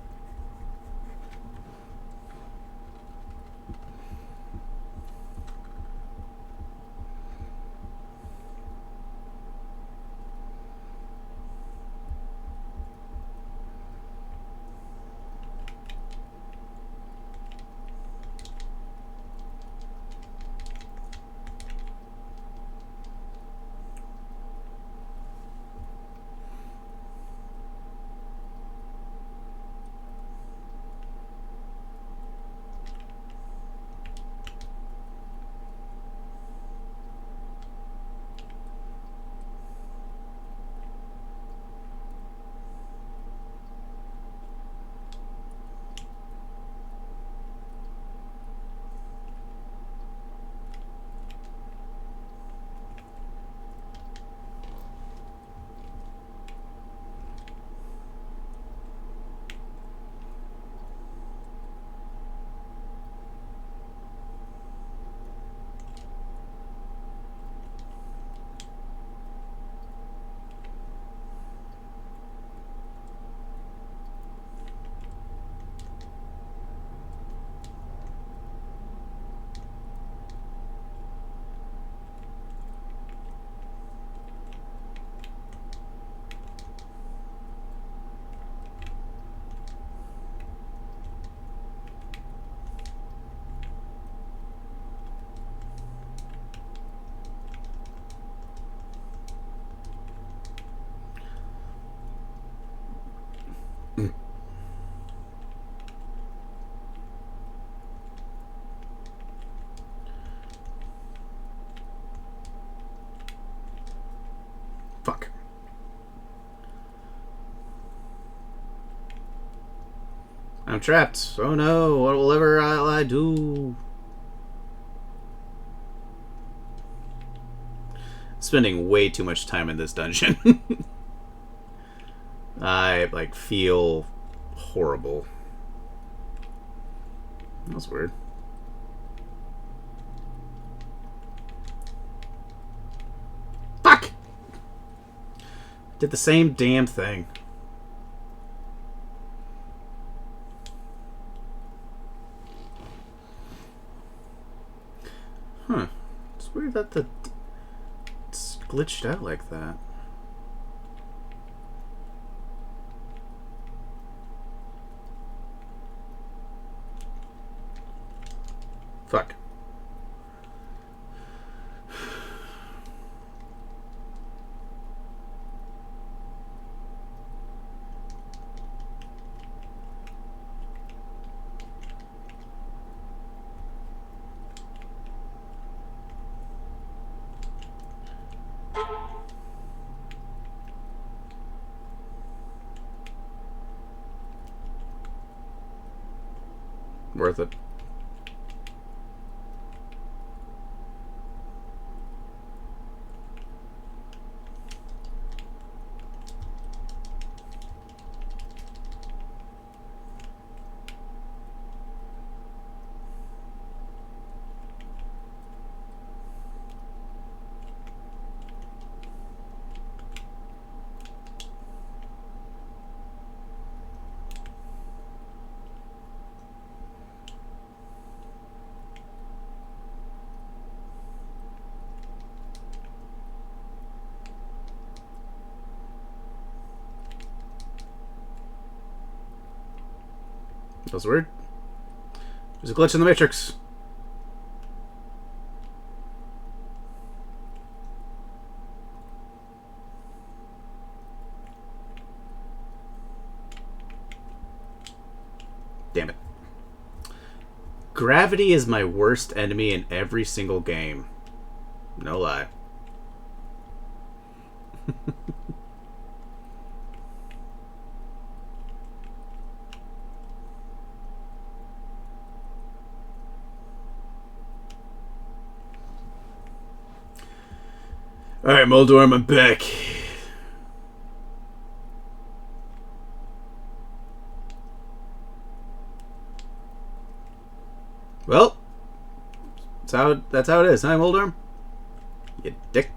Fuck. I'm trapped. Oh no, what will ever I do? Spending way too much time in this dungeon. I, like, feel horrible. That was weird. Fuck! Did the same damn thing. Huh. It's weird that it's glitched out like that. Fuck. Worth it. That was weird. There's a glitch in the Matrix. Gravity is my worst enemy in every single game. No lie. Alright, Moldorm, I'm back. Well, that's how it is, huh, Moldorm? You dick.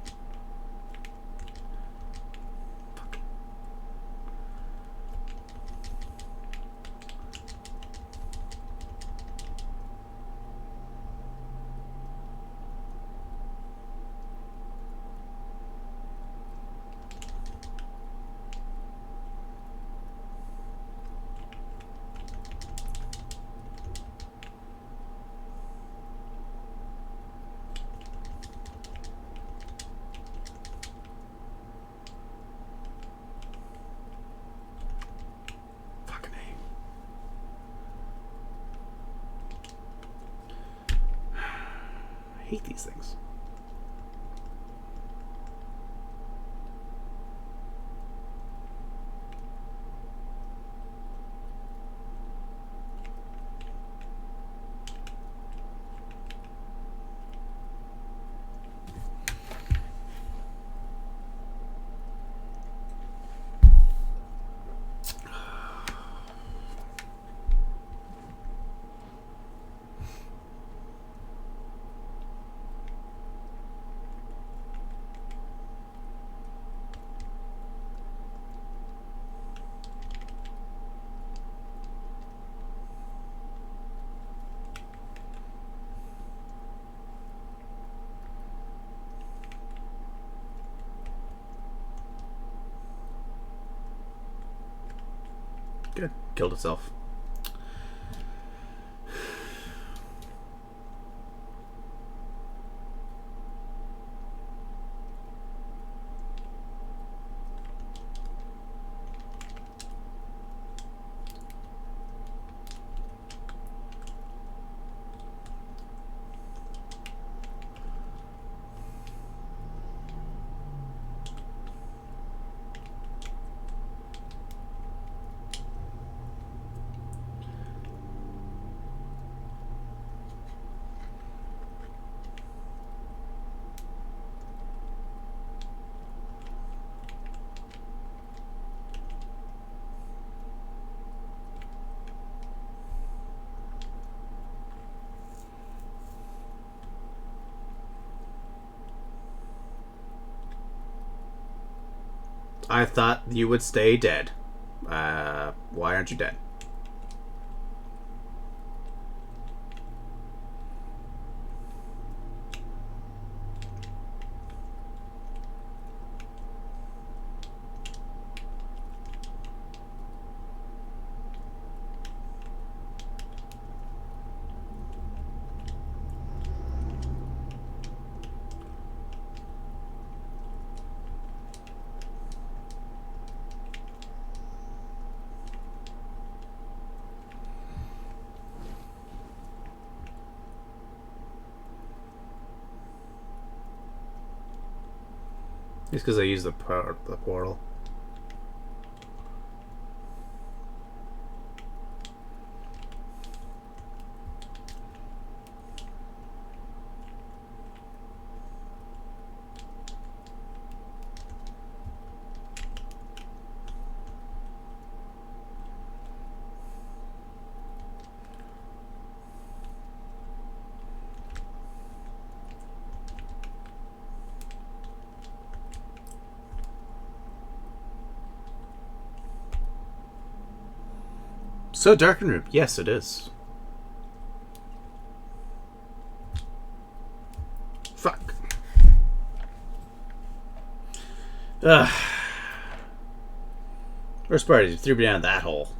I hate these things. Good. Killed itself. I thought you would stay dead. Why aren't you dead? It's because I used the portal. So dark and room. Yes, it is. Fuck. Ugh. Worst part is you threw me down that hole.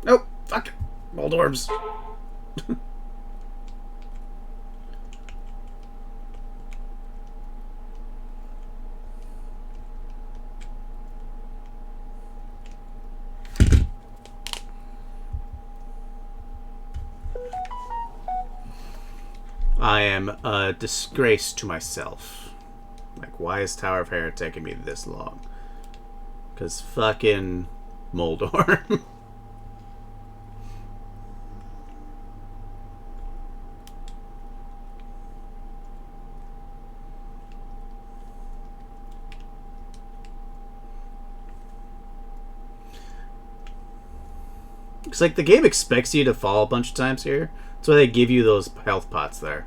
Nope. Fuck it. Mold orbs. I am a disgrace to myself. Like, why is Tower of Hair taking me this long? Because fucking Moldorm. It's like the game expects you to fall a bunch of times here. That's why they give you those health pots there.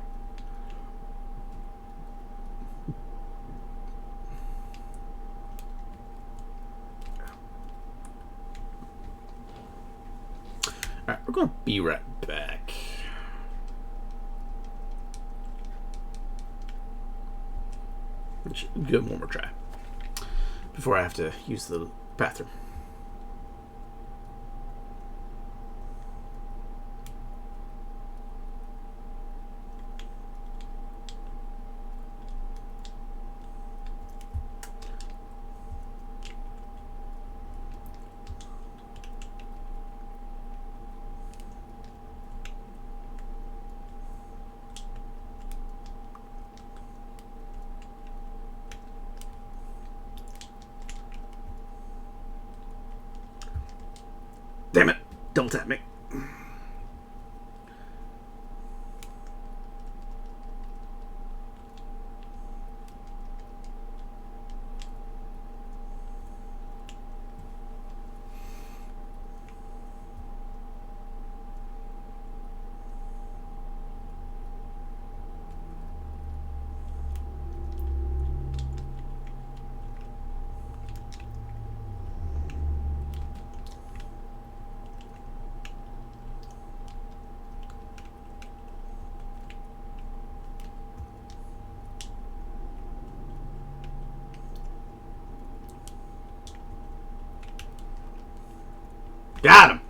Alright, we're going to be right back. Give it one more try before I have to use the bathroom. Damn it! Double tap me. Got him!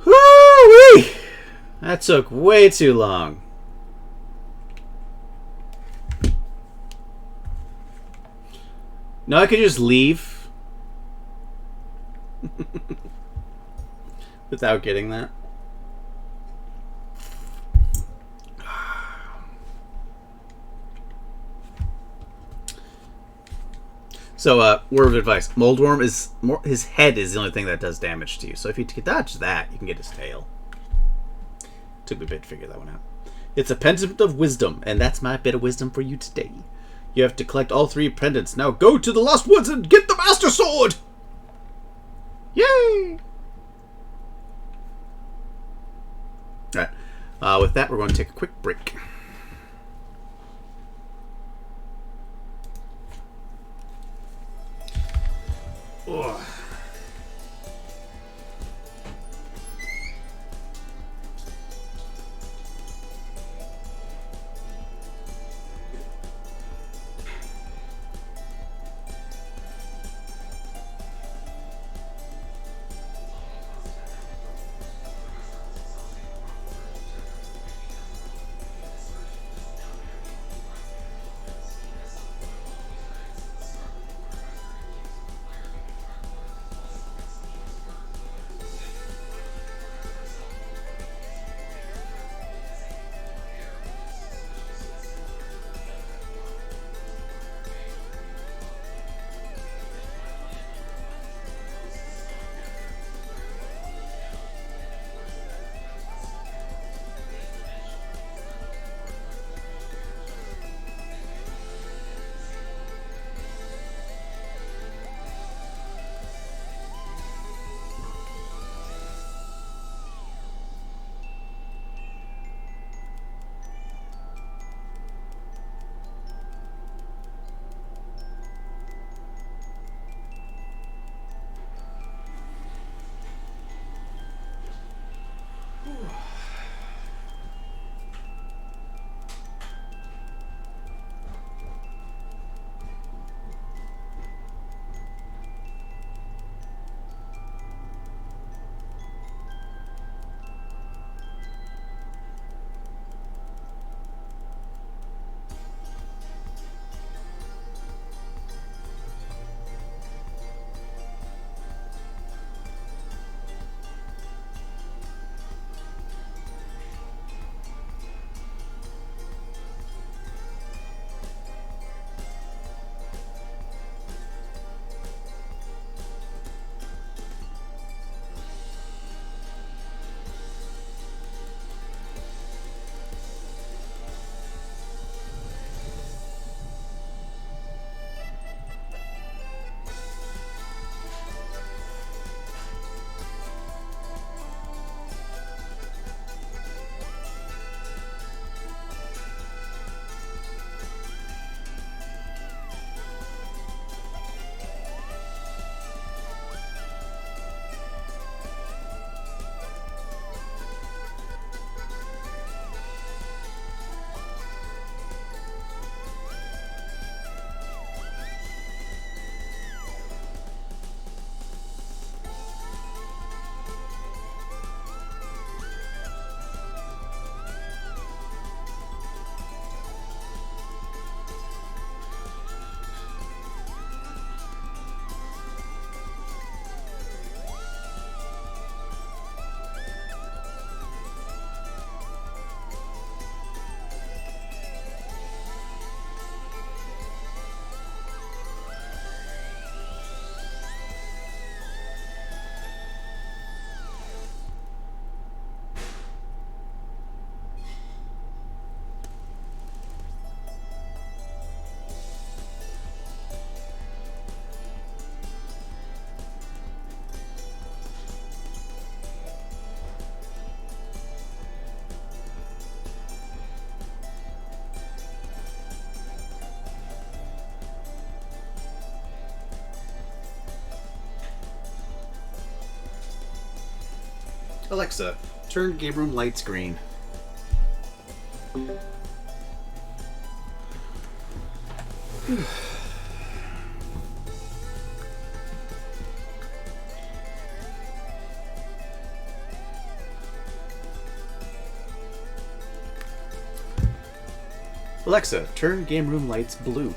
Woo-wee! That took way too long. No, I could just leave. Without getting that. So, word of advice: Moldworm is more. His head is the only thing that does damage to you. So if you dodge that, you can get his tail. Took me a bit to figure that one out. It's a pendant of wisdom, and that's my bit of wisdom for you today. You have to collect all 3 pendants. Now go to the Lost Woods and get the Master Sword. Yay! All right. With that, we're going to take a quick break. Ugh. Alexa, turn game room lights green. Alexa, turn game room lights blue.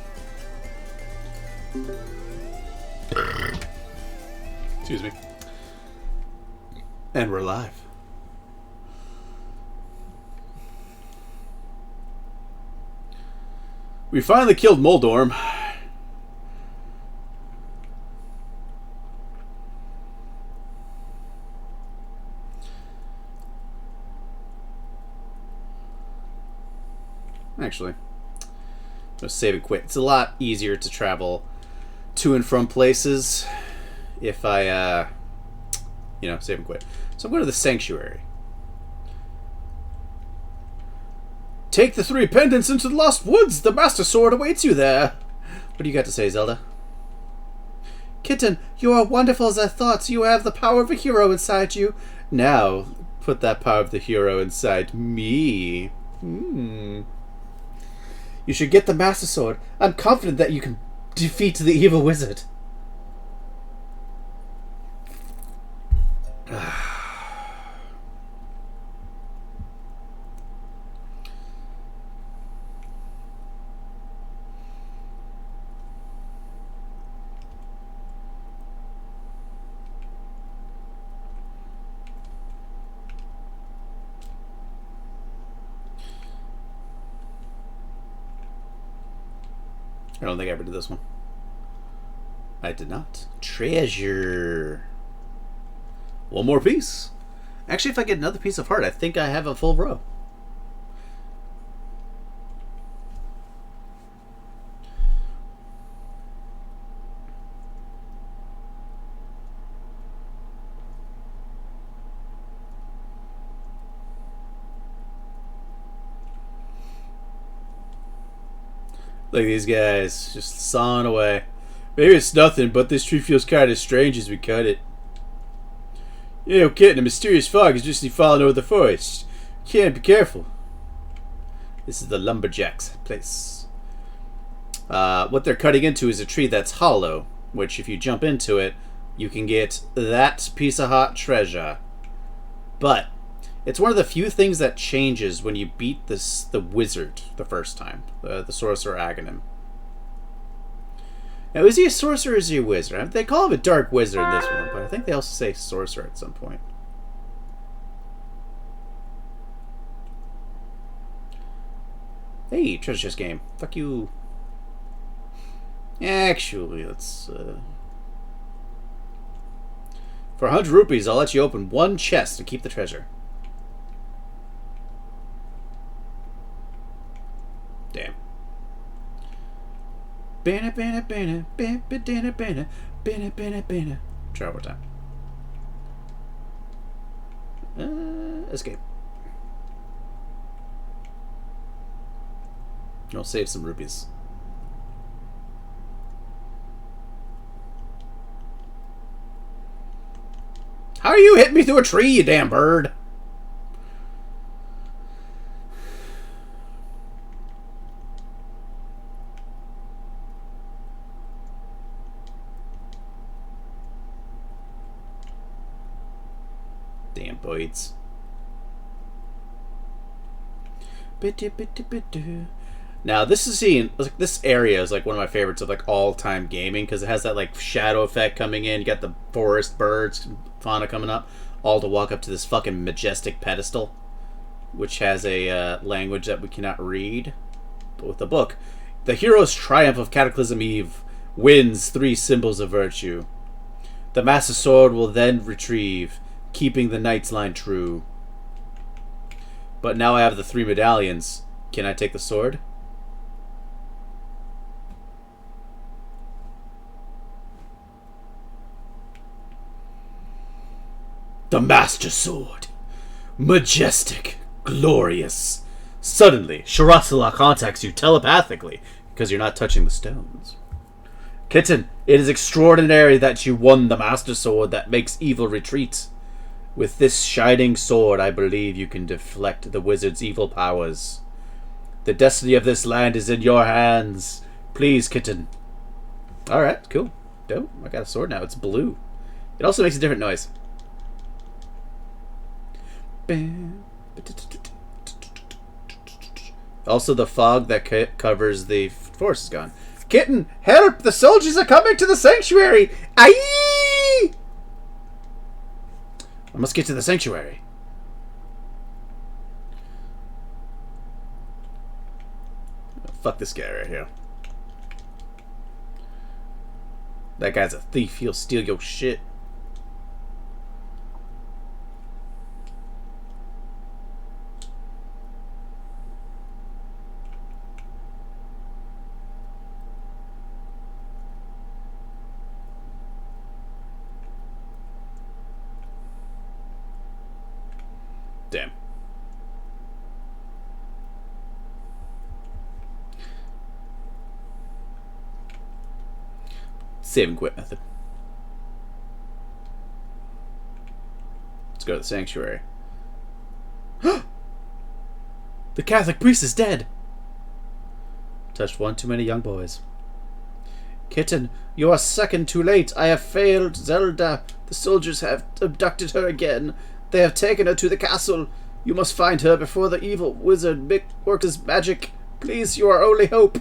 Excuse me. And we're live. We finally killed Moldorm. Actually, I'm gonna save and quit. It's a lot easier to travel to and from places if I, save and quit. So I'm going to the Sanctuary. Take the 3 pendants into the Lost Woods. The Master Sword awaits you there. What do you got to say, Zelda? Kitten, you are wonderful as I thought. You have the power of a hero inside you. Now, put that power of the hero inside me. You should get the Master Sword. I'm confident that you can defeat the evil wizard. I don't think I ever did this one. I did not. Treasure. One more piece. Actually, if I get another piece of heart, I think I have a full row. Look at these guys, just sawing away. Maybe it's nothing, but this tree feels kind of strange as we cut it. You know, kitten, a mysterious fog is just falling over the forest. You can't be careful. This is the lumberjack's place. What they're cutting into is a tree that's hollow, which if you jump into it, you can get that piece of hot treasure. But it's one of the few things that changes when you beat the wizard the first time, the sorcerer Aghanim. Now, is he a sorcerer or is he a wizard? They call him a dark wizard in this one, but I think they also say sorcerer at some point. Hey, treasure chest game. Fuck you. Actually, let's... For 100 rupees, I'll let you open one chest to keep the treasure. Damn. Banna, banna, banna, banna, banna, banna, banna, banna, banna. Try one more time. Escape. I'll save some rupees. How are you hitting me through a tree, you damn bird? Damn birds. Now this area is like one of my favorites of like all-time gaming because it has that like shadow effect coming in. You got the forest birds, fauna coming up, all to walk up to this fucking majestic pedestal, which has a language that we cannot read. But with the book, the hero's triumph of Cataclysm Eve wins 3 symbols of virtue. The Master Sword will then retrieve, keeping the knight's line true. But now I have the 3 medallions. Can I take the sword? The Master Sword. Majestic. Glorious. Suddenly, Sharasala contacts you telepathically because you're not touching the stones. Kitten, it is extraordinary that you won the Master Sword that makes evil retreat. With this shining sword, I believe you can deflect the wizard's evil powers. The destiny of this land is in your hands. Please, kitten. Alright, cool. Dope. I got a sword now. It's blue. It also makes a different noise. Also, the fog that covers the forest is gone. Kitten, help! The soldiers are coming to the sanctuary! Aye! I must get to the sanctuary. Oh, fuck this guy right here. That guy's a thief. He'll steal your shit. Damn. Save and quit method. Let's go to the sanctuary. The Catholic priest is dead. Touched one too many young boys. Kitten, you are a second too late. I have failed Zelda. The soldiers have abducted her again. They have taken her to the castle. You must find her before the evil wizard works his magic. Please, you are our only hope.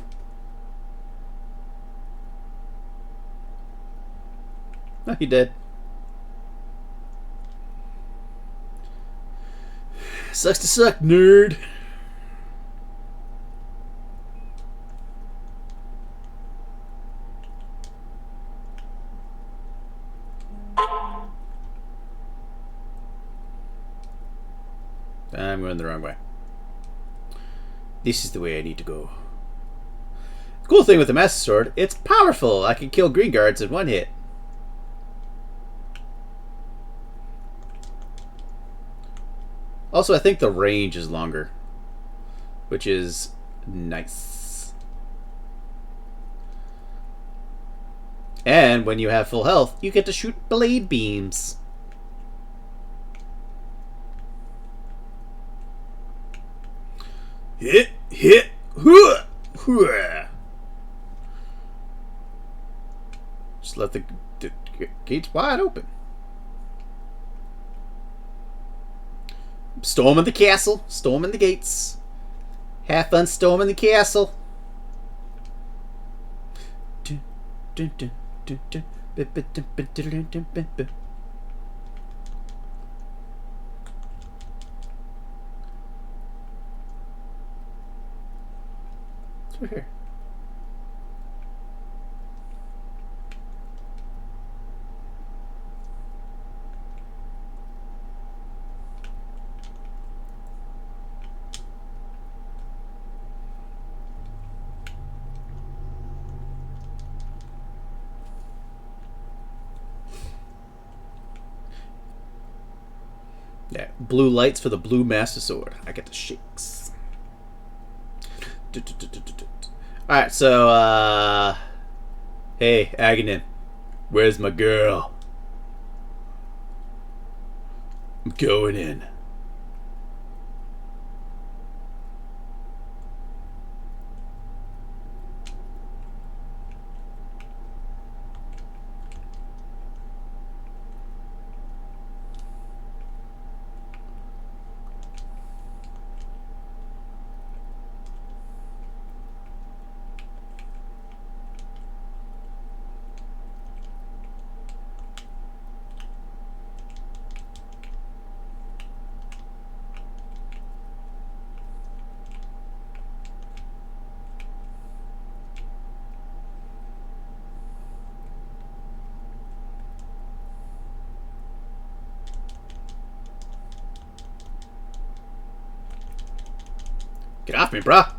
Oh, he did. Sucks to suck, nerd. I'm going the wrong way. This is the way I need to go. Cool thing with the Master Sword, it's powerful. I can kill green guards in one hit. Also, I think the range is longer, which is nice. And when you have full health, you get to shoot blade beams. Hit, hit, hooah, hooah. Just let the gates wide open. Storming the castle, storming the gates. Have fun storming the castle. It's right here. Yeah, blue lights for the blue Master Sword. I get the shakes. Alright, so, hey, Aghanim, where's my girl? I'm going in. Get off me, bruh.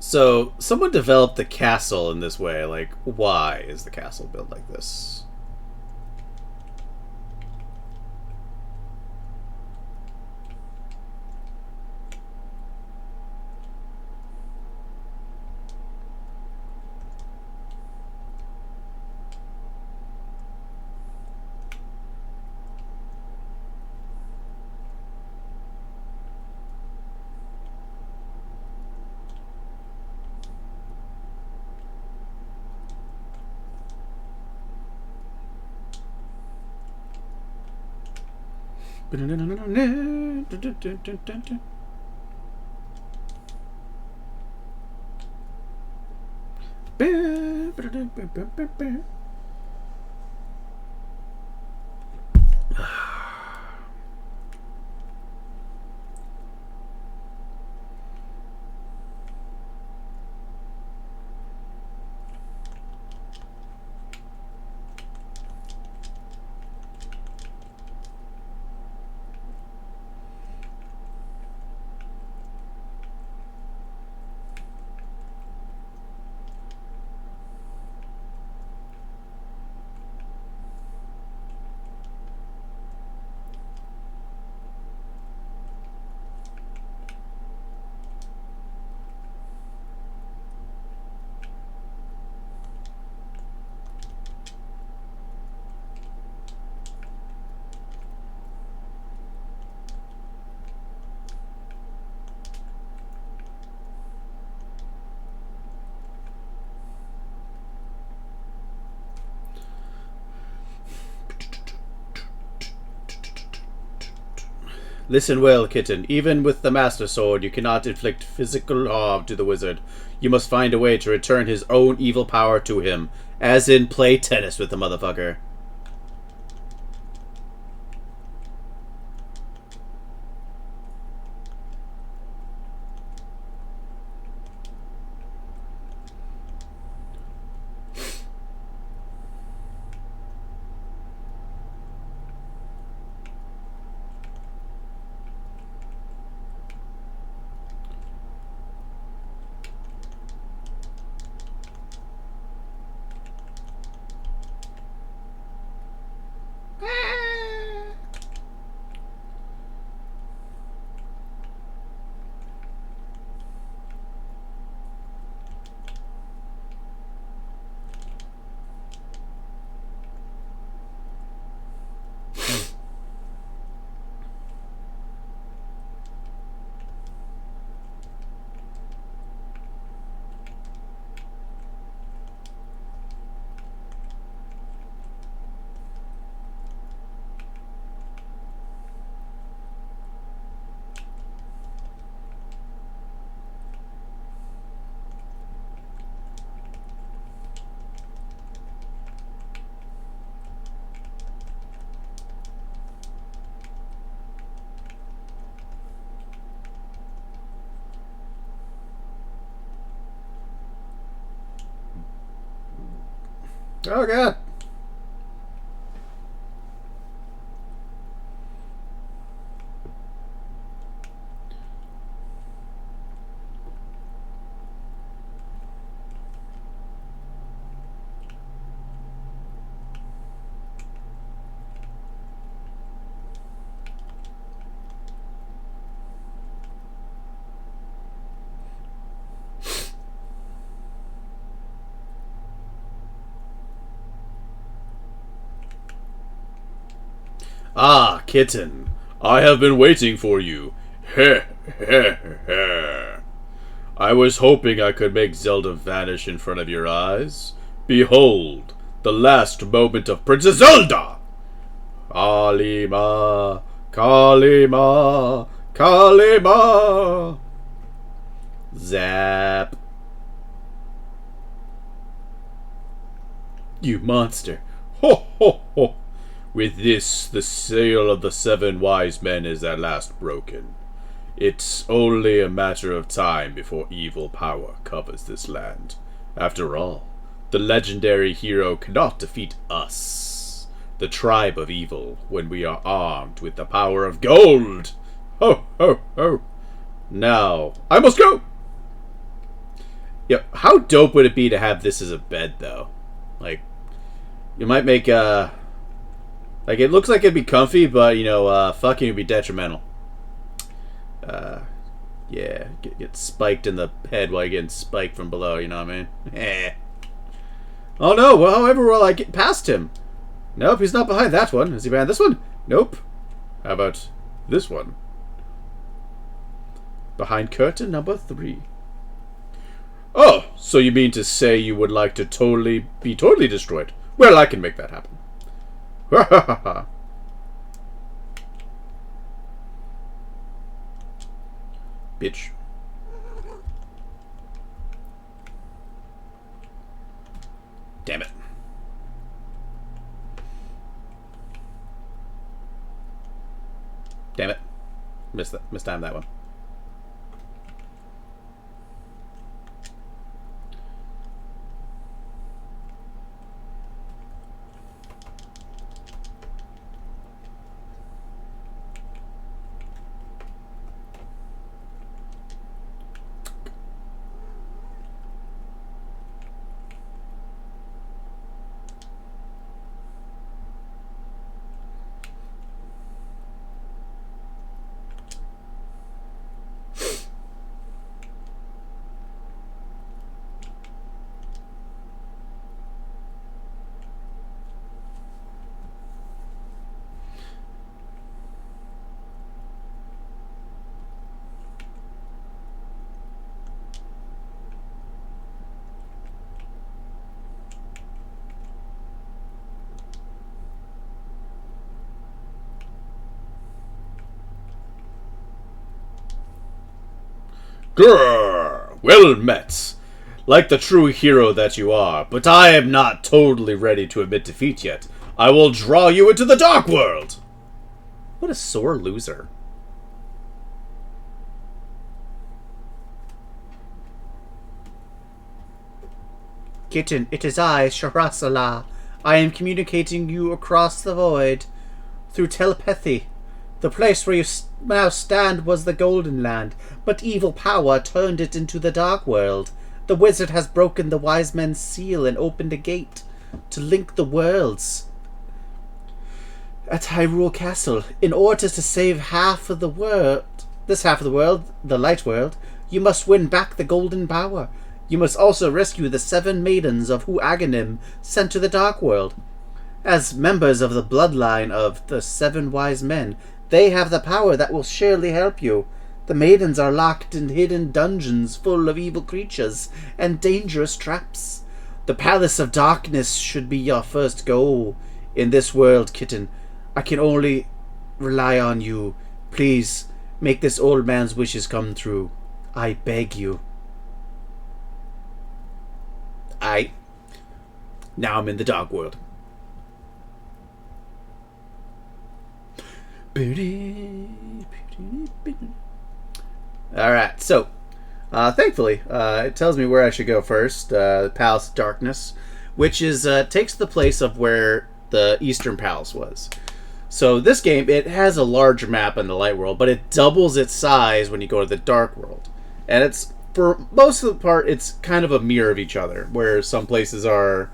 So, someone developed the castle in this way. Like, why is the castle built like this? Listen well, kitten. Even with the Master Sword, you cannot inflict physical harm to the wizard. You must find a way to return his own evil power to him. As in, play tennis with the motherfucker. Oh, God. Ah, kitten. I have been waiting for you. Heh, heh, heh. I was hoping I could make Zelda vanish in front of your eyes. Behold, the last moment of Princess Zelda! Alima, Kalima! Kalima! Zap. You monster. Ho ho ho! With this, the seal of the 7 wise men is at last broken. It's only a matter of time before evil power covers this land. After all, the legendary hero cannot defeat us, the tribe of evil, when we are armed with the power of gold. Ho ho ho! Now, I must go! Yeah, how dope would it be to have this as a bed, though? Like, you might make like, it looks like it'd be comfy, but, you know, fucking would be detrimental. Yeah, get spiked in the head while you're getting spiked from below, you know what I mean? Eh. Oh no, well, however will I get past him? Nope, he's not behind that one. Is he behind this one? Nope. How about this one? Behind curtain number 3. Oh, so you mean to say you would like to be totally destroyed? Well, I can make that happen. Ha ha ha ha. Bitch. Damn it. Damn it. Mistimed that one. Grrr! Well met, like the true hero that you are, but I am not totally ready to admit defeat yet. I will draw you into the Dark World! What a sore loser. Kitten, it is I, Sharasala. I am communicating you across the void through telepathy. The place where you now stand was the Golden Land, but evil power turned it into the Dark World. The wizard has broken the wise men's seal and opened a gate to link the worlds at Hyrule Castle. In order to save this half of the world, the Light World, you must win back the Golden Power. You must also rescue the 7 maidens of Hu Aghanim sent to the Dark World. As members of the bloodline of the 7 wise men, they have the power that will surely help you. The maidens are locked in hidden dungeons full of evil creatures and dangerous traps. The Palace of Darkness should be your first goal in this world, kitten. I can only rely on you. Please, make this old man's wishes come true. I beg you. Now I'm in the Dark World. Alright, so thankfully it tells me where I should go first. The Palace of Darkness, which is takes the place of where the Eastern Palace was. So this game, it has a larger map in the Light World, but it doubles its size when you go to the Dark World. And it's, for most of the part, it's kind of a mirror of each other, where some places are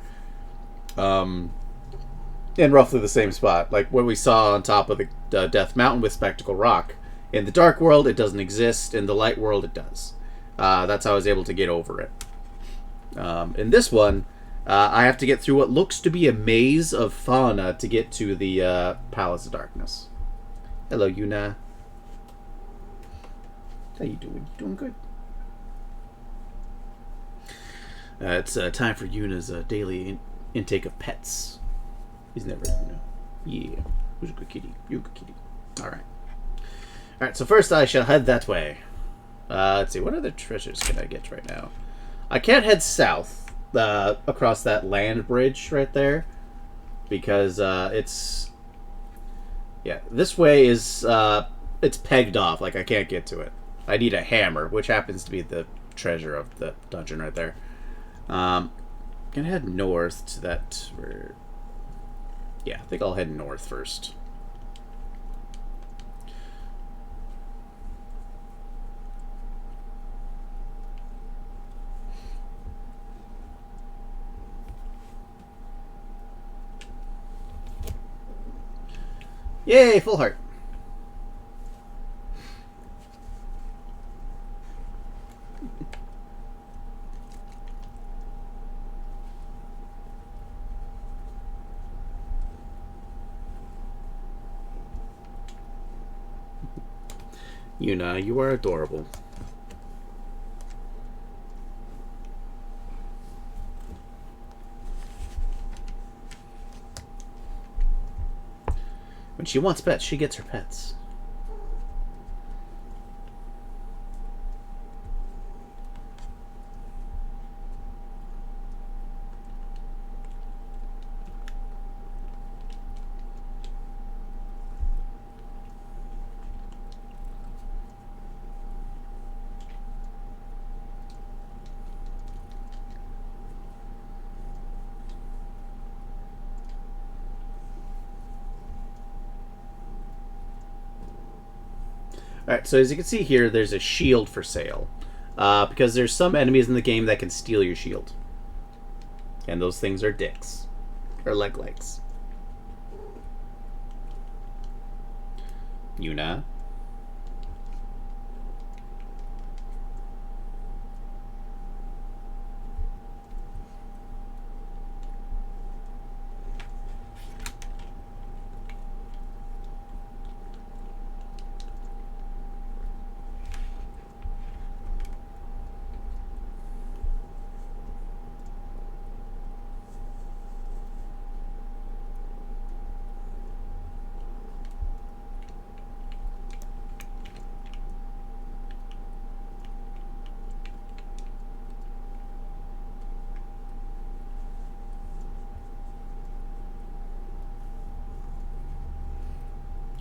in roughly the same spot. Like what we saw on top of the Death Mountain with Spectacle Rock. In the Dark World, it doesn't exist. In the Light World, it does. That's how I was able to get over it. In this one, I have to get through what looks to be a maze of fauna to get to the Palace of Darkness. Hello, Yuna. How you doing? You doing good? It's time for Yuna's daily intake of pets. He's never, Yeah. Who's a good kitty? You're a good kitty. All right. All right. So first, I shall head that way. Let's see. What other treasures can I get right now? I can't head south across that land bridge right there because it's this way is it's pegged off. Like I can't get to it. I need a hammer, which happens to be the treasure of the dungeon right there. Gonna head north to that. Yeah, I think I'll head north first. Yay, full heart. Yuna, you are adorable. When she wants pets, she gets her pets. Alright, so as you can see here, there's a shield for sale. Because there's some enemies in the game that can steal your shield. And those things are dicks. Or legs. Yuna.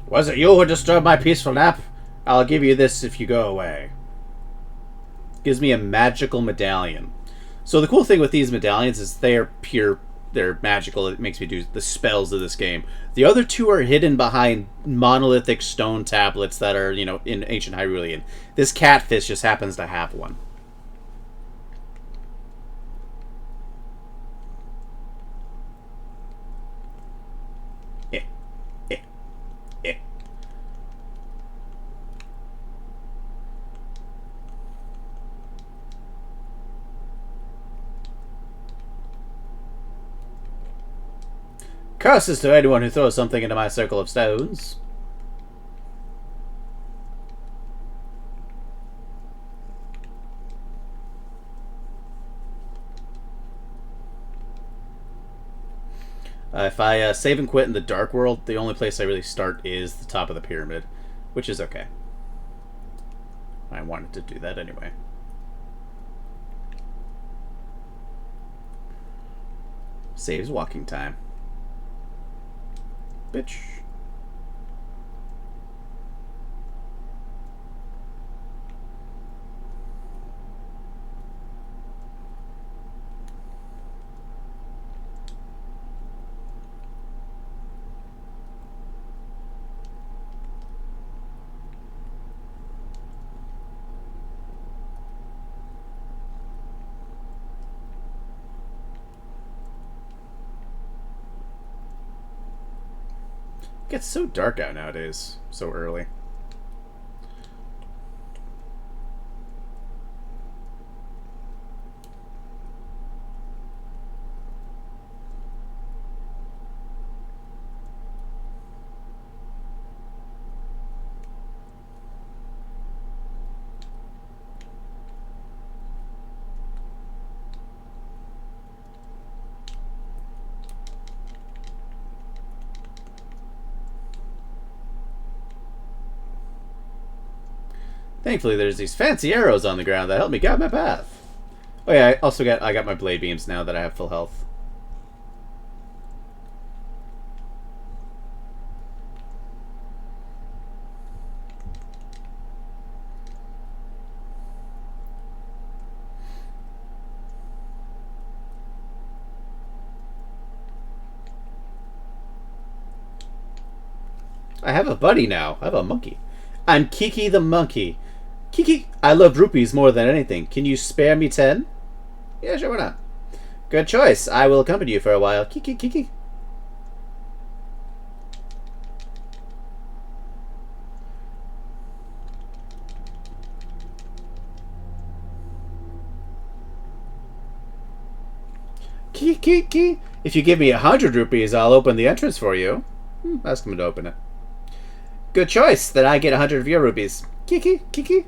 Was it you who disturbed my peaceful nap? I'll give you this if you go away. Gives me a magical medallion. So the cool thing with these medallions is they are pure, they're magical. It makes me do the spells of this game. The other two are hidden behind monolithic stone tablets that are, in ancient Hyrulean. This catfish just happens to have one. Curses to anyone who throws something into my circle of stones. If I save and quit in the Dark World, the only place I really start is the top of the pyramid, which is okay. I wanted to do that anyway. Saves walking time. Bitch. It gets so dark out nowadays, so early. Thankfully, there's these fancy arrows on the ground that help me guide my path. Oh yeah, I got my blade beams now that I have full health. I have a buddy now. I have a monkey. I'm Kiki the monkey. Kiki, I love rupees more than anything. Can you spare me 10? Yeah, sure, why not? Good choice. I will accompany you for a while. Kiki, Kiki. Kiki, Kiki. If you give me 100 rupees, I'll open the entrance for you. Ask him to open it. Good choice. Then I get 100 of your rupees. Kiki, Kiki.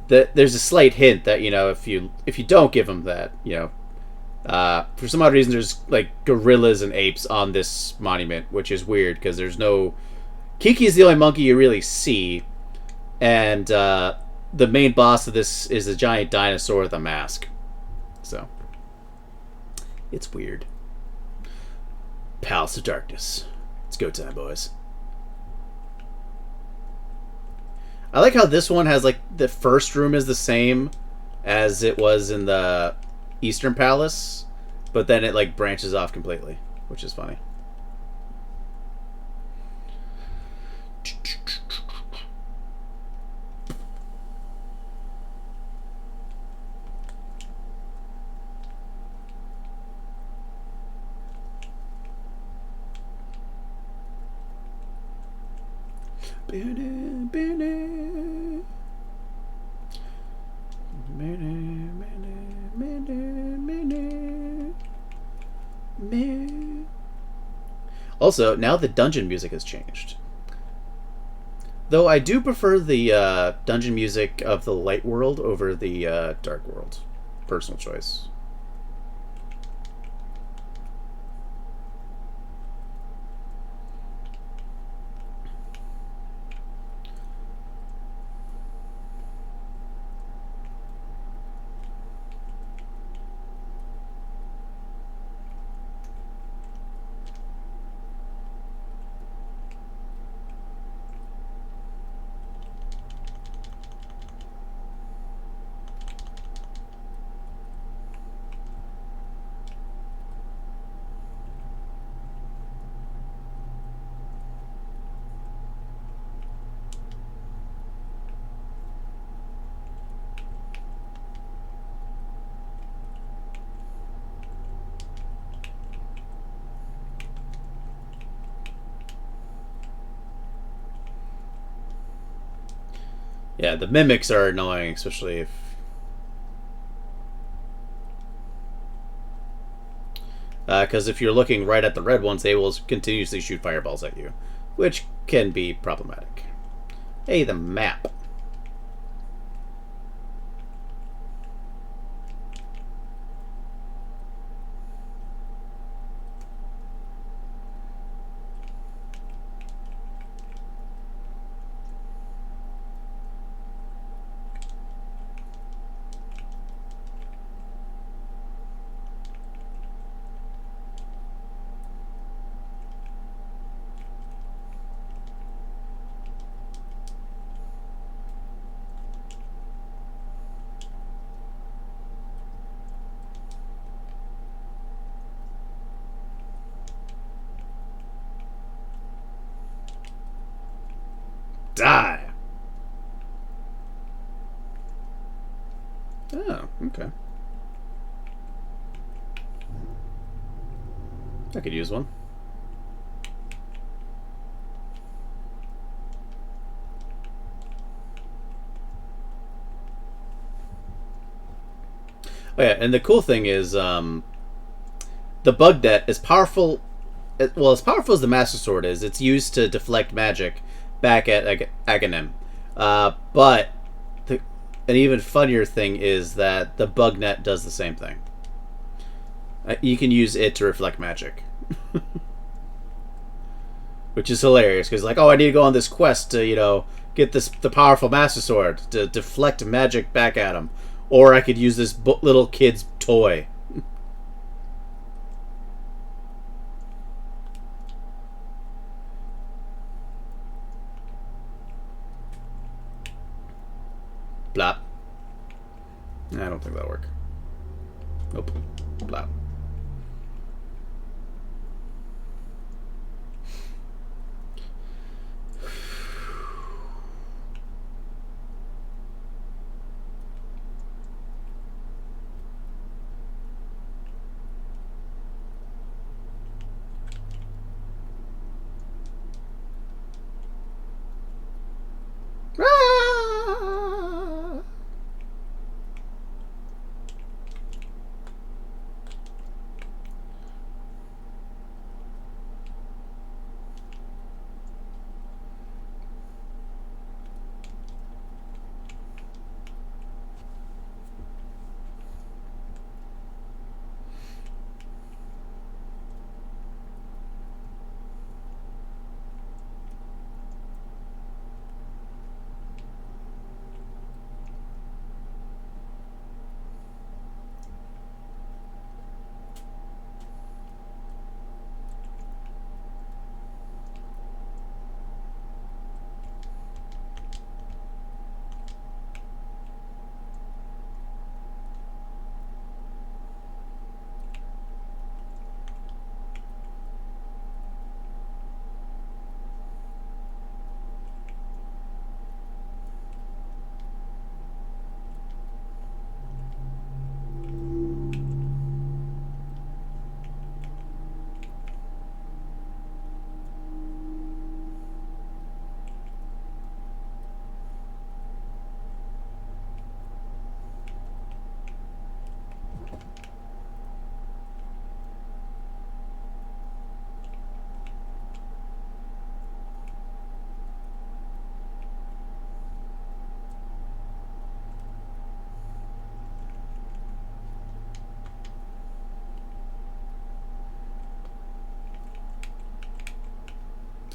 There's a slight hint that, you know, if you don't give him that, you know, for some odd reason there's like gorillas and apes on this monument, which is weird because there's no. Kiki's the only monkey you really see, and the main boss of this is a giant dinosaur with a mask. So it's weird. Palace of Darkness. It's go time, boys. I like how this one has, like, the first room is the same as it was in the Eastern Palace, but then it, like, branches off completely, which is funny. Also, now the dungeon music has changed. Though I do prefer the dungeon music of the light world over the dark world. Personal choice. Yeah, the mimics are annoying, especially if... Because if you're looking right at the red ones, they will continuously shoot fireballs at you, which can be problematic. Hey, the map. Die! Oh, okay. I could use one. Oh yeah, and the cool thing is, the bug net, as powerful, well, as powerful as the Master Sword is, it's used to deflect magic back at Aghanim. But an even funnier thing is that the bug net does the same thing. You can use it to reflect magic. Which is hilarious, because like, oh, I need to go on this quest to, you know, get the powerful Master Sword to deflect magic back at him. Or I could use this little kid's toy. Blop. I don't think that'll work. Nope. Blop.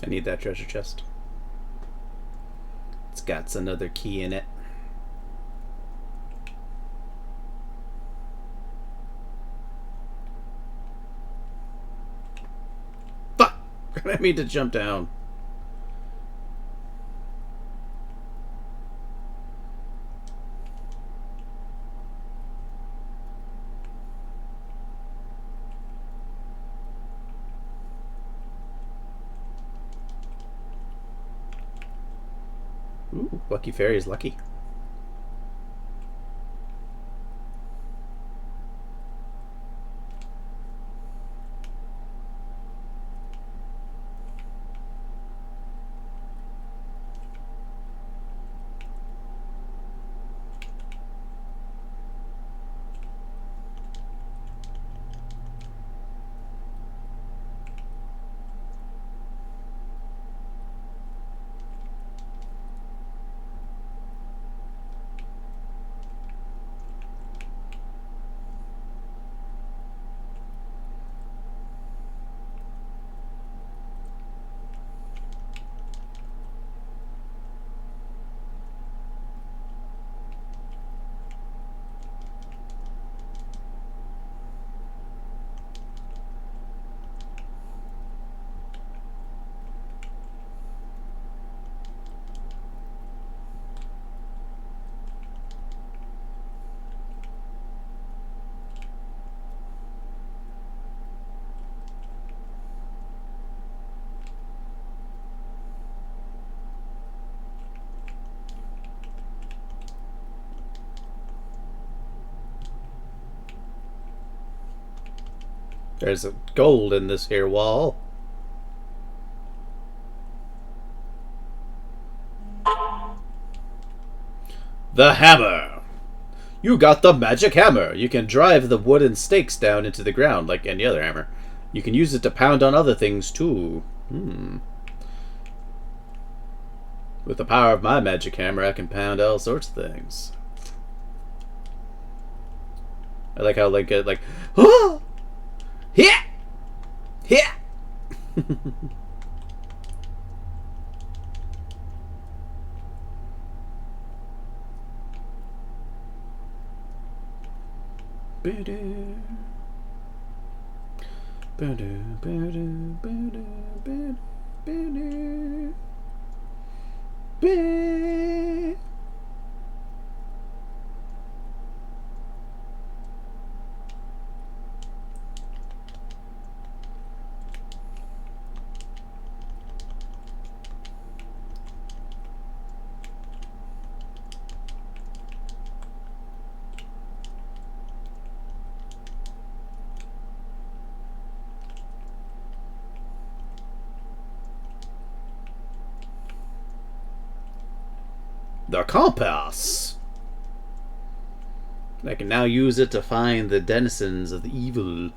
I need that treasure chest. It's got another key in it. Fuck! I mean to jump down. Ooh, Lucky Fairy is lucky. There's a gold in this here wall. The hammer! You got the magic hammer! You can drive the wooden stakes down into the ground like any other hammer. You can use it to pound on other things too. With the power of my magic hammer, I can pound all sorts of things. I like how like oh! Yeah! Yeah! The compass! I can now use it to find the denizens of the evil.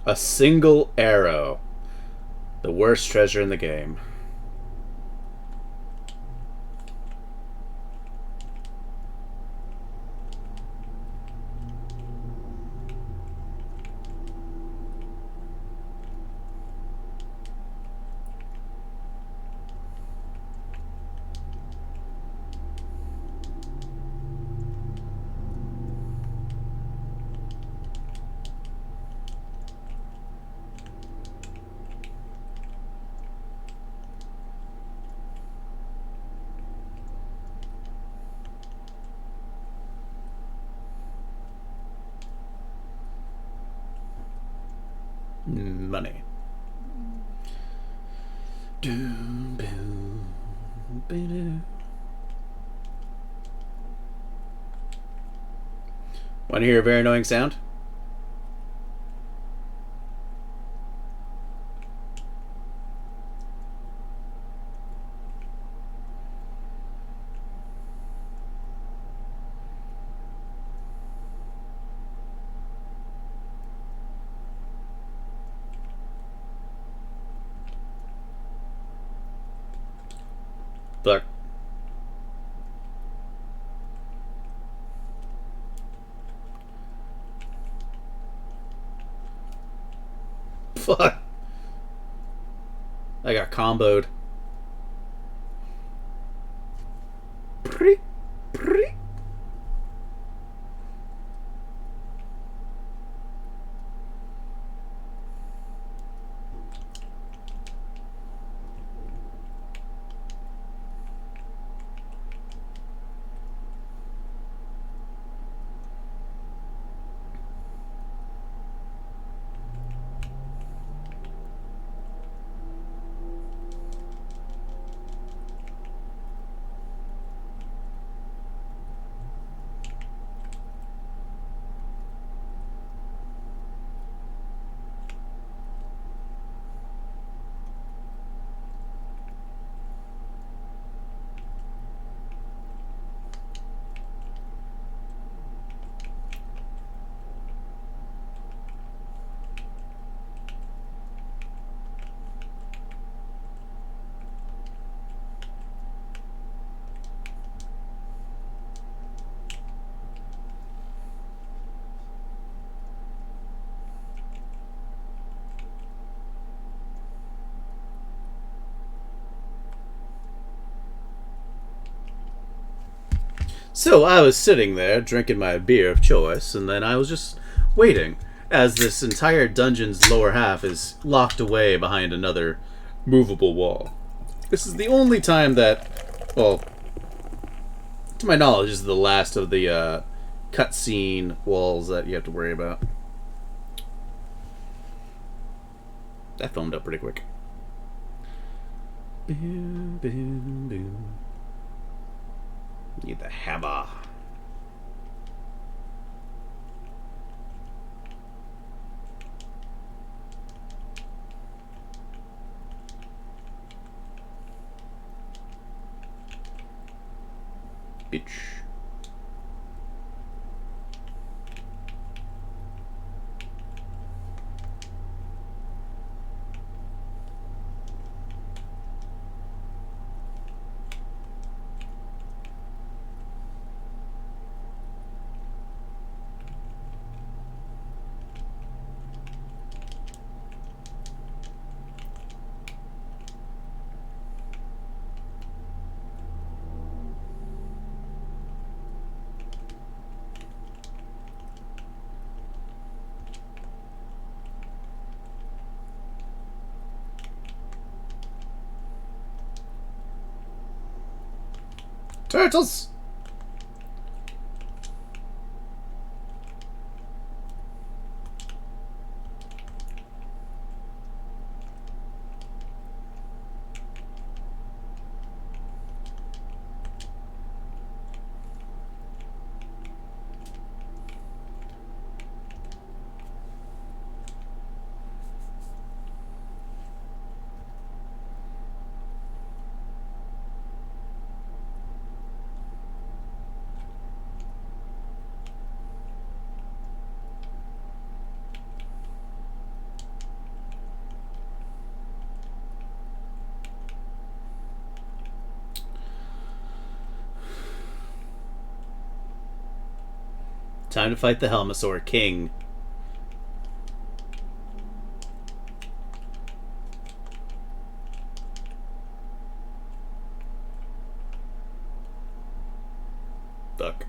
A single arrow. The worst treasure in the game. Money. Want to hear a very annoying sound? Look. Fuck. I got comboed. Pretty. So I was sitting there drinking my beer of choice, and then I was just waiting as this entire dungeon's lower half is locked away behind another movable wall. This is the only time that, well, to my knowledge, this is the last of the cutscene walls that you have to worry about. That filmed up pretty quick. Boom, boom, boom. Need the hammer. Bitch. Turtles! Time to fight the Helmosaur King. Fuck.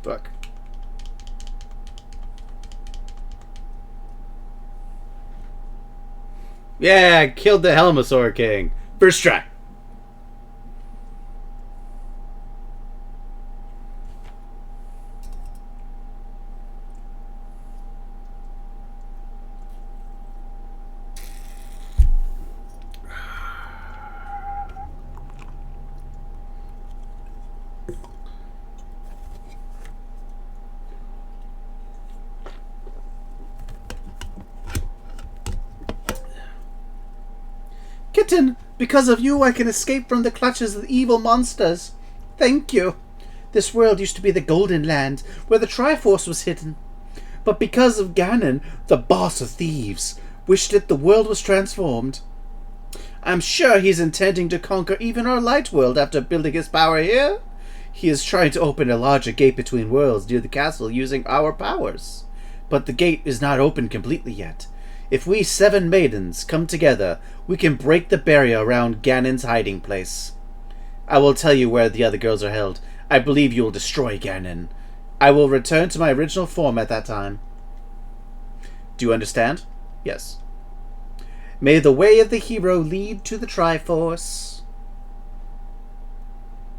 Fuck. Yeah, killed the Helmosaur King. First try. Kitten, because of you I can escape from the clutches of the evil monsters. Thank you. This world used to be the Golden Land, where the Triforce was hidden. But because of Ganon, the boss of thieves, wished that the world was transformed. I'm sure he's intending to conquer even our light world after building his power here. He is trying to open a larger gate between worlds near the castle using our powers. But the gate is not open completely yet. If we 7 maidens come together, we can break the barrier around Ganon's hiding place. I will tell you where the other girls are held. I believe you will destroy Ganon. I will return to my original form at that time. Do you understand? Yes. May the way of the hero lead to the Triforce.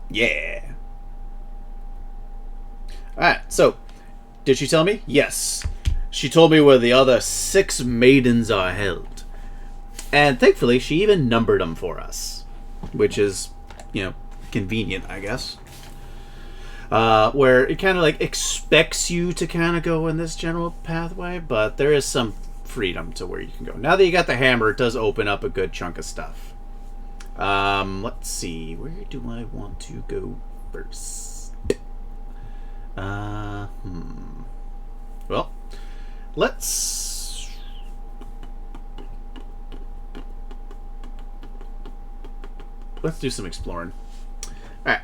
Yeah. Alright, so, did she tell me? Yes. She told me where the other 6 maidens are held. And thankfully, she even numbered them for us. Which is, convenient, I guess. Where it kind of, expects you to kind of go in this general pathway, but there is some freedom to where you can go. Now that you got the hammer, it does open up a good chunk of stuff. Let's see. Where do I want to go first? Well, let's do some exploring. All right.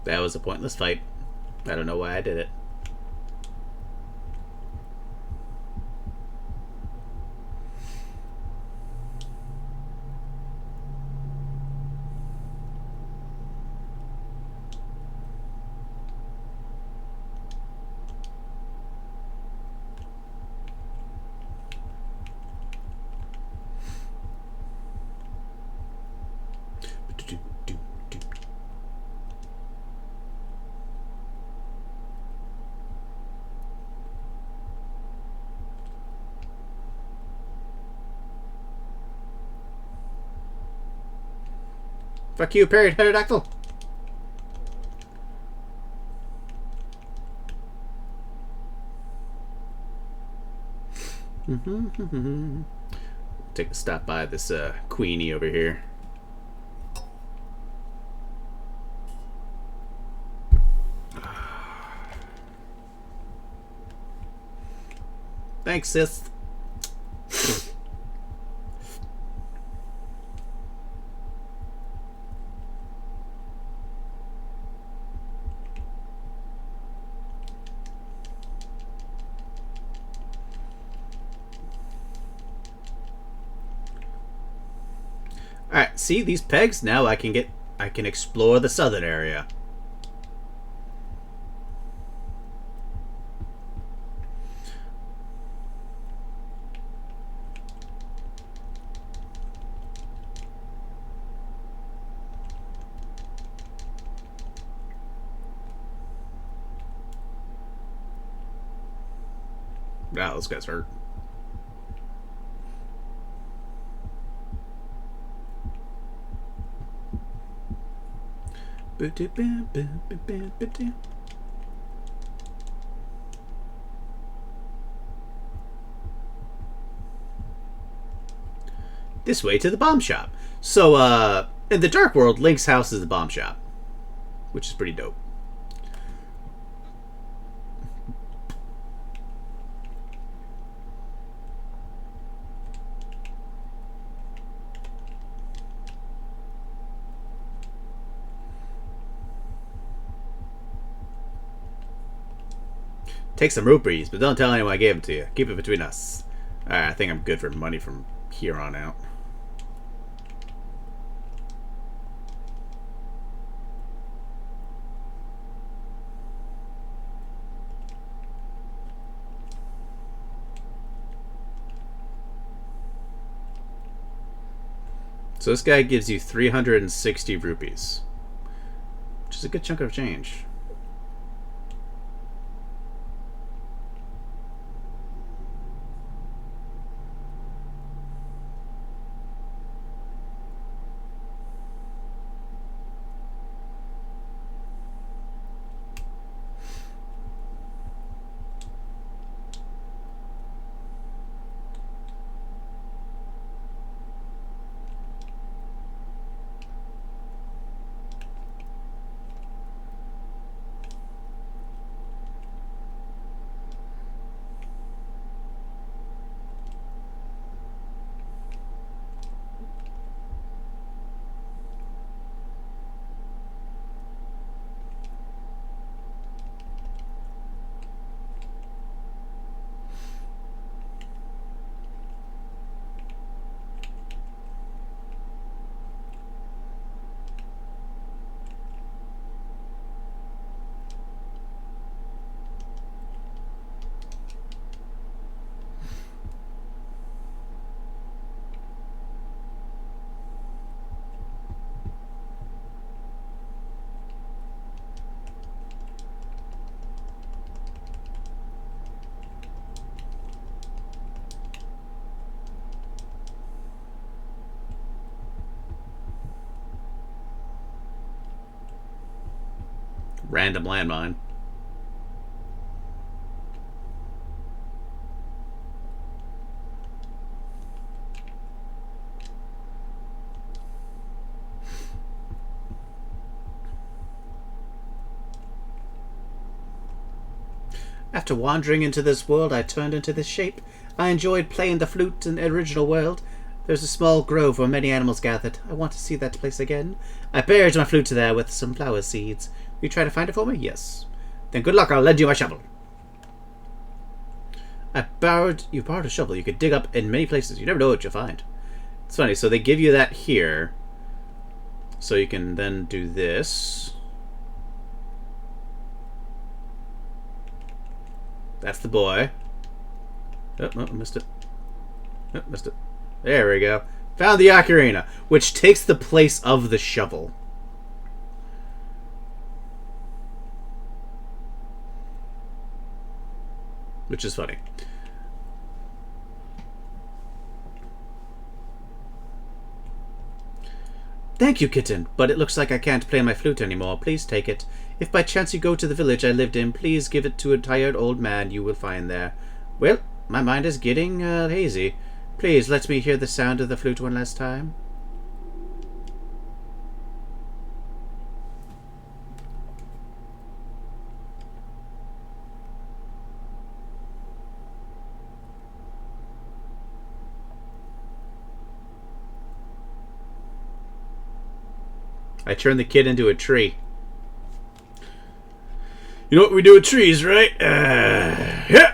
That was a pointless fight. I don't know why I did it. Fuck you, period, pterodactyl. Take a stop by this Queenie over here. Thanks, sis. Alright, see these pegs? Now I can explore the southern area. Wow, those guys hurt. This way to the bomb shop. So, in the Dark World, Link's house is the bomb shop, which is pretty dope. Take some rupees, but don't tell anyone I gave them to you. Keep it between us. Alright, I think I'm good for money from here on out. So this guy gives you 360 rupees, which is a good chunk of change. Random landmine. After wandering into this world, I turned into this shape. I enjoyed playing the flute in the original world. There's a small grove where many animals gathered. I want to see that place again. I buried my flute there with some flower seeds. You try to find it for me? Yes. Then good luck. I'll lend you my shovel. You borrowed a shovel. You could dig up in many places. You never know what you'll find. It's funny. So they give you that here. So you can then do this. That's the boy. Oh, I missed it. Oh, missed it. There we go. Found the ocarina, which takes the place of the shovel. Which is funny. Thank you, kitten, but it looks like I can't play my flute anymore. Please take it. If by chance you go to the village I lived in, please give it to a tired old man you will find there. Well, my mind is getting hazy. Please let me hear the sound of the flute one last time. I turned the kid into a tree. You know what we do with trees, right? Yeah.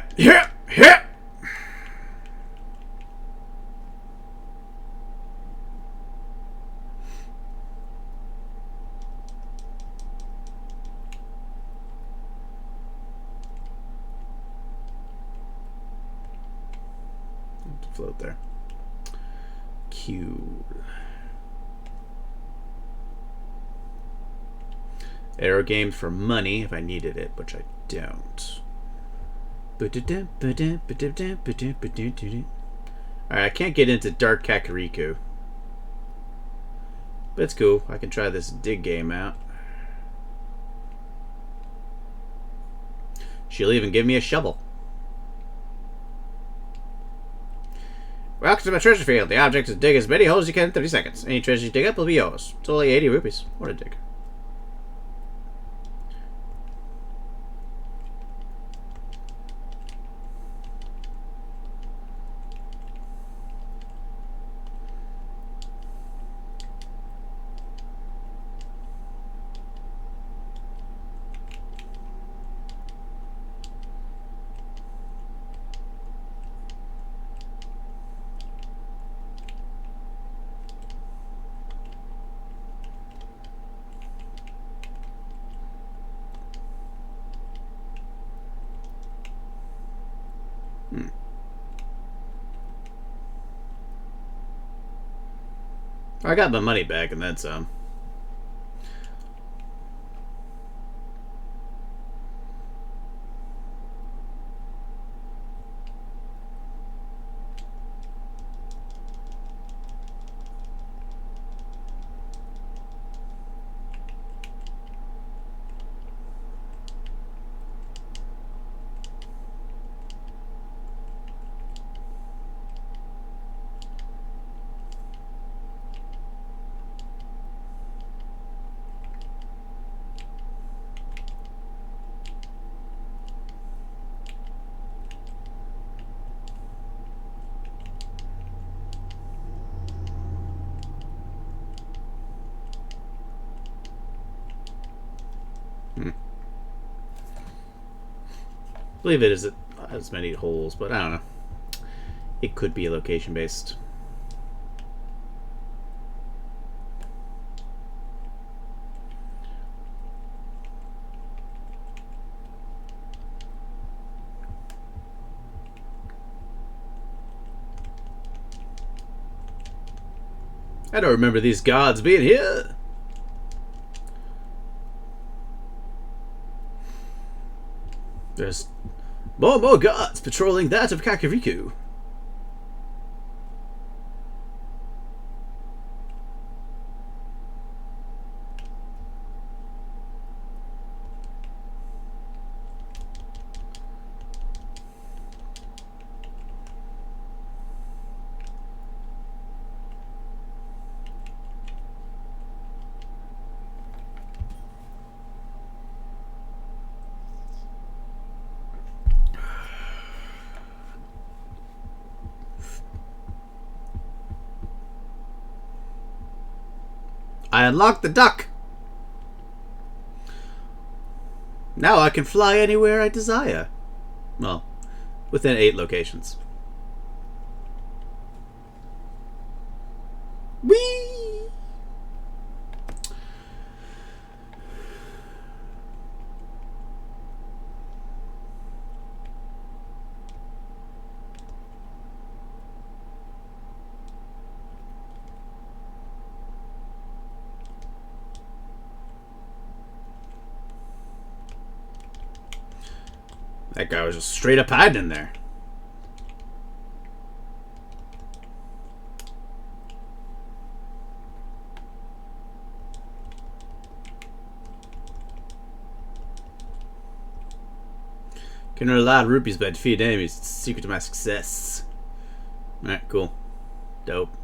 Float there. Q. Arrow games for money if I needed it, which I don't. Alright, I can't get into Dark Kakariko. But it's cool. I can try this dig game out. She'll even give me a shovel. Welcome to my treasure field. The object is to dig as many holes as you can in 30 seconds. Any treasure you dig up will be yours. It's only 80 rupees. What a dig. I got my money back and then some. I believe it is as many holes, but I don't know. It could be location based. I don't remember these gods being here. There's more gods patrolling that of Kakariko. I unlocked the duck. Now I can fly anywhere I desire. Well, within 8 locations. Whee! That guy was just straight up hiding in there. Can earn a lot of rupees by defeating enemies. It's the secret to my success. Alright, cool. Dope.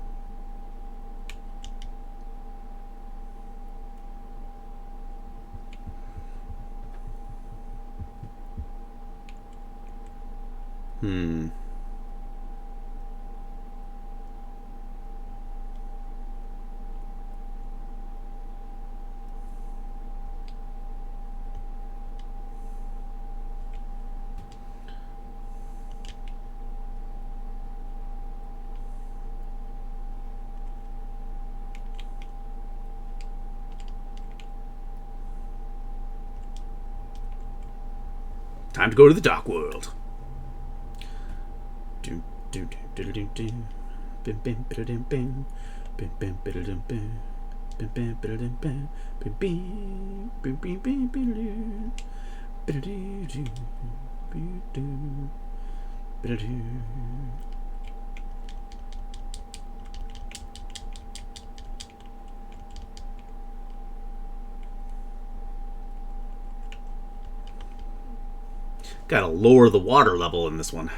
Hmm. Time to go to the dark world. Gotta lower the water level in this one.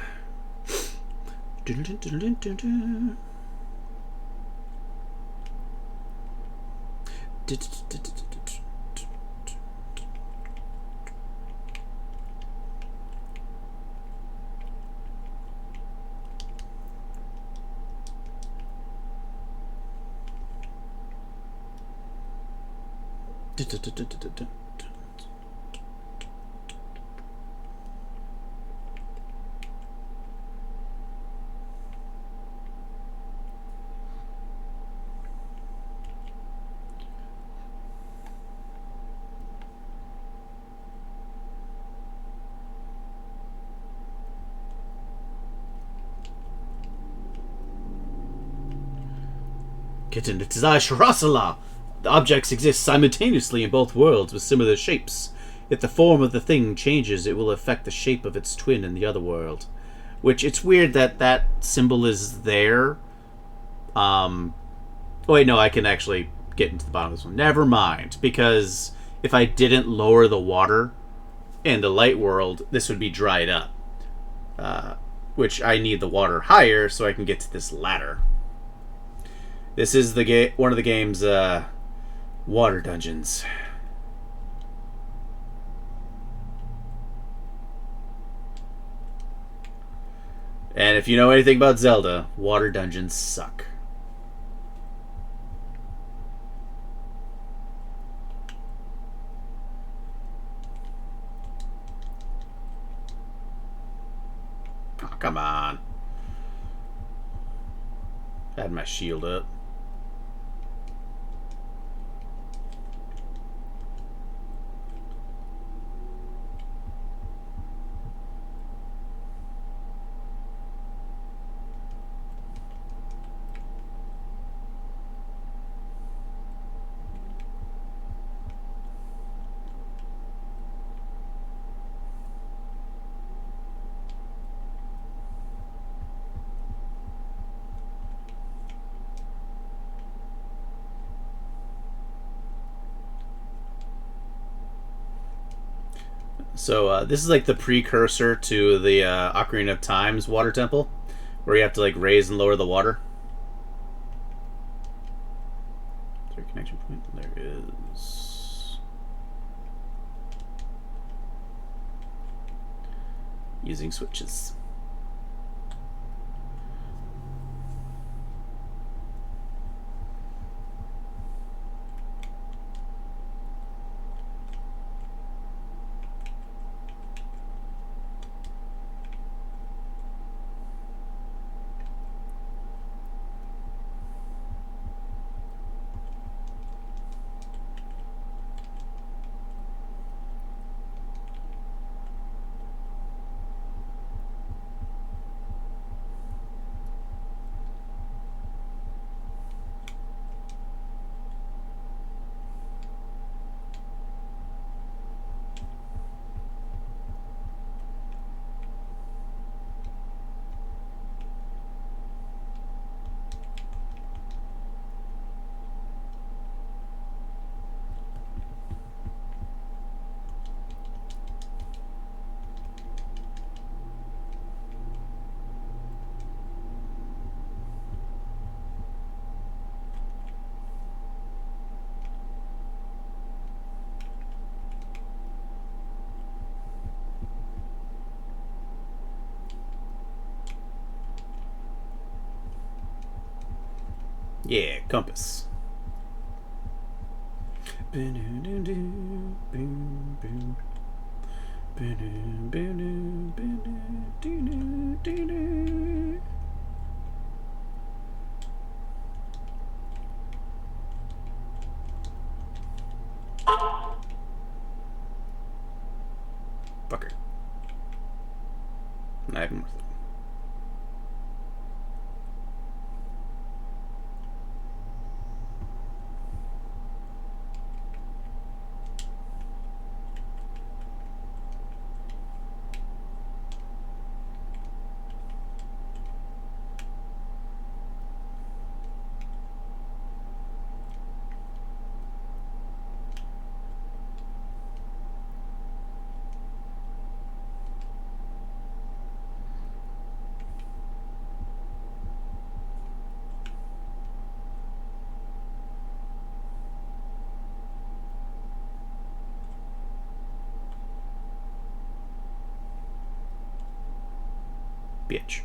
Kitten, it is I, Sharasala! The objects exist simultaneously in both worlds with similar shapes. If the form of the thing changes, it will affect the shape of its twin in the other world. Which, it's weird that that symbol is there. Oh wait, no, I can actually get into the bottom of this one. Never mind, because if I didn't lower the water in the light world, this would be dried up. Which I need the water higher so I can get to this ladder. This is the one of the game's water dungeons. And if you know anything about Zelda, water dungeons suck. Oh, come on. I had my shield up. So this is like the precursor to the Ocarina of Time's water temple, where you have to like raise and lower the water. Is there a connection point? There is. Using switches. Yeah, compass. Fucker. Not even worth it. Bitch.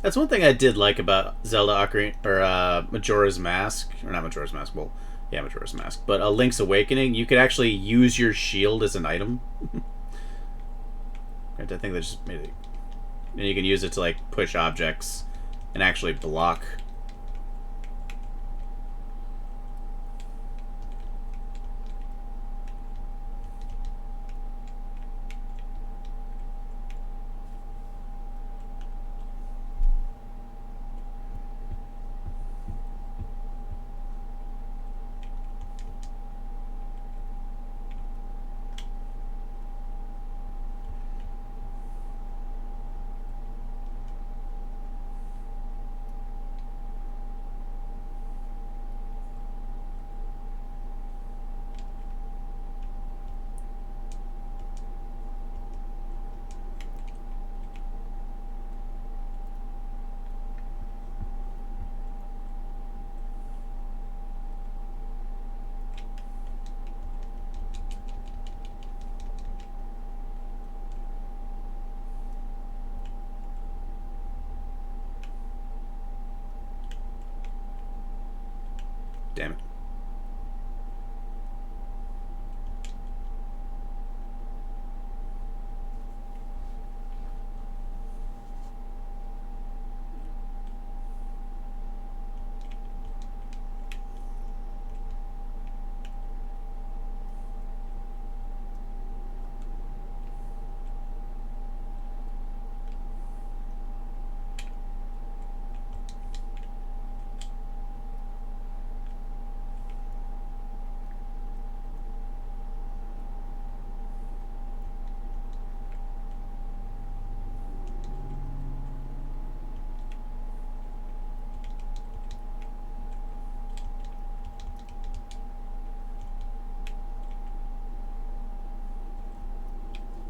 That's one thing I did like about Zelda Ocarina or Majora's Mask, or not Majora's Mask. Well, yeah, Majora's Mask, but Link's Awakening. You could actually use your shield as an item. I think they just made it, and you can use it to like push objects and actually block. Damn it.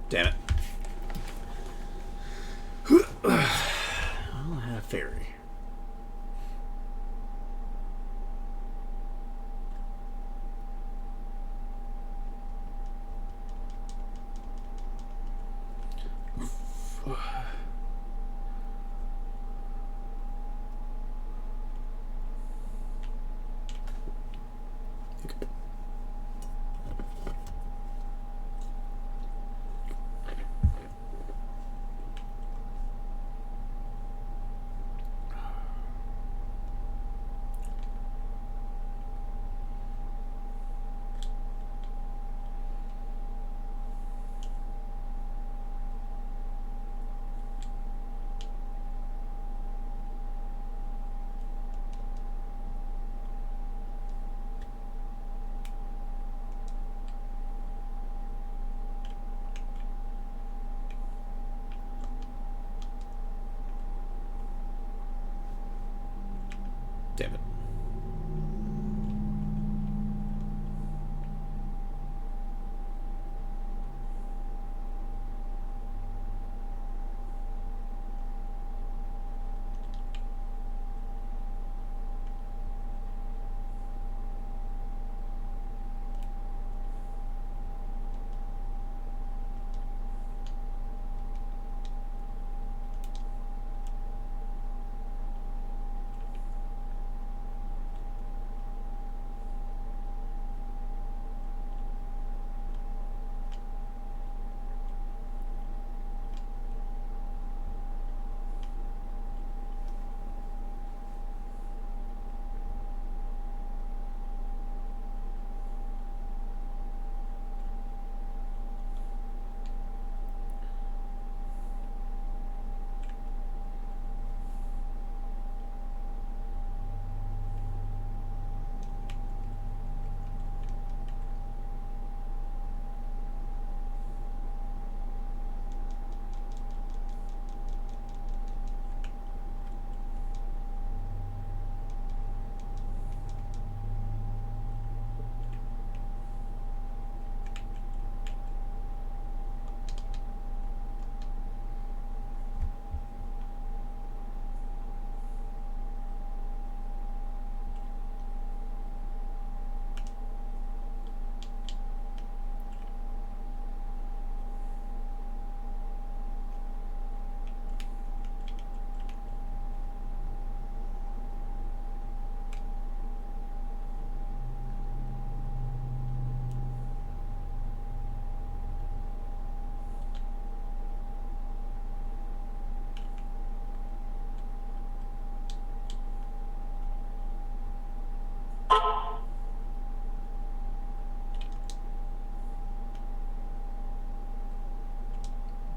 Damn it. I'll have fairy.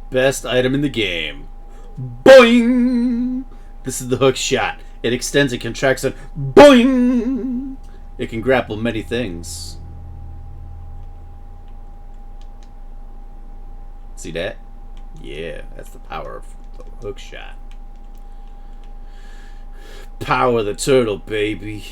Best item in the game. Boing! This is the hook shot. It extends and contracts and boing! It can grapple many things. See that? Yeah, that's the power of the hook shot. Power of the turtle, baby.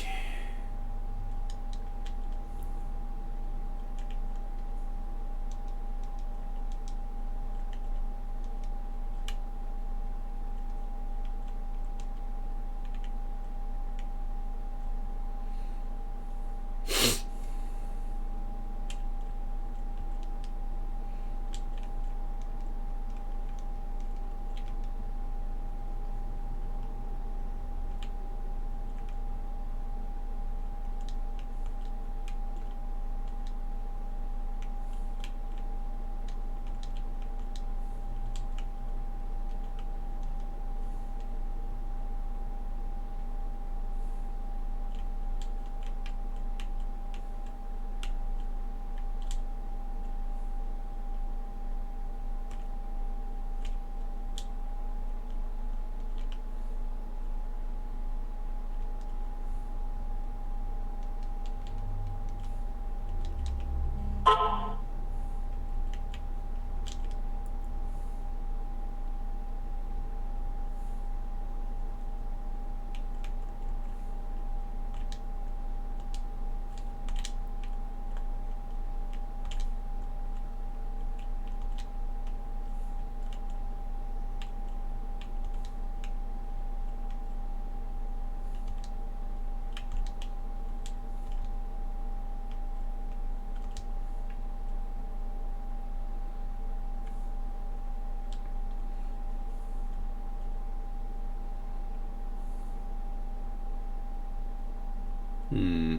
Hmm.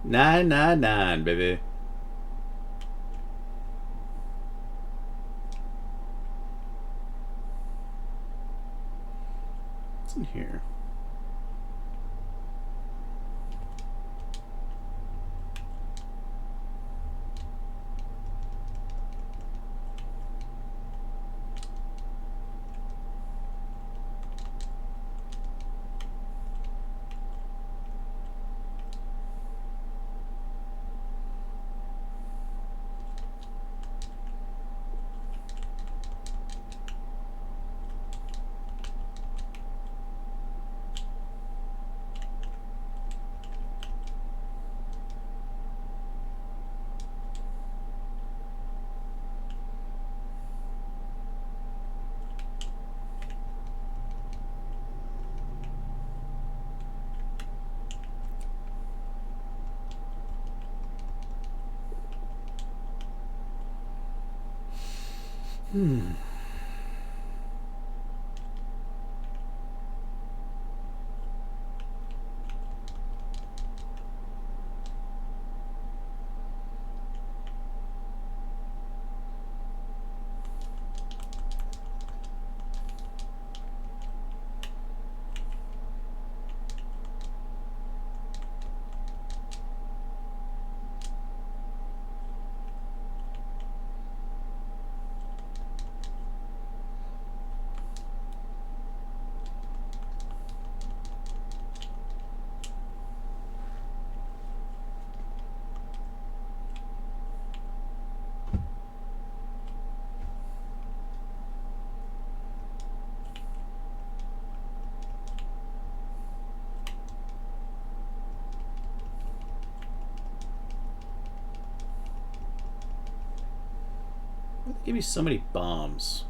Nine, nine, nine, baby. What's in here? Why did they give me so many bombs?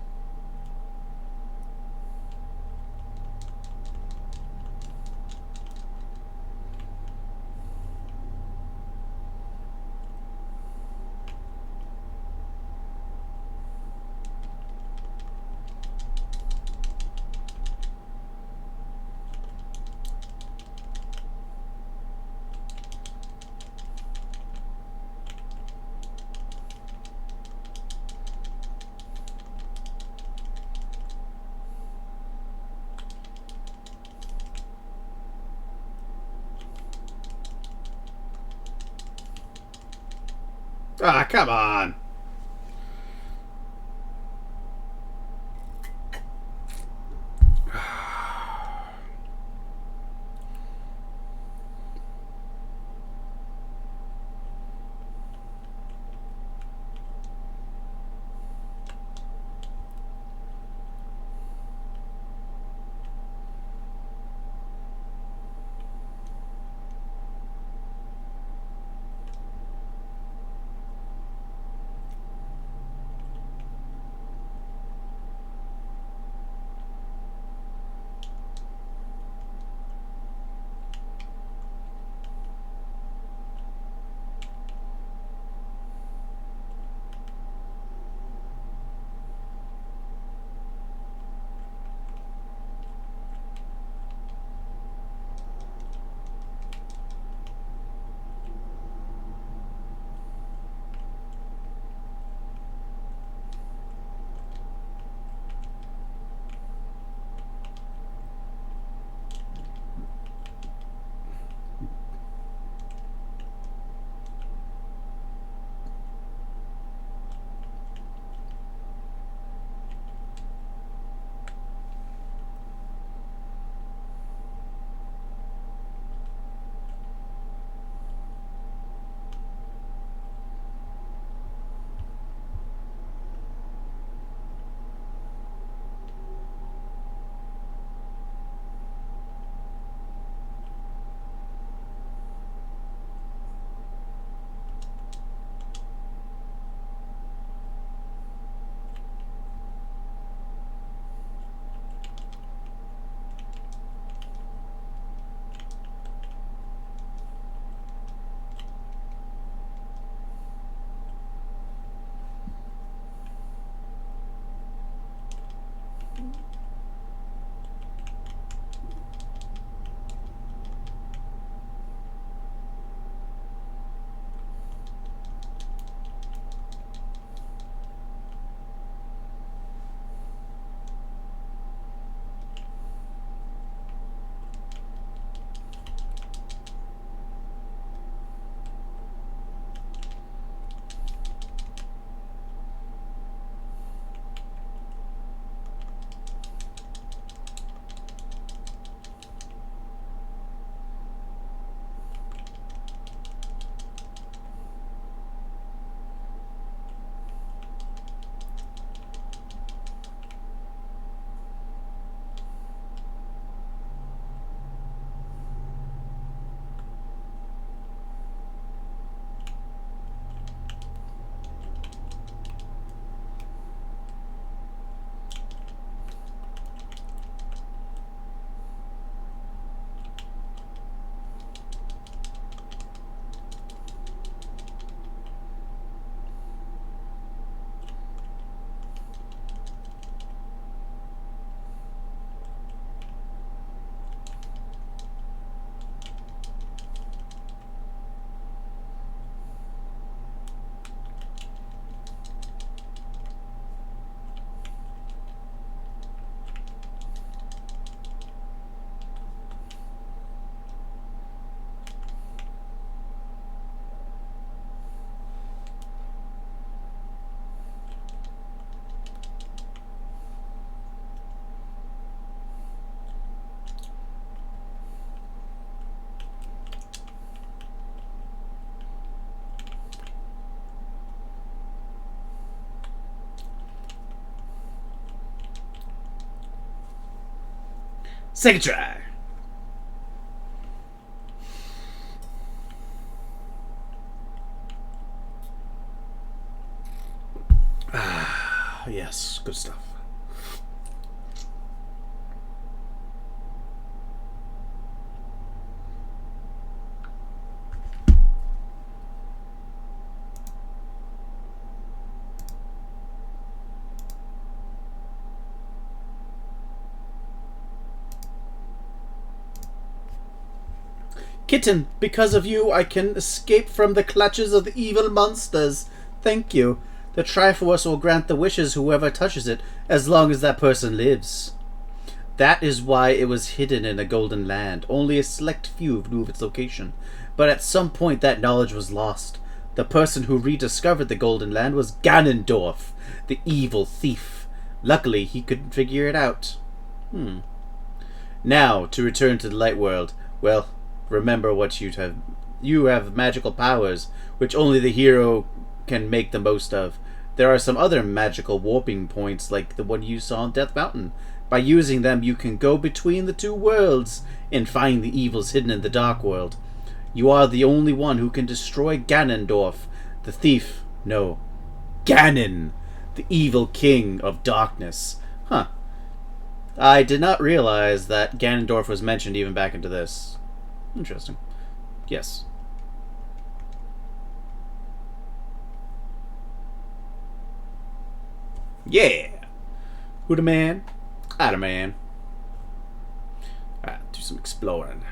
Ah, come on. Second try. Ah, yes, good stuff. Kitten, because of you, I can escape from the clutches of the evil monsters. Thank you. The Triforce will grant the wishes whoever touches it, as long as that person lives. That is why it was hidden in a golden land. Only a select few knew of its location. But at some point that knowledge was lost. The person who rediscovered the golden land was Ganondorf, the evil thief. Luckily, he couldn't figure it out. Now, to return to the light world. Well, remember what you have magical powers, which only the hero can make the most of. There are some other magical warping points like the one you saw on Death Mountain. By using them, you can go between the two worlds and find the evils hidden in the Dark World. You are the only one who can destroy Ganondorf, the thief. No, Ganon, the evil king of darkness. Huh. I did not realize that Ganondorf was mentioned even back into this. Interesting. Yes. Yeah. Who the man? I the man. Alright, do some exploring.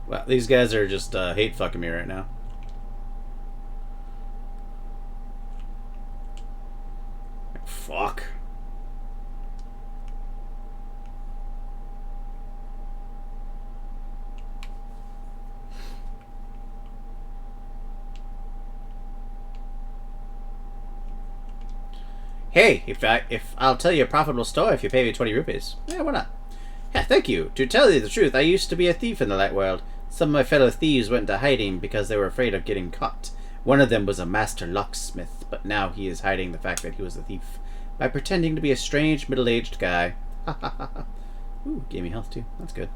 Wow, these guys are just hate fucking me right now. Fuck. Hey, if I'll tell you a profitable story if you pay me 20 rupees. Yeah, why not? Yeah, thank you. To tell you the truth, I used to be a thief in the light world. Some of my fellow thieves went into hiding because they were afraid of getting caught. One of them was a master locksmith, but now he is hiding the fact that he was a thief by pretending to be a strange middle-aged guy. Ha ha ha ha. Ooh, gave me health too. That's good.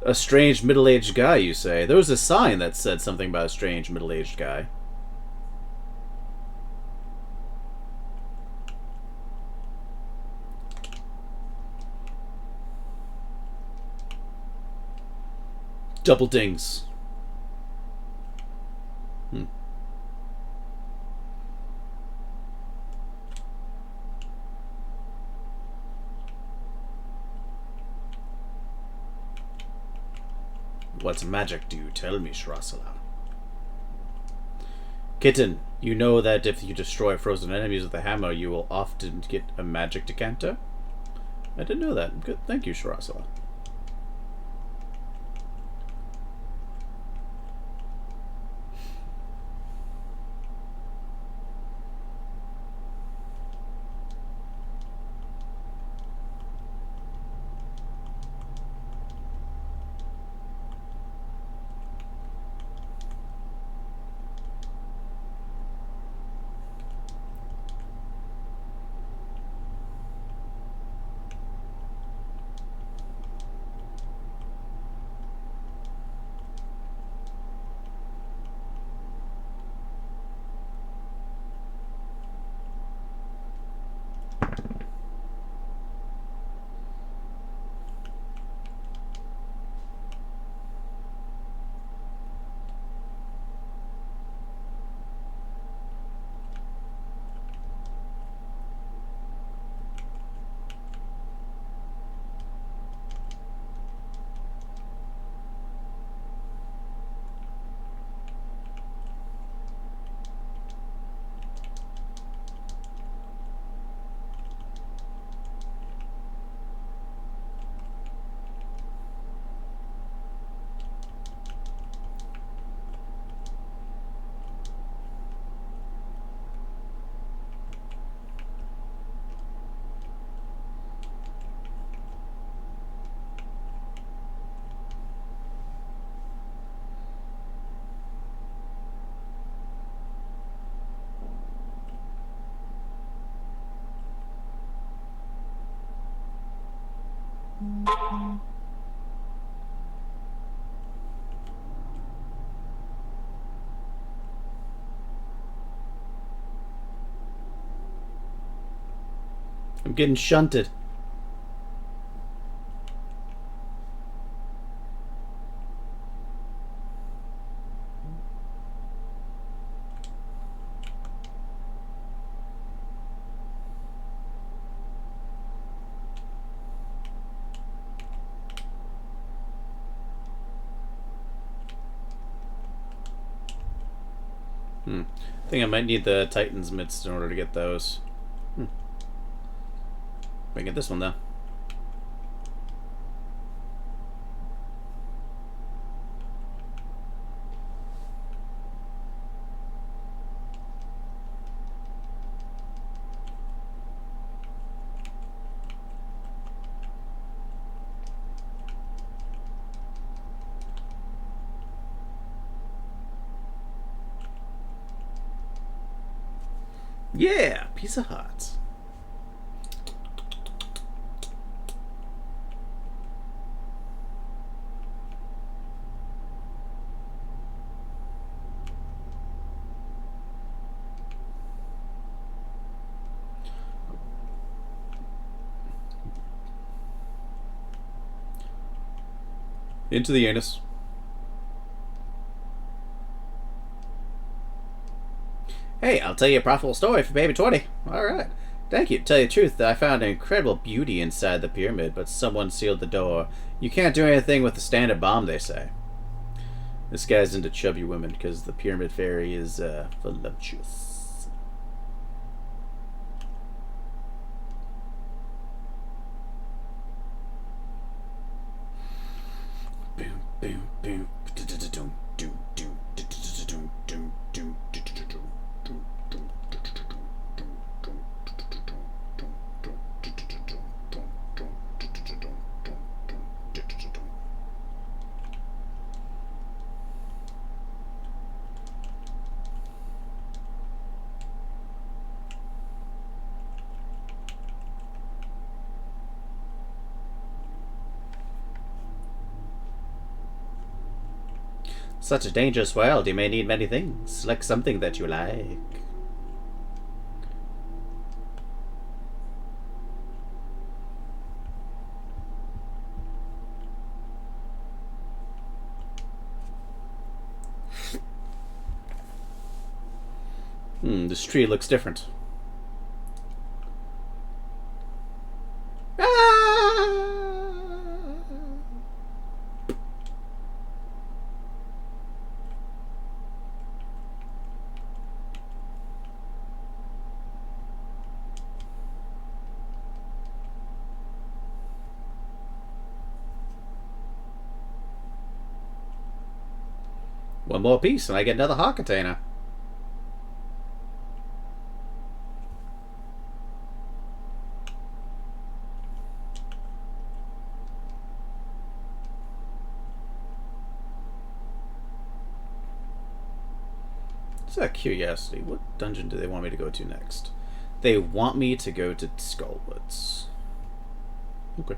A strange middle-aged guy, you say? There was a sign that said something about a strange middle-aged guy. Double dings. What magic do you tell me, Shrasala? Kitten, you know that if you destroy frozen enemies with a hammer, you will often get a magic decanter? I didn't know that. Good. Thank you, Shrasala. I'm getting shunted. I think I might need the Titan's mitts in order to get those. I can get this one though. Yeah, Pizza Hut. Into the anus. Hey, I'll tell you a profitable story for Baby 20. Alright. Thank you. To tell you the truth, I found an incredible beauty inside the pyramid, but someone sealed the door. You can't do anything with the standard bomb, they say. This guy's into chubby women because the pyramid fairy is voluptuous. Boom, boom, boom. Such a dangerous world, you may need many things. Select something that you like. This tree looks different. One more piece and I get another heart container. Just out of curiosity, what dungeon do they want me to go to next? They want me to go to Skullwoods. Okay.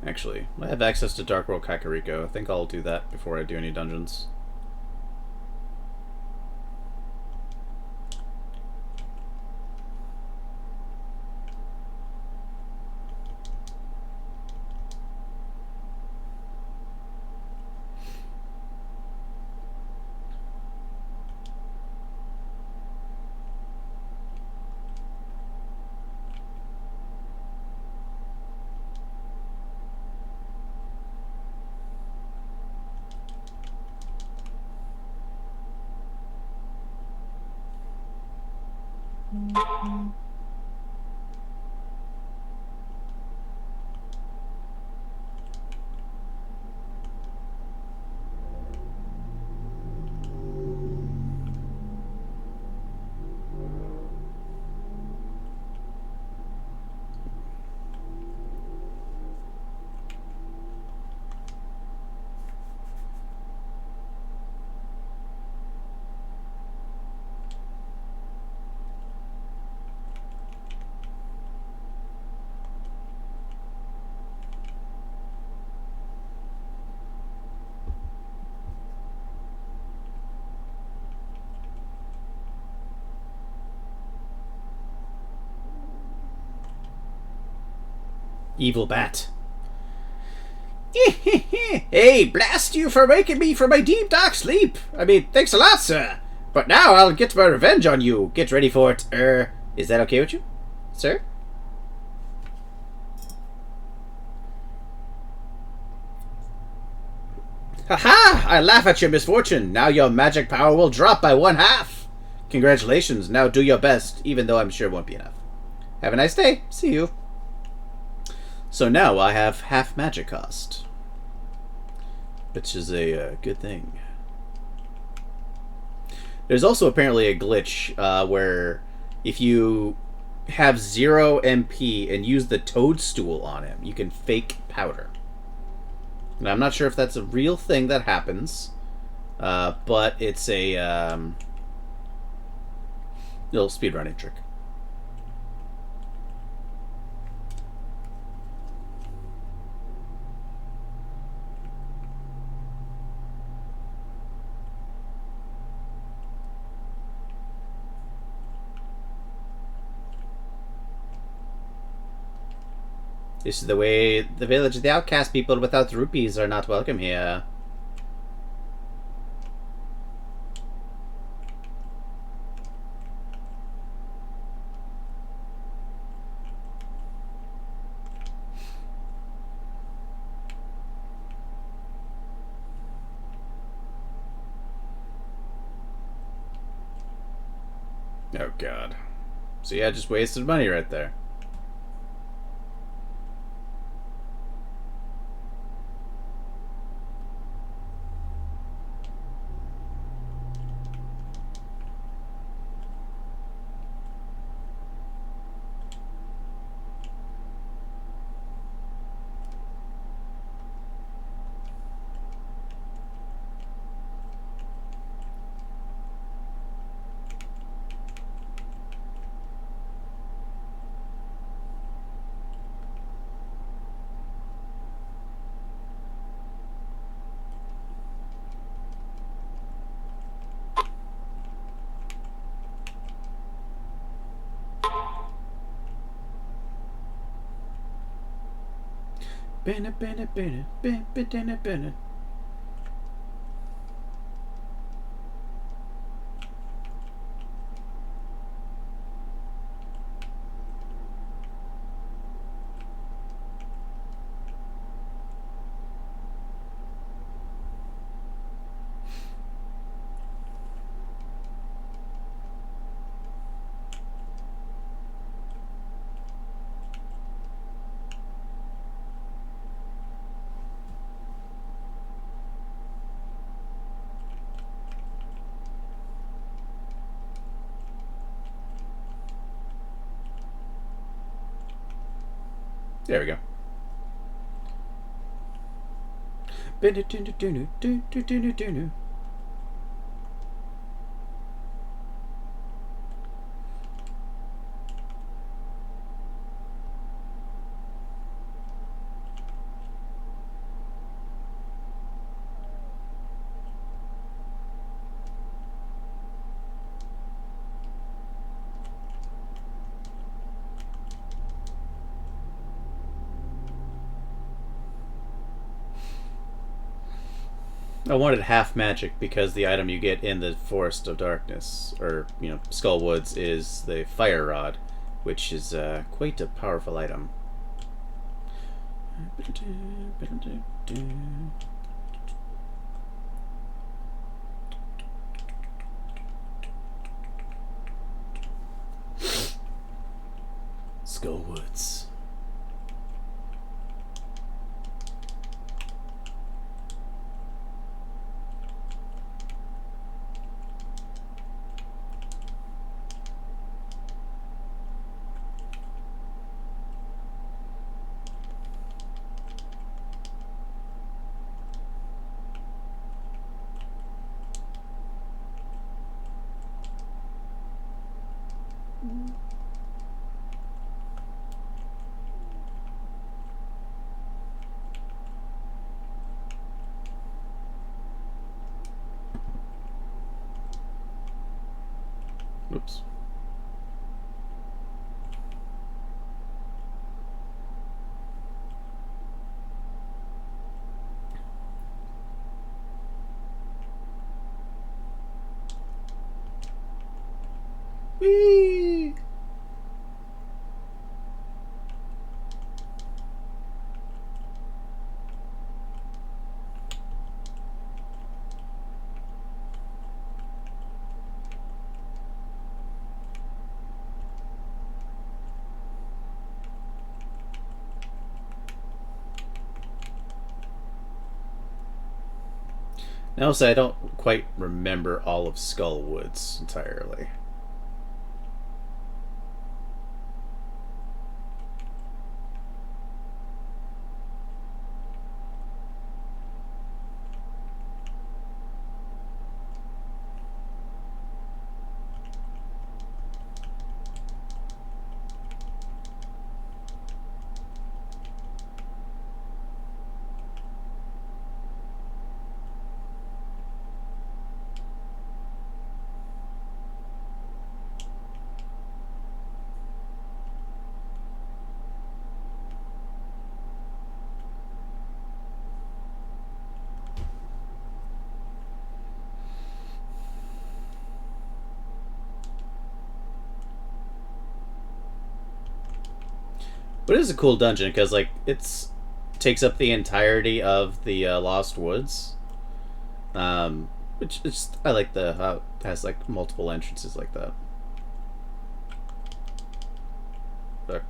Actually, I have access to Dark World Kakariko. I think I'll do that before I do any dungeons. Evil Bat. Hey, blast you for waking me from my deep dark sleep. I mean, thanks a lot, sir. But now I'll get my revenge on you. Get ready for it. Is that okay with you, sir? Haha! I laugh at your misfortune. Now your magic power will drop by 1/2. Congratulations. Now do your best, even though I'm sure it won't be enough. Have a nice day. See you. So now I have half magic cost, which is a good thing. There's also apparently a glitch where if you have 0 MP and use the toadstool on him, you can fake powder. And I'm not sure if that's a real thing that happens, but it's a little speedrunning trick. This is the way the village of the outcast people without rupees are not welcome here. Oh god. So yeah, I just wasted money right there. Bene, bene, bene, bene, bene, bene. There we go. I wanted half magic because the item you get in the Forest of Darkness, or, Skull Woods, is the Fire Rod, which is quite a powerful item. Skull Woods. Oops. Whee! Now, I don't quite remember all of Skull Woods entirely. But it is a cool dungeon because it's takes up the entirety of the Lost Woods. Which is I like the how it has multiple entrances like that. There.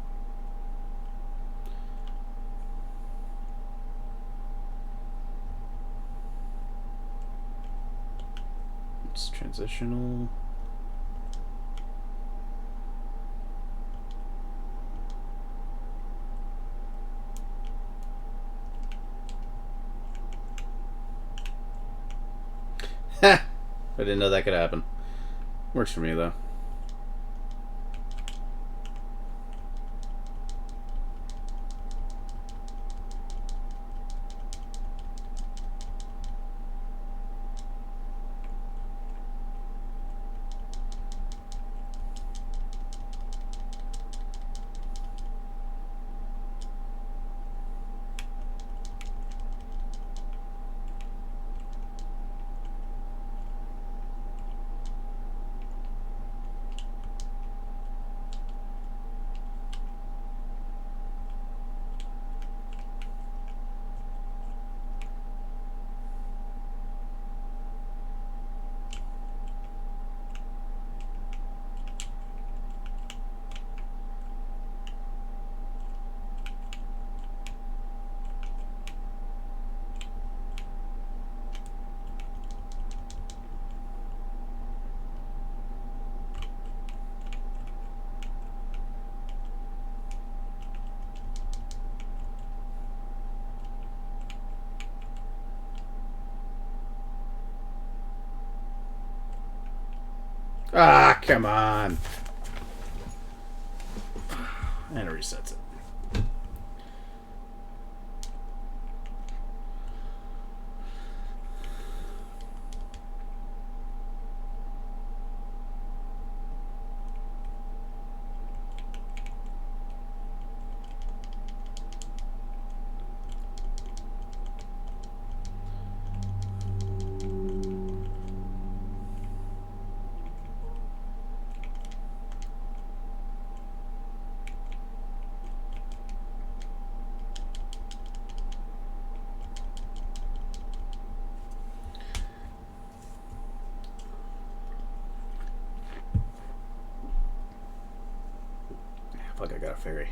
It's transitional. Ha! I didn't know that could happen. Works for me, though. Ah, come on. And it resets it. Fuck, I got a fairy.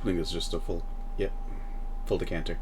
I think it's just a full, yeah, full decanter.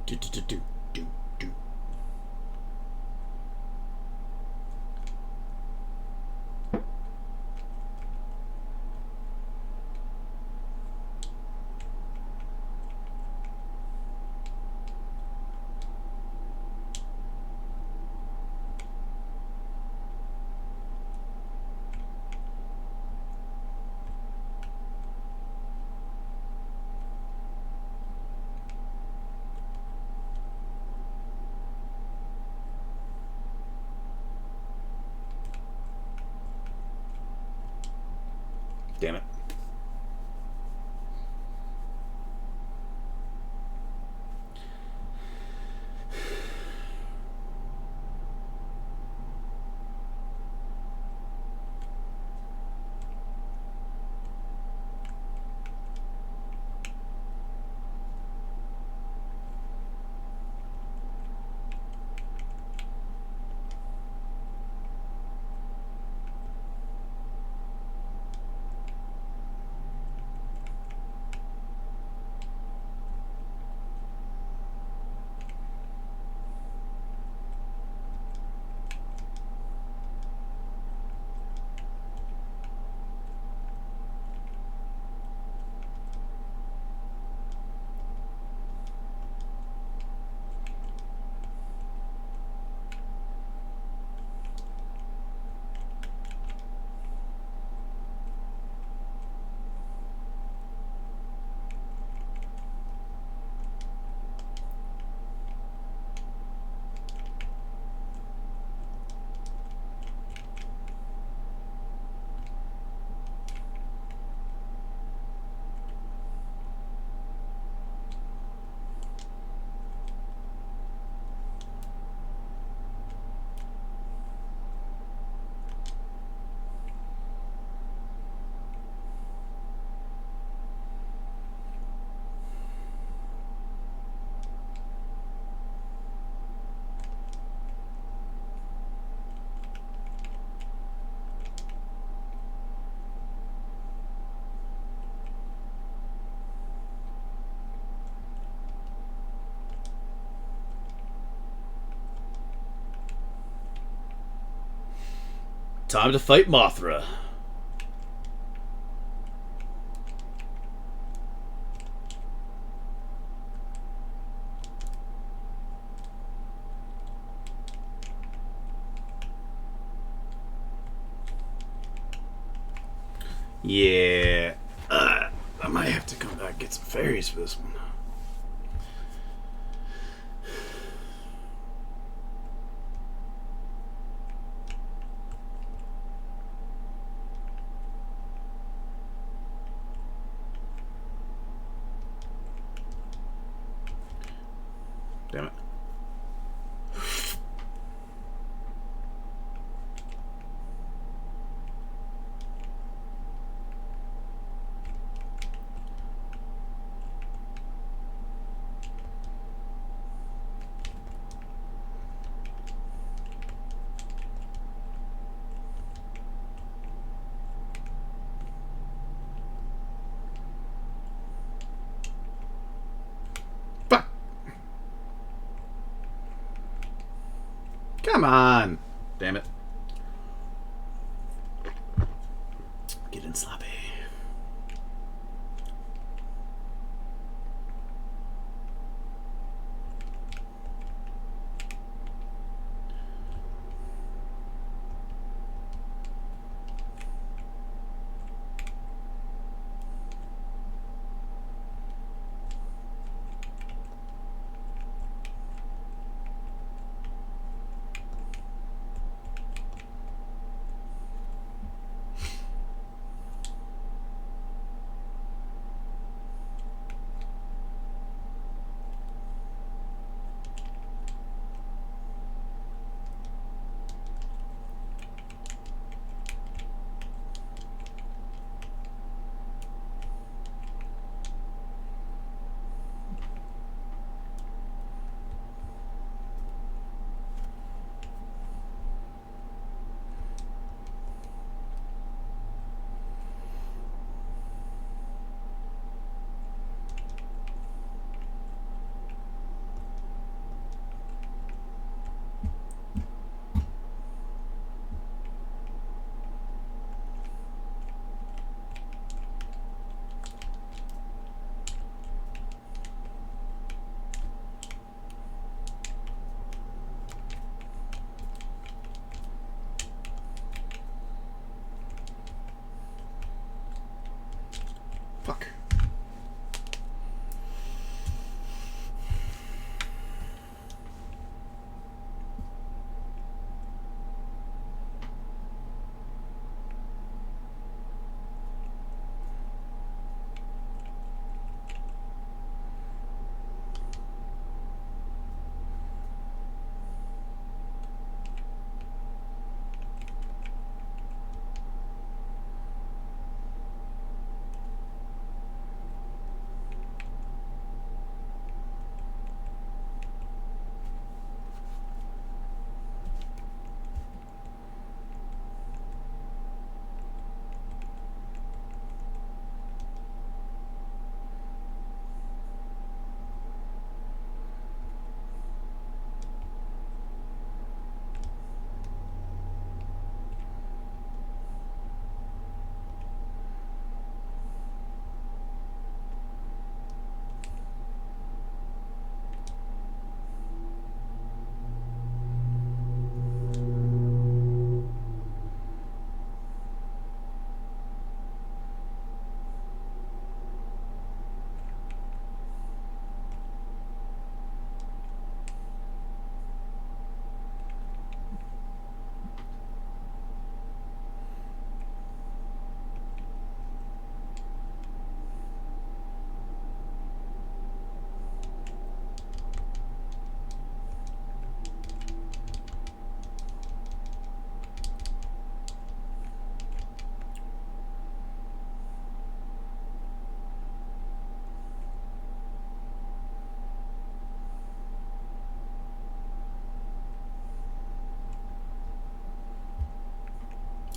Do, do, do, do, do, do. Damn it. Time to fight Mothra. Yeah. I might have to come back and get some fairies for this one. Damn it. Fuck! Come on! Damn it. Get in sloppy.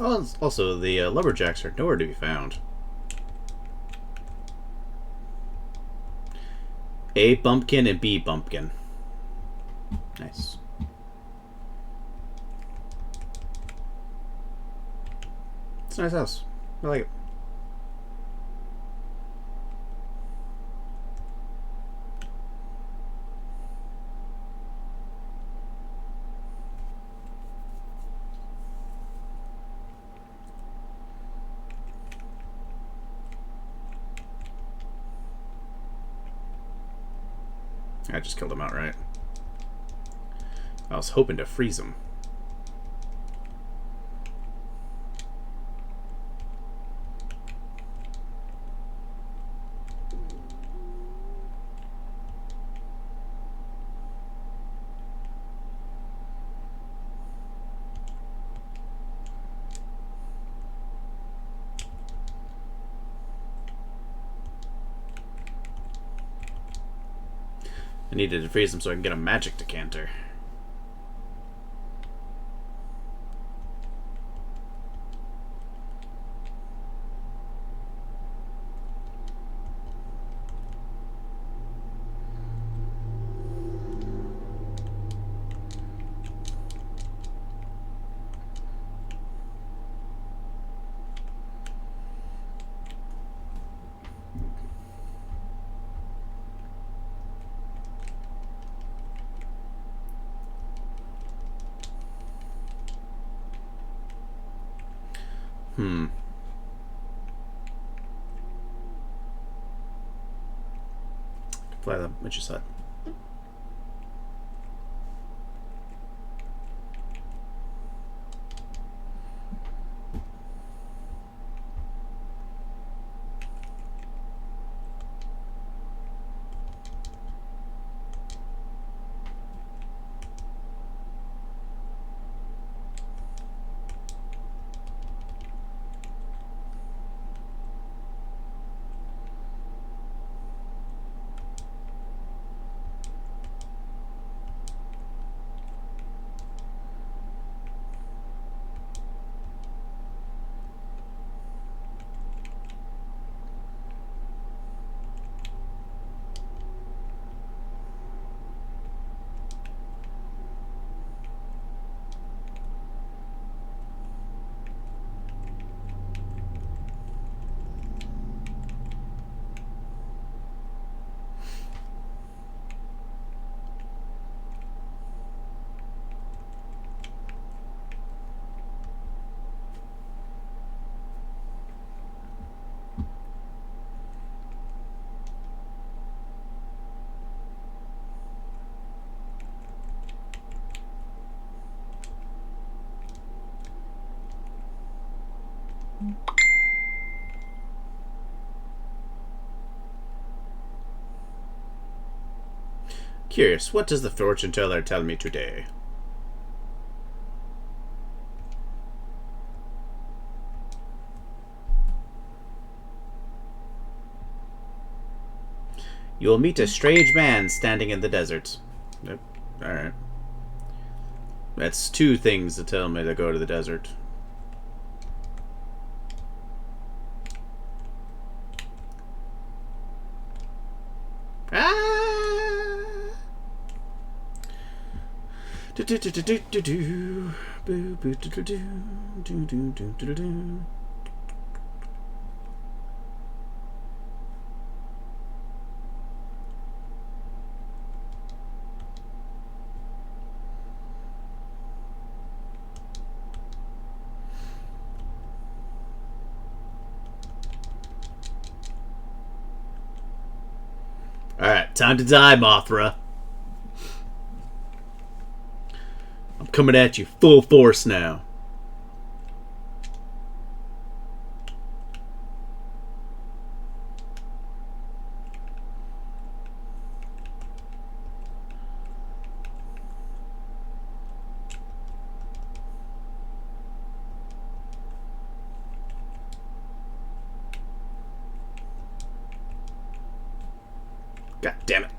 Also, the lumberjacks are nowhere to be found. A bumpkin and B bumpkin. Nice. It's a nice house. I like it. I just killed him outright. I was hoping to freeze him. I needed to freeze him so I can get a magic decanter. Fly the witch's hut. Curious, what does the fortune teller tell me today? You will meet a strange man standing in the desert. Yep. Alright. That's two things to tell me to go to the desert. Alright, time to die, Mothra. I'm coming at you full force now. God damn it.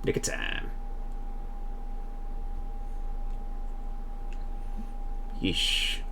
Nick of time. Yeesh.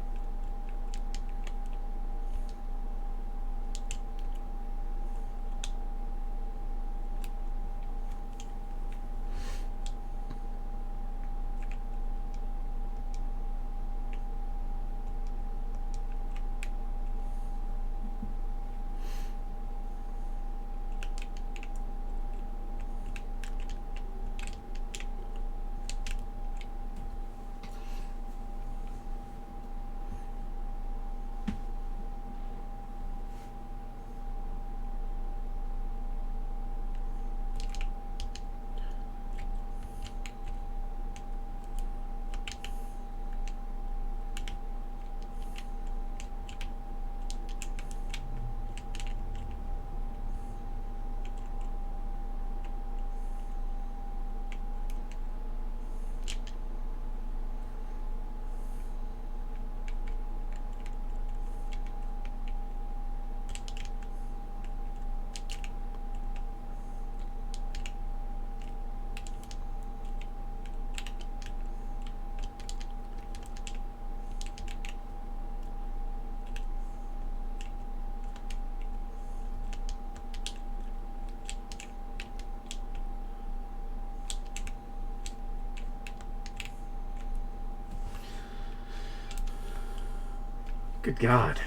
Good God.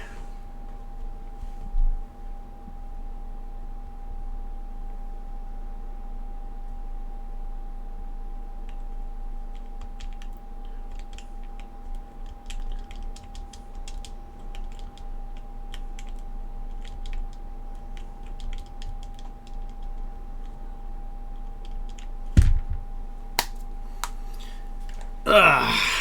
Ugh.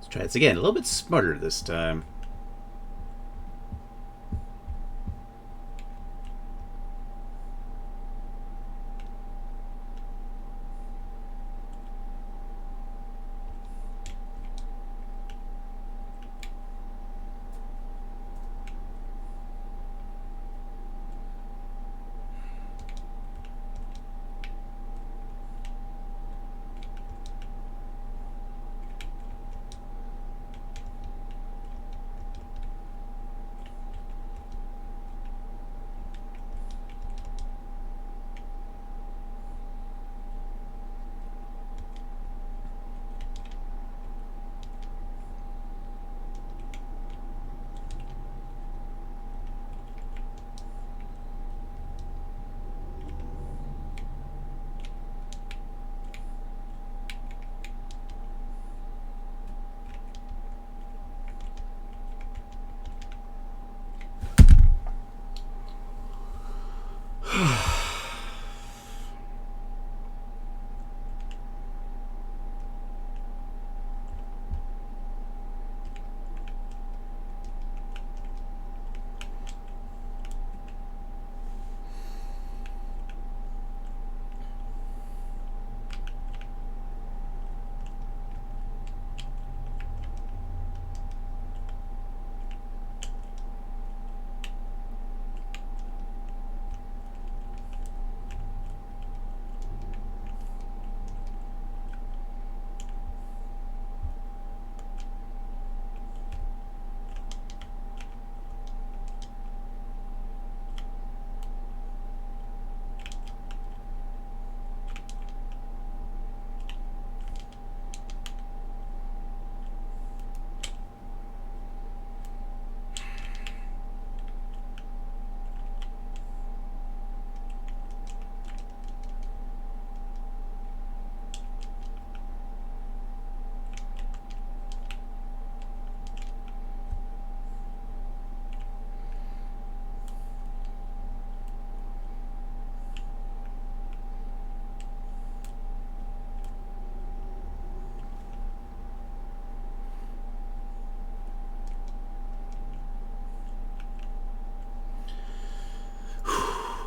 Let's try this again. A little bit smarter this time.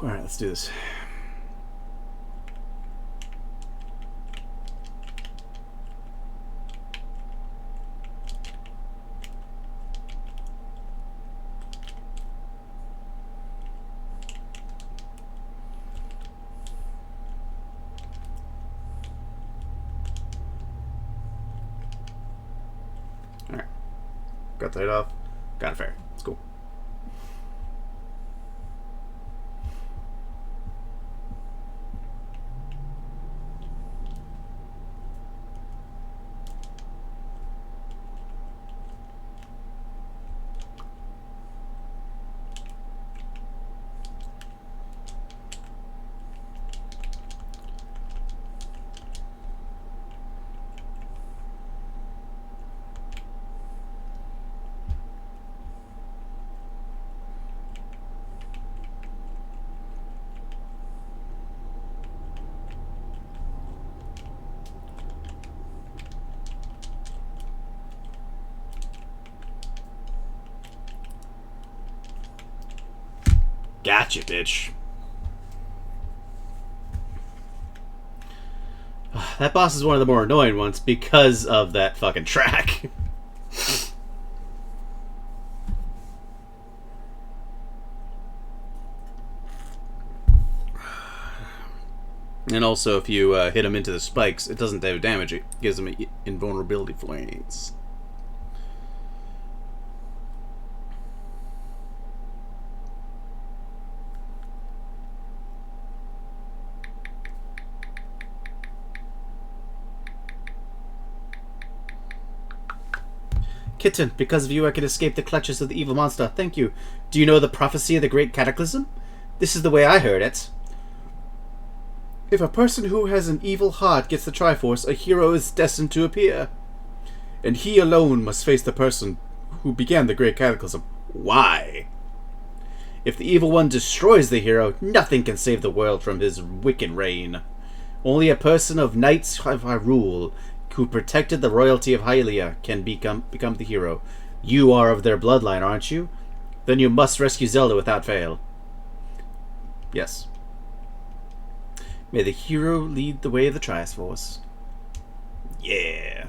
Alright, let's do this. Alright. Got that off. Got it fair. It's cool. Gotcha, bitch. That boss is one of the more annoying ones because of that fucking track. And also, if you hit him into the spikes, it doesn't have damage. It gives him invulnerability flames. Kitten, because of you I could escape the clutches of the evil monster. Thank you. Do you know the prophecy of the Great Cataclysm? This is the way I heard it. If a person who has an evil heart gets the Triforce, a hero is destined to appear. And he alone must face the person who began the Great Cataclysm. Why? If the evil one destroys the hero, nothing can save the world from his wicked reign. Only a person of Knights of Hyrule who protected the royalty of Hylia can become the hero. You are of their bloodline, aren't you? Then you must rescue Zelda without fail. Yes. May the hero lead the way of the Triforce. Yeah.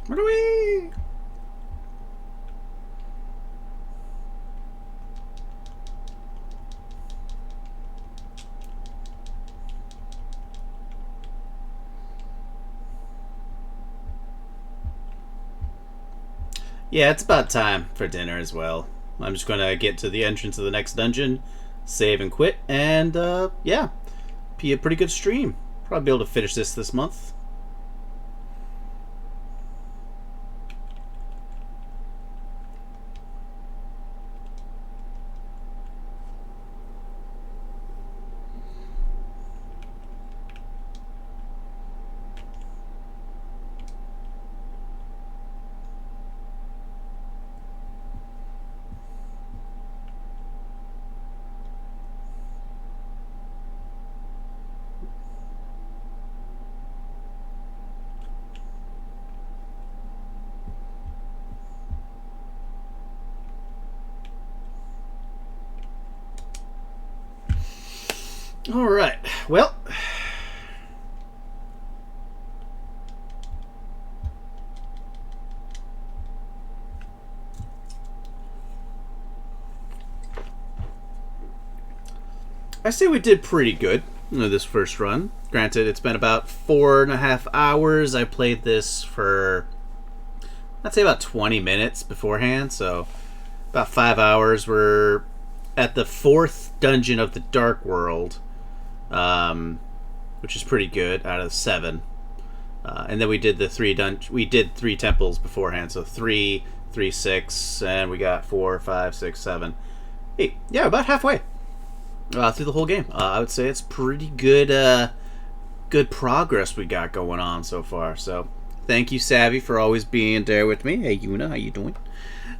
Where do we? Yeah, it's about time for dinner as well. I'm just gonna get to the entrance of the next dungeon, save and quit, and yeah, be a pretty good stream. Probably be able to finish this month. All right. Well, I say we did pretty good this first run. Granted, it's been about 4.5 hours. I played this for, I'd say, about 20 minutes beforehand, so about 5 hours. We're at the 4th dungeon of the Dark World, which is pretty good out of 7. And then we did the we did 3 temples beforehand, so 3, 3, 6, and we got 4, 5, 6, 7, 8. Yeah, about halfway through the whole game. I would say it's pretty good, good progress we got going on so far. So, thank you, Savvy, for always being there with me. Hey, Yuna, how you doing?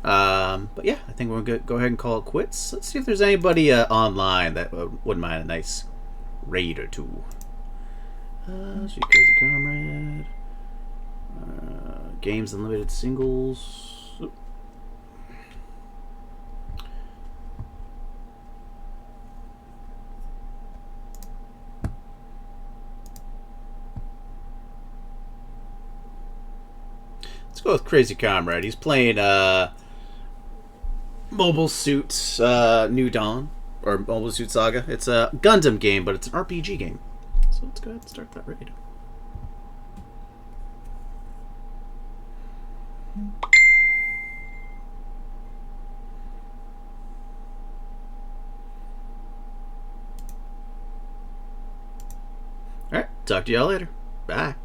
But yeah, I think we're gonna go ahead and call it quits. Let's see if there's anybody online that wouldn't mind a nice raid or two. See, Crazy Comrade. Games Unlimited Singles. Let's go with Crazy Comrade. He's playing Mobile Suit New Dawn, or Mobile Suit Saga. It's a Gundam game, but it's an RPG game. So let's go ahead and start that raid. Alright, talk to y'all later. Bye.